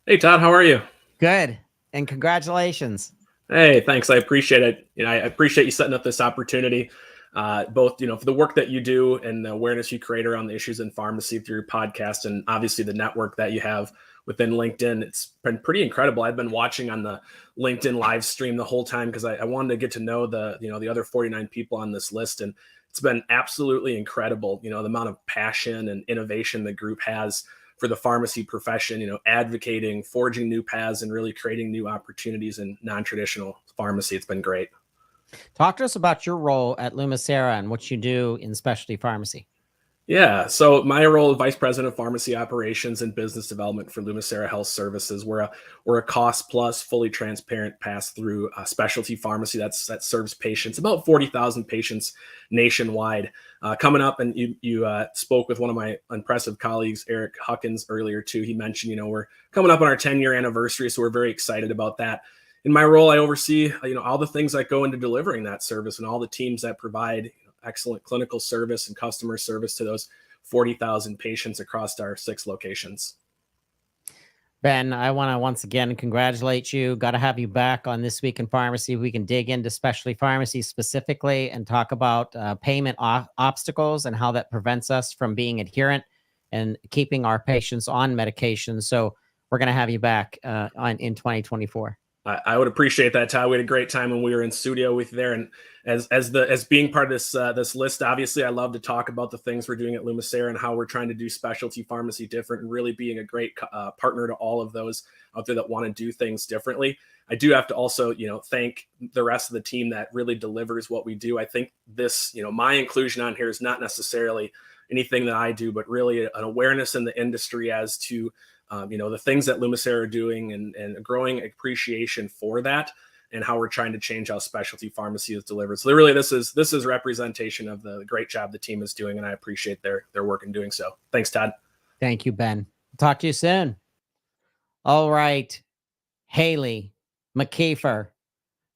Hey, Todd, how are you? Good. And congratulations. Hey, thanks. I appreciate it. I appreciate you setting up this opportunity, both, for the work that you do and the awareness you create around the issues in pharmacy through your podcast and obviously the network that you have within LinkedIn. It's been pretty incredible. I've been watching on the LinkedIn live stream the whole time because I wanted to get to know the other 49 people on this list. And it's been absolutely incredible, the amount of passion and innovation the group has for the pharmacy profession, advocating, forging new paths, and really creating new opportunities in non-traditional pharmacy. It's been great. Talk to us about your role at Lumicera and what you do in specialty pharmacy. Yeah, so my role is Vice President of Pharmacy Operations and Business Development for Lumicera Health Services. We're a cost plus, fully transparent pass-through specialty pharmacy that serves patients, about 40,000 patients nationwide. Coming up, and you spoke with one of my impressive colleagues, Eric Huckins, earlier too. He mentioned, we're coming up on our 10-year anniversary, so we're very excited about that. In my role, I oversee, all the things that go into delivering that service and all the teams that provide excellent clinical service and customer service to those 40,000 patients across our 6 locations. Ben, I want to once again congratulate you. Got to have you back on This Week in Pharmacy. We can dig into specialty pharmacy specifically and talk about payment obstacles and how that prevents us from being adherent and keeping our patients on medication. So we're going to have you back in 2024. I would appreciate that, Todd. We had a great time when we were in studio with you there. And as being part of this list, obviously, I love to talk about the things we're doing at Lumicera and how we're trying to do specialty pharmacy different and really being a great partner to all of those out there that want to do things differently. I do have to also, thank the rest of the team that really delivers what we do. I think this, my inclusion on here is not necessarily anything that I do, but really an awareness in the industry as to the things that Lumicera are doing and a growing appreciation for that and how we're trying to change how specialty pharmacy is delivered. So really, this is representation of the great job the team is doing, and I appreciate their work in doing so. Thanks, Todd. Thank you, Ben. Talk to you soon. All right. Haley McKeefer,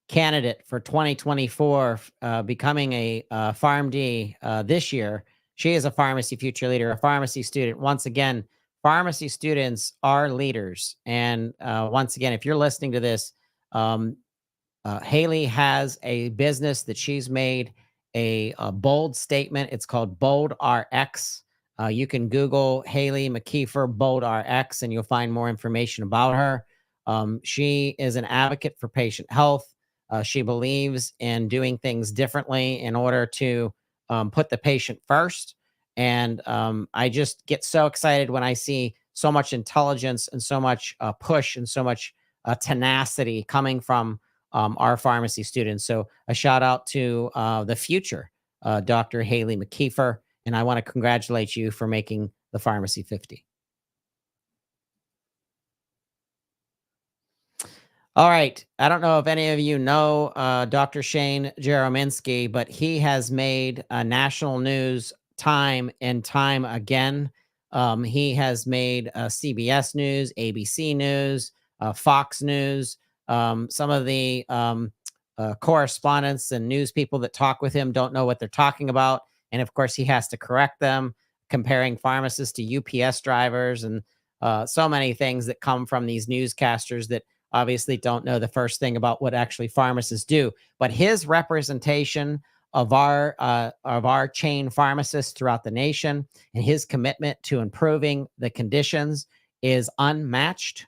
candidate for 2024, becoming a PharmD this year. She is a pharmacy future leader, a pharmacy student. Once again, pharmacy students are leaders. And once again, if you're listening to this, Haley has a business that she's made a bold statement. It's called Bold RX. You can Google Haley McKeefer Bold RX and you'll find more information about her. She is an advocate for patient health. She believes in doing things differently in order to put the patient first. And I just get so excited when I see so much intelligence and so much push and so much tenacity coming from our pharmacy students. So a shout out to the future, Dr. Haley McKeefer. And I want to congratulate you for making the Pharmacy 50. All right. I don't know if any of you know Dr. Shane Jerominski, but he has made national news time and time again. He has made CBS News, ABC News, Fox News. Some of the correspondents and news people that talk with him don't know what they're talking about. And of course, he has to correct them, comparing pharmacists to UPS drivers and so many things that come from these newscasters that obviously don't know the first thing about what actually pharmacists do, but his representation of our chain pharmacists throughout the nation and his commitment to improving the conditions is unmatched.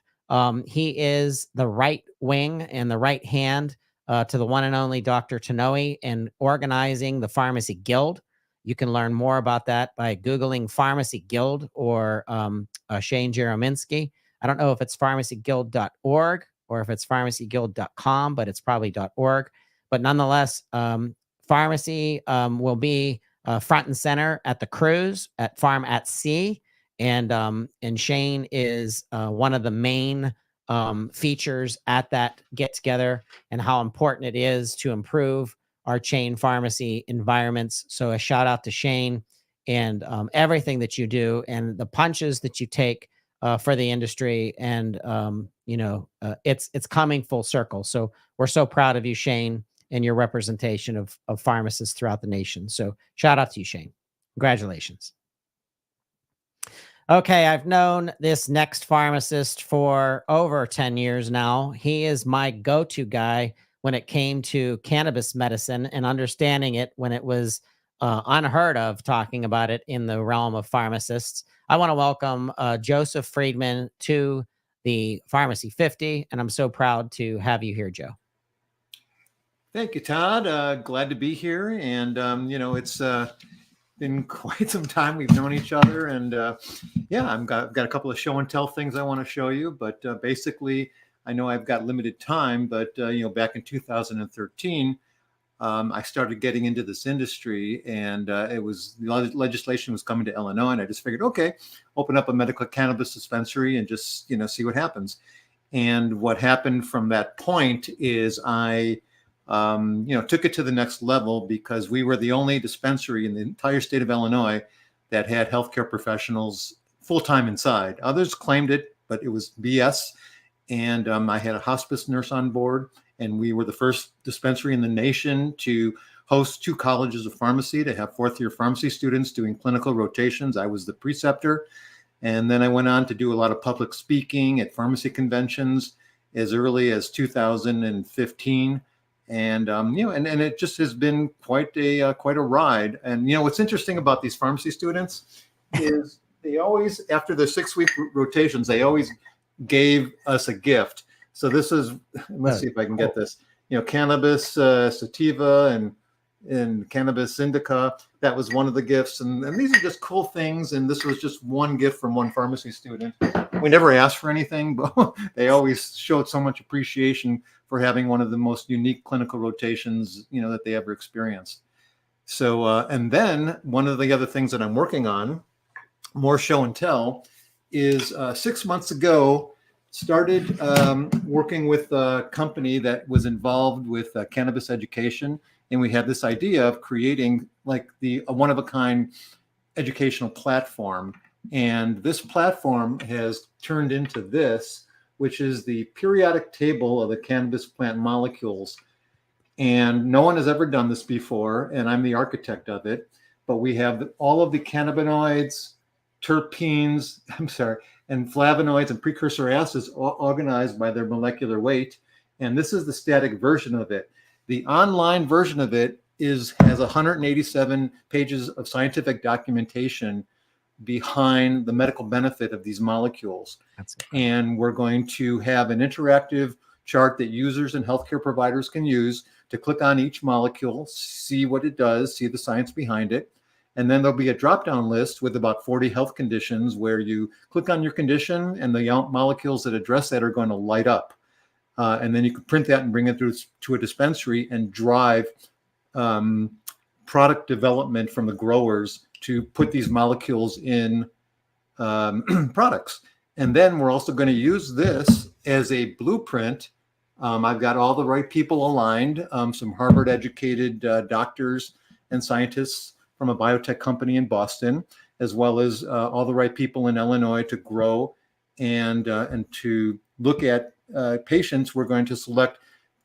He is the right wing and the right hand to the one and only Dr. Tanoe in organizing the Pharmacy Guild. You can learn more about that by Googling Pharmacy Guild or Shane Jerominski. I don't know if it's pharmacyguild.org or if it's pharmacyguild.com, but it's probably .org. But nonetheless, pharmacy will be front and center at the cruise at Farm at Sea. And Shane is one of the main features at that get together, and how important it is to improve our chain pharmacy environments. So a shout out to Shane and everything that you do and the punches that you take for the industry. And it's coming full circle. So we're so proud of you, Shane, and your representation of pharmacists throughout the nation. So shout out to you, Shane. Congratulations. Okay, I've known this next pharmacist for over 10 years now. He is my go-to guy when it came to cannabis medicine and understanding it when it was unheard of talking about it in the realm of pharmacists. I want to welcome Joseph Friedman to the Pharmacy 50, and I'm so proud to have you here, Joe. Thank you, Todd. Glad to be here. And, it's been quite some time. We've known each other. And I've got a couple of show and tell things I want to show you. But basically, I know I've got limited time. But, back in 2013, I started getting into this industry. And legislation was coming to Illinois. And I just figured, okay, open up a medical cannabis dispensary and just, see what happens. And what happened from that point is I took it to the next level because we were the only dispensary in the entire state of Illinois that had healthcare professionals full-time inside. Others claimed it, but it was BS. And I had a hospice nurse on board, and we were the first dispensary in the nation to host 2 colleges of pharmacy, to have 4th-year pharmacy students doing clinical rotations. I was the preceptor. And then I went on to do a lot of public speaking at pharmacy conventions as early as 2015. And and it just has been quite a ride. And what's interesting about these pharmacy students is they always, after their 6-week rotations, they always gave us a gift. So this is, let's see if I can get this. Cannabis sativa and cannabis indica. That was one of the gifts. And these are just cool things. And this was just one gift from one pharmacy student. We never asked for anything, but they always showed so much appreciation for having one of the most unique clinical rotations, that they ever experienced. So, and then one of the other things that I'm working on, more show and tell, is 6 months ago, started working with a company that was involved with cannabis education. And we had this idea of creating like a one-of-a-kind educational platform. And this platform has turned into this, which is the periodic table of the cannabis plant molecules. And no one has ever done this before, and I'm the architect of it. But we have all of the cannabinoids, terpenes, and flavonoids and precursor acids organized by their molecular weight. And this is the static version of it. The online version of it has 187 pages of scientific documentation behind the medical benefit of these molecules. And we're going to have an interactive chart that users and healthcare providers can use to click on each molecule, see what it does, see the science behind it. And then there'll be a drop-down list with about 40 health conditions where you click on your condition and the molecules that address that are going to light up. And then you can print that and bring it through to a dispensary and drive product development from the growers to put these molecules in products. And then we're also going to use this as a blueprint. I've got all the right people aligned, some Harvard-educated doctors and scientists from a biotech company in Boston, as well as all the right people in Illinois to grow and to look at patients. We're going to select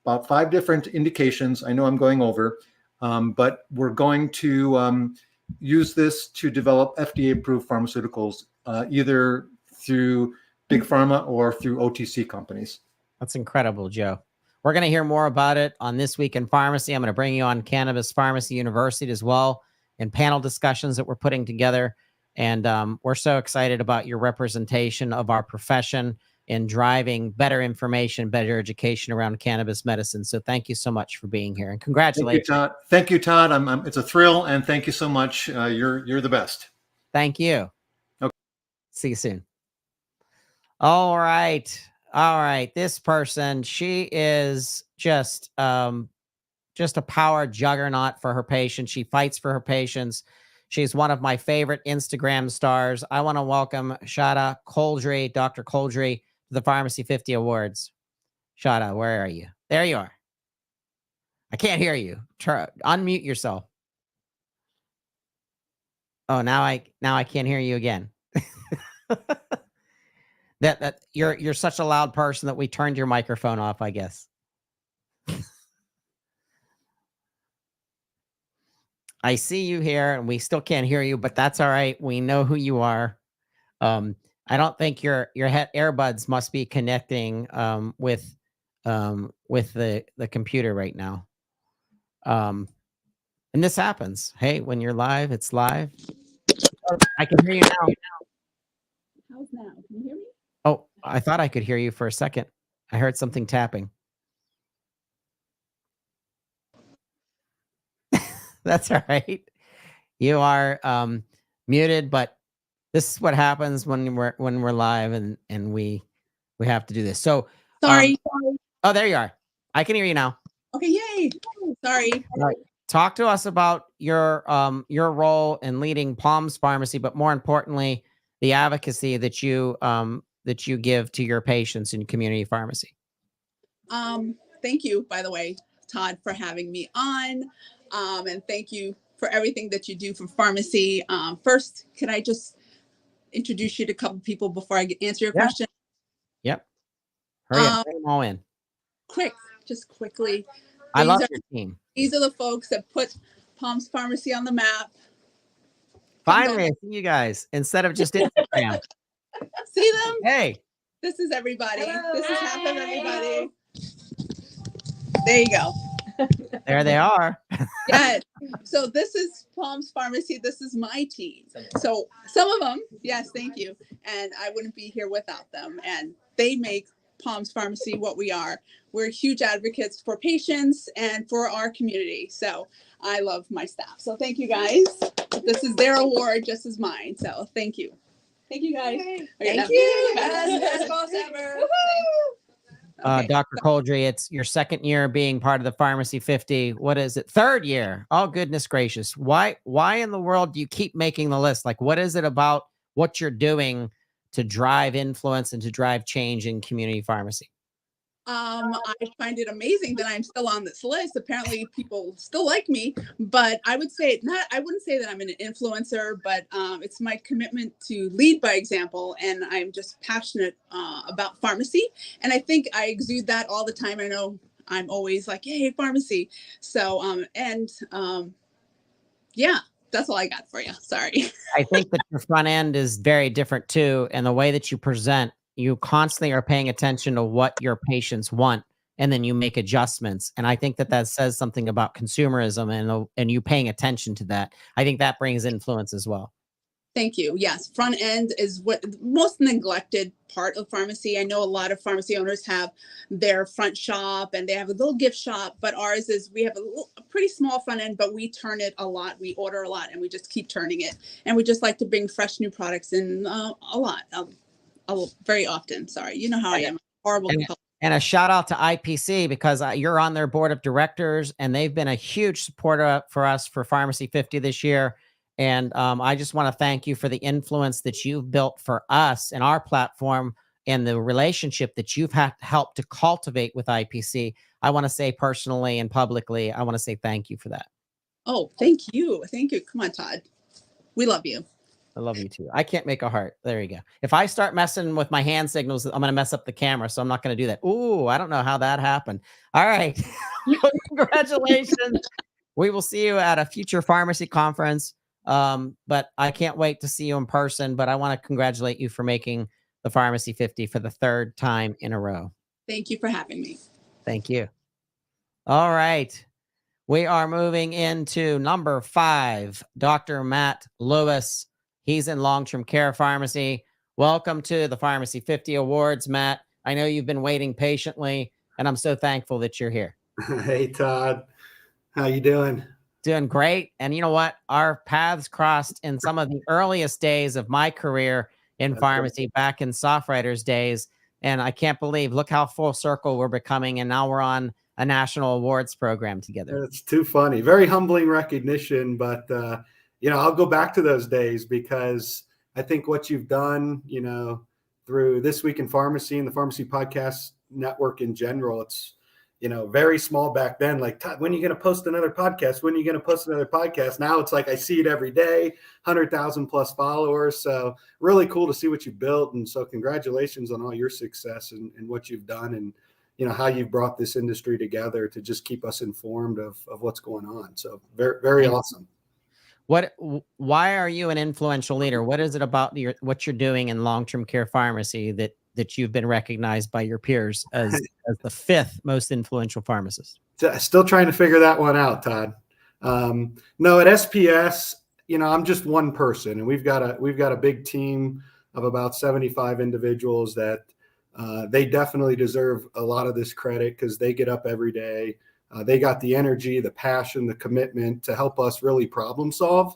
about 5 different indications. I know I'm going over, but we're going to use this to develop FDA-approved pharmaceuticals, either through big pharma or through OTC companies. That's incredible, Joe. We're going to hear more about it on This Week in Pharmacy. I'm going to bring you on Cannabis Pharmacy University as well, and panel discussions that we're putting together. And we're so excited about your representation of our profession in driving better information, better education around cannabis medicine. So thank you so much for being here, and congratulations. Thank you, Todd. It's a thrill, and thank you so much. You're the best. Thank you. Okay. See you soon. All right. This person, she is just a power juggernaut for her patients. She fights for her patients. She's one of my favorite Instagram stars. I want to welcome Shada Coldry, Dr. Coldry, to the Pharmacy 50 Awards. Shada, where are you? There you are. I can't hear you. Unmute yourself. Oh, now I can't hear you again. That you're such a loud person that we turned your microphone off, I guess. I see you here and we still can't hear you, but that's all right. We know who you are. I don't think your earbuds must be connecting with the computer right now. And this happens. Hey, when you're live, it's live. Oh, I can hear you now. How's now? Can you hear me? Oh, I thought I could hear you for a second. I heard something tapping. That's all right. You are muted, but this is what happens when we're live and we have to do this. So Sorry. Oh, there you are. I can hear you now. Okay, yay. Sorry. All right. Talk to us about your role in leading Palms Pharmacy, but more importantly, the advocacy that you give to your patients in community pharmacy. Thank you, by the way, Todd, for having me on. And thank you for everything that you do for pharmacy. First, can I just introduce you to a couple people before I answer your question? Yep. Hurry up. Bring them all in. Just quickly. I love your team. These are the folks that put Palms Pharmacy on the map. Finally, I see you guys instead of just Instagram. See them? Hey. This is everybody. Hello. This is half of everybody. There you go. There they are. Yes. So this is Palms Pharmacy. This is my team. So some of them, yes, thank you. And I wouldn't be here without them. And they make Palms Pharmacy what we are. We're huge advocates for patients and for our community. So I love my staff. So thank you guys. This is their award just as mine. So thank you. Thank you guys. Okay, Thank you. Best boss ever. Okay. Dr. Coldry, it's your second year being part of the Pharmacy 50. What is it? Third year. Oh, goodness gracious. Why in the world do you keep making the list? Like, what is it about what you're doing to drive influence and to drive change in community pharmacy? I find it amazing that I'm still on this list. Apparently people still like me, but I wouldn't say that I'm an influencer, but it's my commitment to lead by example. And I'm just passionate about pharmacy. And I think I exude that all the time. I know I'm always like, yay, pharmacy. So, yeah, that's all I got for you. Sorry. I think that your front end is very different too. And the way that you present, you constantly are paying attention to what your patients want, and then you make adjustments. And I think that says something about consumerism and you paying attention to that. I think that brings influence as well. Thank you. Yes, front end is what most neglected part of pharmacy. I know a lot of pharmacy owners have their front shop and they have a little gift shop, but ours is we have a pretty small front end, but we turn it a lot. We order a lot and we just keep turning it. And we just like to bring fresh new products in a lot. Very often. Sorry. You know how I am. Horrible. And a shout out to IPC because you're on their board of directors and they've been a huge supporter for us for Pharmacy 50 this year. And I just want to thank you for the influence that you've built for us and our platform and the relationship that you've helped to cultivate with IPC. I want to say personally and publicly, I want to say thank you for that. Oh, thank you. Thank you. Come on, Todd. We love you. I love you too. I can't make a heart. There you go. If I start messing with my hand signals, I'm going to mess up the camera. So I'm not going to do that. Ooh, I don't know how that happened. All right. Congratulations. We will see you at a future pharmacy conference. But I can't wait to see you in person. But I want to congratulate you for making the Pharmacy 50 for the third time in a row. Thank you for having me. Thank you. All right. We are moving into number 5, Dr. Matt Lewis. He's in long-term care pharmacy. Welcome to the Pharmacy 50 Awards, Matt. I know you've been waiting patiently, and I'm so thankful that you're here. Hey, Todd. How you doing? Doing great. And you know what? Our paths crossed in some of the earliest days of my career in pharmacy back in SoftWriters days. And I can't believe, look how full circle we're becoming. And now we're on a national awards program together. It's too funny. Very humbling recognition, but I'll go back to those days because I think what you've done, through This Week in Pharmacy and the Pharmacy Podcast Network in general, it's, very small back then. Like, Todd, when are you going to post another podcast? When are you going to post another podcast? Now it's like I see it every day, 100,000 plus followers. So really cool to see what you built. And so congratulations on all your success and what you've done and, how you've brought this industry together to just keep us informed of what's going on. So very, very awesome. Why are you an influential leader? What is it about what you're doing in long-term care pharmacy that you've been recognized by your peers as the 5th most influential pharmacist? Still trying to figure that one out, Todd. No, at SPS, I'm just one person, and we've got a big team of about 75 individuals that they definitely deserve a lot of this credit because they get up every day. They got the energy, the passion, the commitment to help us really problem solve.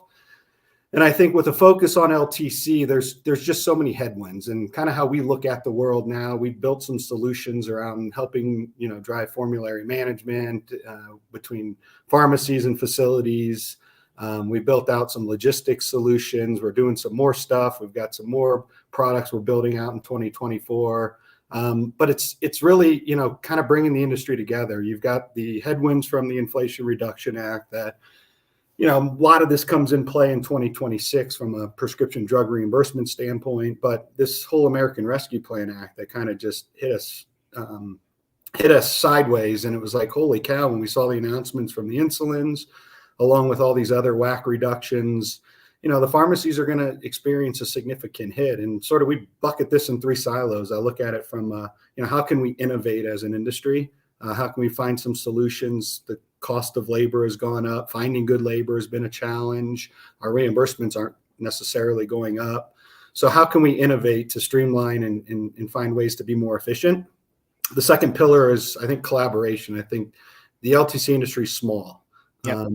And I think with a focus on LTC, there's just so many headwinds, and kind of how we look at the world now. We've built some solutions around helping, drive formulary management between pharmacies and facilities. We built out some logistics solutions. We're doing some more stuff. We've got some more products we're building out in 2024. But it's really, kind of bringing the industry together. You've got the headwinds from the Inflation Reduction Act that, a lot of this comes in play in 2026 from a prescription drug reimbursement standpoint. But this whole American Rescue Plan Act that kind of just hit us sideways. And it was like, holy cow, when we saw the announcements from the insulins, along with all these other WAC reductions, the pharmacies are going to experience a significant hit. And sort of we bucket this in 3 silos. I look at it from, how can we innovate as an industry? How can we find some solutions? The cost of labor has gone up. Finding good labor has been a challenge. Our reimbursements aren't necessarily going up. So how can we innovate to streamline and find ways to be more efficient? The second pillar is, I think, collaboration. I think the LTC industry is small. Yep.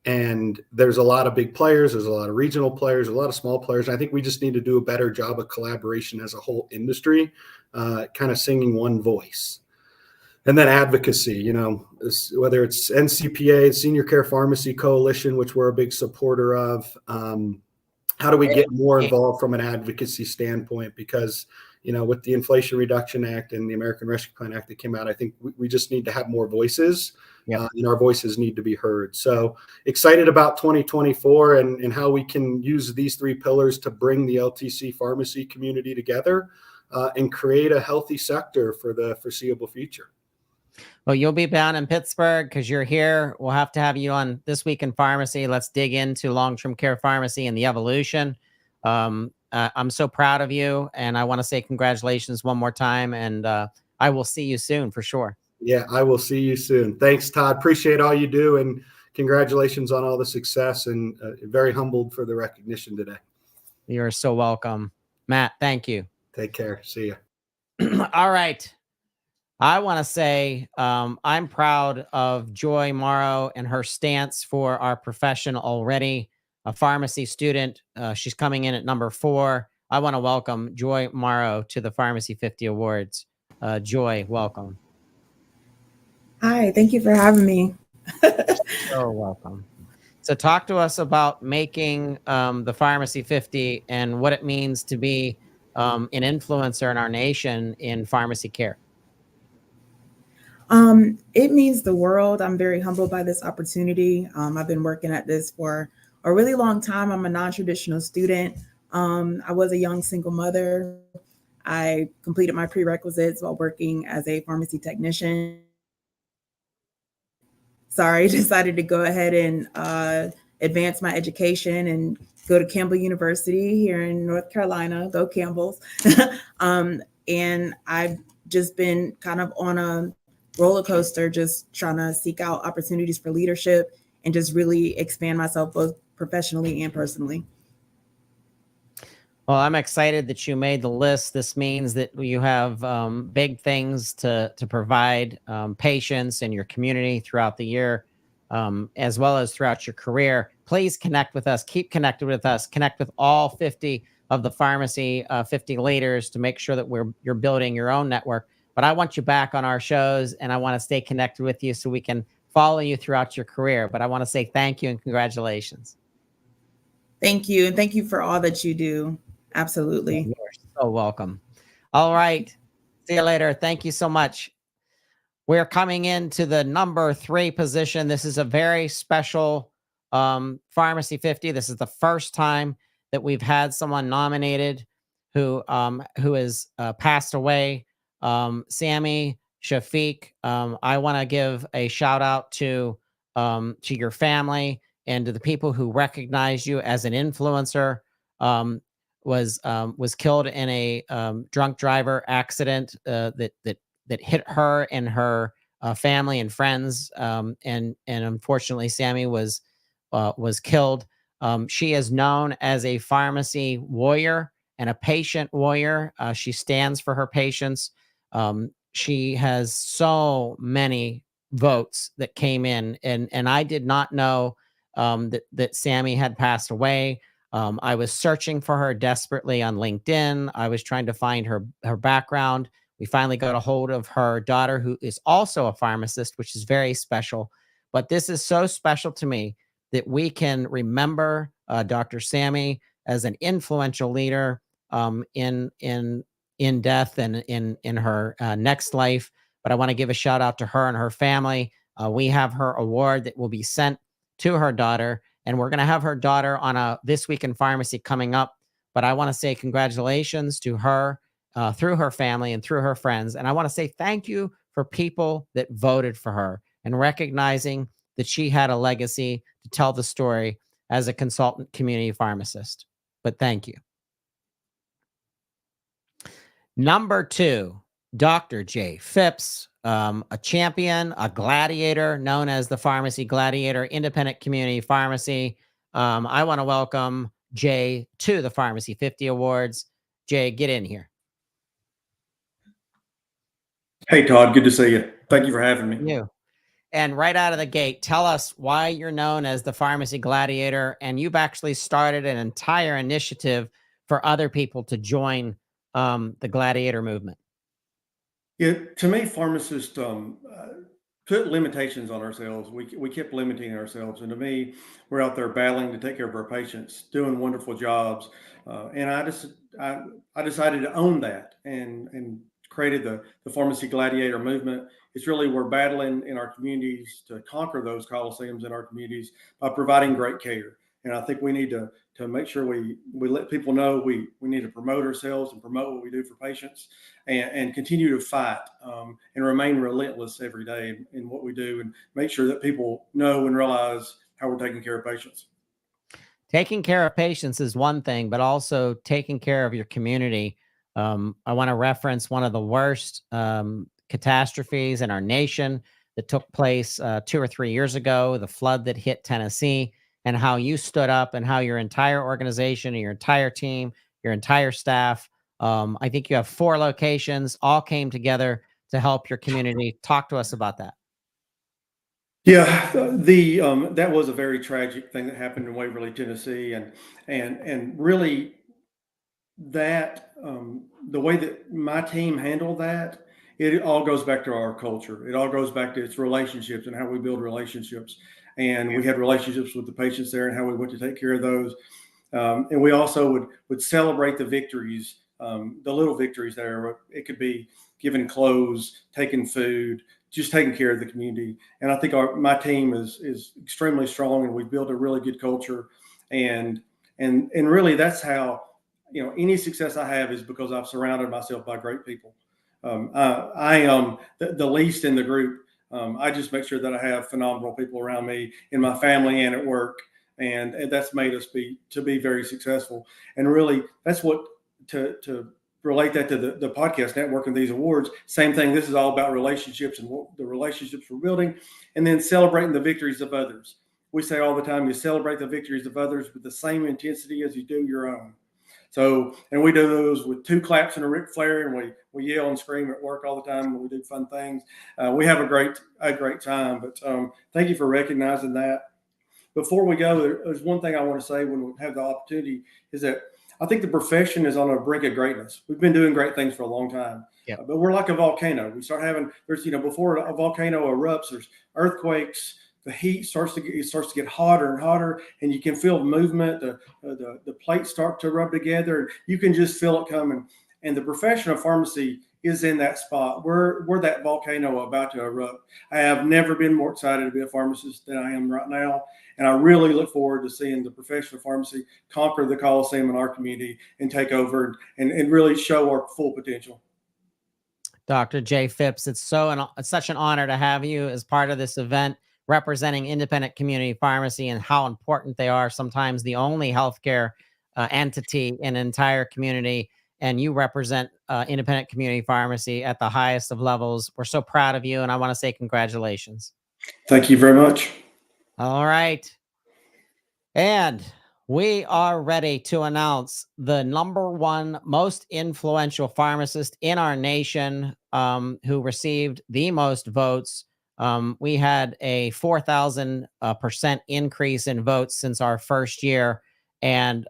And there's a lot of big players. There's a lot of regional players, a lot of small players. And I think we just need to do a better job of collaboration as a whole industry, kind of singing one voice. And then advocacy, whether it's NCPA, Senior Care Pharmacy Coalition, which we're a big supporter of. How do we get more involved from an advocacy standpoint? Because, with the Inflation Reduction Act and the American Rescue Plan Act that came out, I think we just need to have more voices. Yep. And our voices need to be heard. So excited about 2024 and how we can use these 3 pillars to bring the LTC pharmacy community together and create a healthy sector for the foreseeable future. Well, you'll be down in Pittsburgh because you're here. We'll have to have you on This Week in Pharmacy. Let's dig into long-term care pharmacy and the evolution. I'm so proud of you, and I want to say congratulations one more time, and I will see you soon for sure. Yeah, I will see you soon. Thanks, Todd. Appreciate all you do, and congratulations on all the success, and very humbled for the recognition today. You're so welcome. Matt, thank you. Take care. See you. All right. I want to say I'm proud of Joy Morrow and her stance for our profession already. A pharmacy student. She's coming in at number 4. I want to welcome Joy Morrow to the Pharmacy 50 Awards. Joy, welcome. Hi, thank you for having me. You're welcome. So talk to us about making the Pharmacy 50 and what it means to be an influencer in our nation in pharmacy care. It means the world. I'm very humbled by this opportunity. I've been working at this for a really long time. I'm a non-traditional student. I was a young single mother. I completed my prerequisites while working as a pharmacy technician. Decided to go ahead and advance my education and go to Campbell University here in North Carolina, go Campbell's. And I just been kind of on a roller coaster, just trying to seek out opportunities for leadership and just really expand myself both professionally and personally. Well, I'm excited that you made the list. This means that you have big things to provide patients in your community throughout the year, as well as throughout your career. Please connect with us. Keep connected with us. Connect with all 50 of the Pharmacy 50 leaders to make sure that you're building your own network. But I want you back on our shows, and I want to stay connected with you so we can follow you throughout your career. But I want to say thank you and congratulations. Thank you. And thank you for all that you do. Absolutely. You're so welcome. All right. See you later. Thank you so much. We're coming into the number 3 position. This is a very special Pharmacy 50. This is the first time that we've had someone nominated who has passed away. Sammy Shafiq. I want to give a shout out to your family and to the people who recognize you as an influencer. Was killed in a drunk driver accident that hit her and her family and friends, and unfortunately, Sammy was killed. She is known as a pharmacy warrior and a patient warrior. She stands for her patients. She has so many votes that came in, and I did not know that Sammy had passed away. I was searching for her desperately on LinkedIn. I was trying to find her background. We finally got a hold of her daughter, who is also a pharmacist, which is very special. But this is so special to me that we can remember Dr. Sammy as an influential leader in death and in her next life. But I want to give a shout out to her and her family. We have her award that will be sent to her daughter. And we're going to have her daughter on a This Week in Pharmacy coming up. But I want to say congratulations to her through her family and through her friends. And I want to say thank you for people that voted for her and recognizing that she had a legacy to tell the story as a consultant community pharmacist. But thank you. Number 2, Dr. Jay Phipps, a champion, a gladiator known as the Pharmacy Gladiator, independent community pharmacy. I want to welcome Jay to the Pharmacy 50 Awards. Jay, get in here. Hey, Todd, good to see you. Thank you for having me. You. And right out of the gate, tell us why you're known as the Pharmacy Gladiator, and you've actually started an entire initiative for other people to join the Gladiator movement. Yeah, to me, pharmacists put limitations on ourselves. We kept limiting ourselves, and to me, we're out there battling to take care of our patients, doing wonderful jobs, and I decided to own that and created the Pharmacy Gladiator movement. It's really, we're battling in our communities to conquer those coliseums in our communities by providing great care. And I think we need to make sure we let people know we need to promote ourselves and promote what we do for patients, and continue to fight and remain relentless every day in what we do, and make sure that people know and realize how we're taking care of patients. Taking care of patients is one thing, but also taking care of your community. I want to reference one of the worst catastrophes in our nation that took place 2 or 3 years ago, the flood that hit Tennessee, and how you stood up and how your entire organization and your entire team, your entire staff, I think you have 4 locations, all came together to help your community. Talk to us about that. Yeah, that was a very tragic thing that happened in Waverly, Tennessee, and really that the way that my team handled that, it all goes back to our culture. It all goes back to its relationships and how we build relationships. And we had relationships with the patients there and how we went to take care of those. And we also would celebrate the victories, the little victories there. It could be giving clothes, taking food, just taking care of the community. And I think my team is extremely strong, and we've built a really good culture. And really, that's how, any success I have is because I've surrounded myself by great people. I am the least in the group. I just make sure that I have phenomenal people around me in my family and at work. And that's made us be very successful. And really, that's what to relate that to the podcast network and these awards, same thing. This is all about relationships and the relationships we're building, and then celebrating the victories of others. We say all the time, you celebrate the victories of others with the same intensity as you do your own. So, and we do those with 2 claps and a Ric Flair, and we yell and scream at work all the time when we do fun things. We have a great time. But thank you for recognizing that. Before we go, there's one thing I want to say when we have the opportunity is that I think the profession is on a brink of greatness. We've been doing great things for a long time, but we're like a volcano. We start having, before a volcano erupts, there's earthquakes. The heat starts to get hotter and hotter, and you can feel movement. The plates start to rub together, and you can just feel it coming. And the profession of pharmacy is in that spot. We're that volcano about to erupt. I have never been more excited to be a pharmacist than I am right now, and I really look forward to seeing the profession of pharmacy conquer the Coliseum in our community and take over and really show our full potential. Dr. Jay Phipps, it's such an honor to have you as part of this event, representing independent community pharmacy and how important they are, sometimes the only healthcare entity in an entire community. And you represent independent community pharmacy at the highest of levels. We're so proud of you, and I want to say congratulations. Thank you very much. All right. And we are ready to announce the % most influential pharmacist in our nation, who received the most votes. We had a 4,000% increase in votes since our first year. And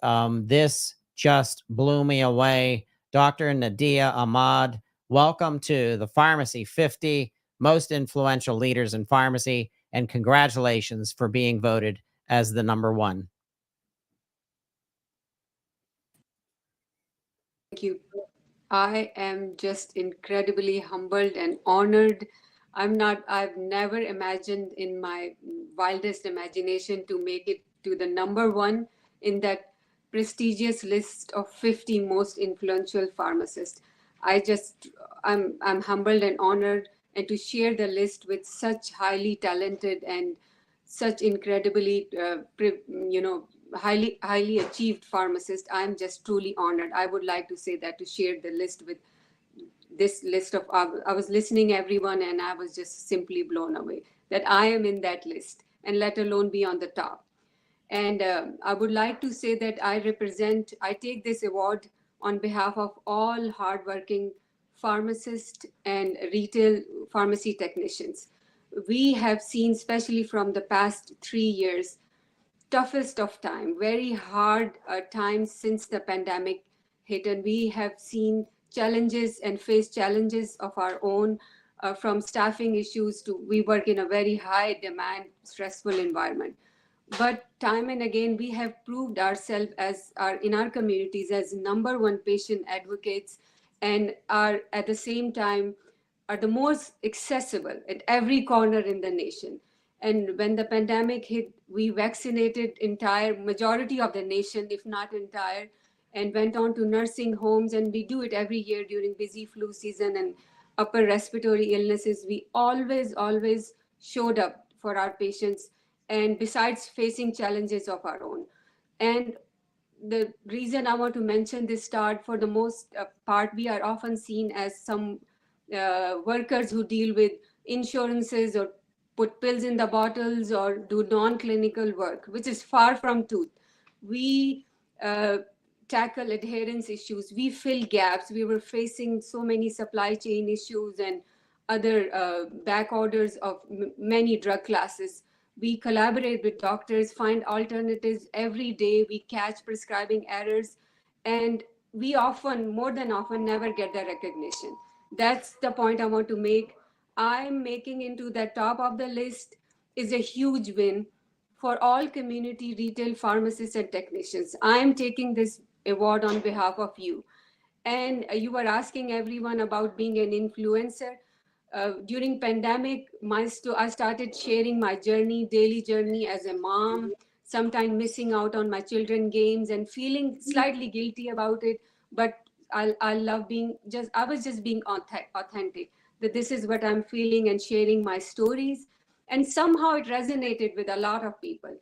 this just blew me away. Dr. Nadia Ahmad, welcome to the Pharmacy 50 Most Influential Leaders in Pharmacy, and congratulations for being voted as the #1. Thank you. I am just incredibly humbled and honored. I've never imagined in my wildest imagination to make it to the #1 in that prestigious list of 50 most influential pharmacists. I'm humbled and honored, and to share the list with such highly talented and such incredibly, highly achieved pharmacists. I'm just truly honored. I would like to say that, to share the list with this list of, I was listening everyone, and I was just simply blown away that I am in that list, and let alone be on the top. And I would like to say that I take this award on behalf of all hardworking pharmacists and retail pharmacy technicians. We have seen, especially from the past 3 years, toughest of time, very hard times since the pandemic hit, and we have seen challenges and faced challenges of our own, from staffing issues to we work in a very high demand, stressful environment. But time and again, we have proved ourselves in our communities as #1 patient advocates, and are at the same time are the most accessible at every corner in the nation. And when the pandemic hit, we vaccinated entire majority of the nation, if not entire, and went on to nursing homes. And we do it every year during busy flu season and upper respiratory illnesses. We always showed up for our patients, and besides facing challenges of our own. And the reason I want to mention this start, for the most part, we are often seen as some workers who deal with insurances or put pills in the bottles or do non-clinical work, which is far from truth. We tackle adherence issues. We fill gaps. We were facing so many supply chain issues and other back orders of many drug classes. We collaborate with doctors, find alternatives every day. We catch prescribing errors, and we more than often, never get the recognition. That's the point I want to make. I'm making into the top of the list is a huge win for all community retail pharmacists and technicians. I'm taking this award on behalf of you. And you were asking everyone about being an influencer. During pandemic, I started sharing my daily journey as a mom, sometimes missing out on my children games and feeling slightly guilty about it. But I was just being authentic, that this is what I'm feeling and sharing my stories. And somehow it resonated with a lot of people.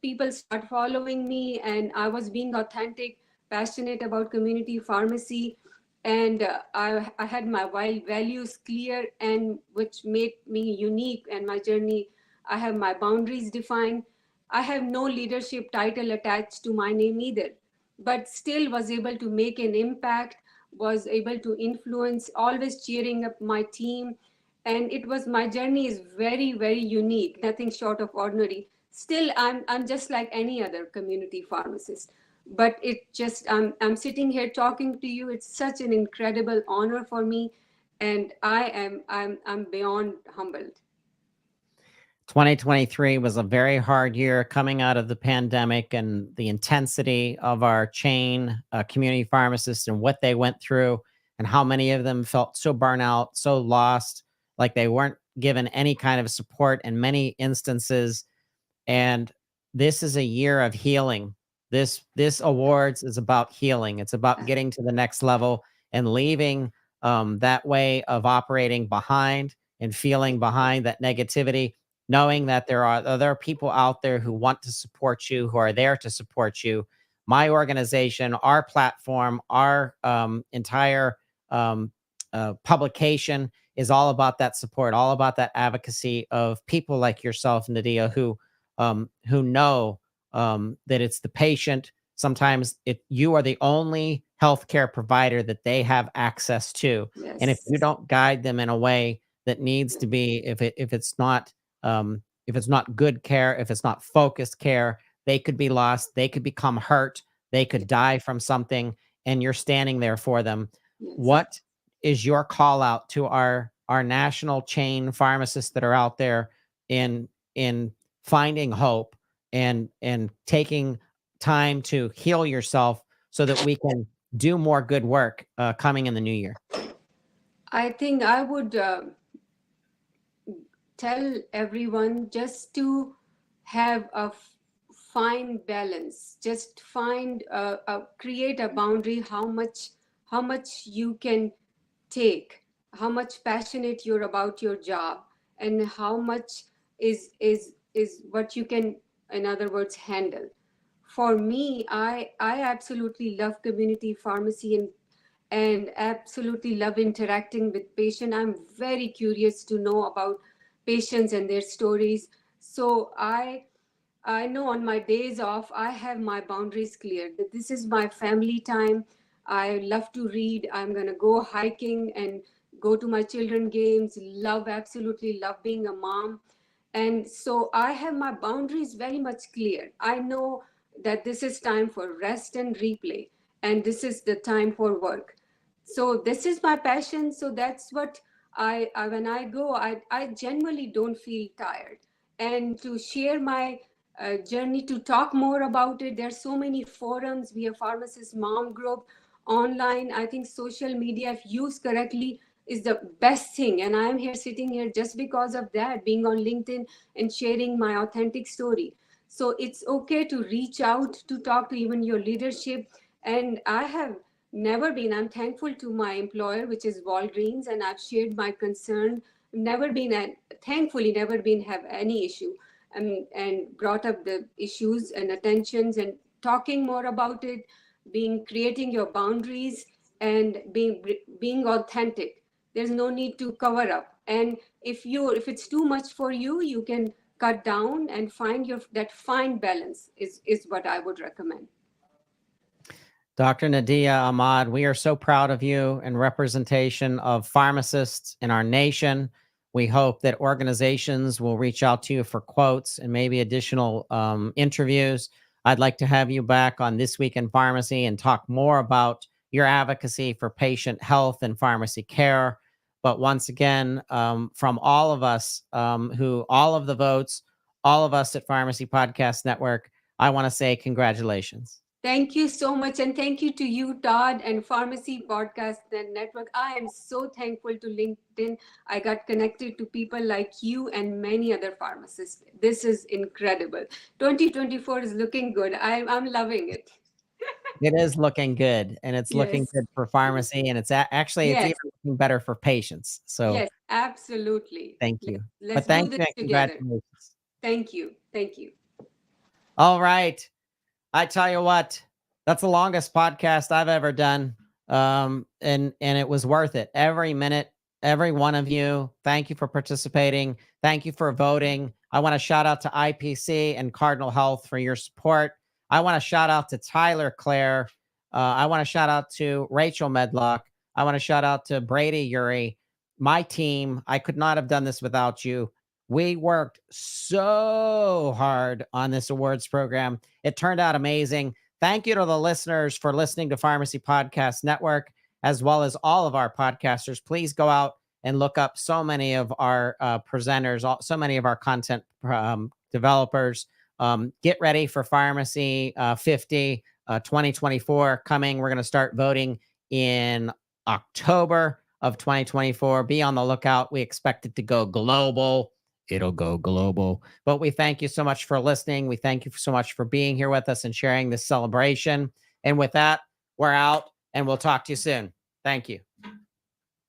People start following me, and I was being authentic, passionate about community pharmacy. and I had my values clear, and which made me unique and my journey. I have my boundaries defined. I have no leadership title attached to my name either, but still was able to make an impact, was able to influence, always cheering up my team. And it was, my journey is very, very unique, nothing short of ordinary. Still, I'm just like any other community pharmacist. But it just, I'm sitting here talking to you. It's such an incredible honor for me, and I'm beyond humbled. 2023 was a very hard year coming out of the pandemic and the intensity of our chain community pharmacists and what they went through, and how many of them felt so burnout, so lost, like they weren't given any kind of support in many instances. And this is a year of healing. This awards is about healing. It's about getting to the next level and leaving that way of operating behind and feeling behind that negativity, knowing that there are other people out there who want to support you, who are there to support you. My organization, our platform, our entire publication is all about that support, all about that advocacy of people like yourself, Nadia, who know that it's the patient. Sometimes you are the only healthcare provider that they have access to. Yes. And if you don't guide them in a way that needs to be, if it's not good care, if it's not focused care, they could be lost, they could become hurt, they could die from something, and you're standing there for them. Yes. What is your call out to our national chain pharmacists that are out there in finding hope and taking time to heal yourself so that we can do more good work coming in the new year? I think I would tell everyone just to have a fine balance. Just find create a boundary, how much you can take, how much passionate you're about your job, and how much is what you can, in other words, handle. For me, I absolutely love community pharmacy and absolutely love interacting with patients. I'm very curious to know about patients and their stories. So I know on my days off, I have my boundaries clear. That this is my family time. I love to read. I'm going to go hiking and go to my children games. Absolutely love being a mom. And so I have my boundaries very much clear. I know that this is time for rest and replay, and this is the time for work. So this is my passion. So that's what I when I go, I genuinely don't feel tired. And to share my journey, to talk more about it, there's so many forums. We have Pharmacist Mom Group online. I think social media, if used correctly, is the best thing. And I'm here sitting here just because of that, being on LinkedIn and sharing my authentic story. So it's okay to reach out, to talk to even your leadership. And I have never been, I'm thankful to my employer, which is Walgreens, and I've shared my concern. Thankfully never been have any issue, and brought up the issues and attentions and talking more about it, creating your boundaries and being authentic. There's no need to cover up. And if it's too much for you, you can cut down and find that fine balance is what I would recommend. Dr. Nadia Ahmad, we are so proud of you and representation of pharmacists in our nation. We hope that organizations will reach out to you for quotes and maybe additional interviews. I'd like to have you back on This Week in Pharmacy and talk more about your advocacy for patient health and pharmacy care. But once again, from all of us all of the votes, all of us at Pharmacy Podcast Network, I want to say congratulations. Thank you so much. And thank you to you, Todd, and Pharmacy Podcast Network. I am so thankful to LinkedIn. I got connected to people like you and many other pharmacists. This is incredible. 2024 is looking good. I'm loving it. It is looking good, and it's looking Yes. good for pharmacy, and it's actually it's Yes. even looking better for patients. So Yes, absolutely. thank you. Let's Thank do you this and together. congratulations. Thank you. Thank you. All right. I tell you what, that's the longest podcast I've ever done. and it was worth it. Every minute, every one of you. Thank you for participating. Thank you for voting. I want to shout out to IPC and Cardinal Health for your support. I want to shout out to Tyler Clare. I want to shout out to Rachel Medlock. I want to shout out to Brady Yuri, my team. I could not have done this without you. We worked so hard on this awards program. It turned out amazing. Thank you to the listeners for listening to Pharmacy Podcast Network, as well as all of our podcasters. Please go out and look up so many of our presenters, so many of our content developers. Get ready for Pharmacy 50 2024 coming. We're going to start voting in October of 2024. Be on the lookout. We expect it to go global. It'll go global. But we thank you so much for listening. We thank you so much for being here with us and sharing this celebration. And with that, we're out, and we'll talk to you soon. Thank you.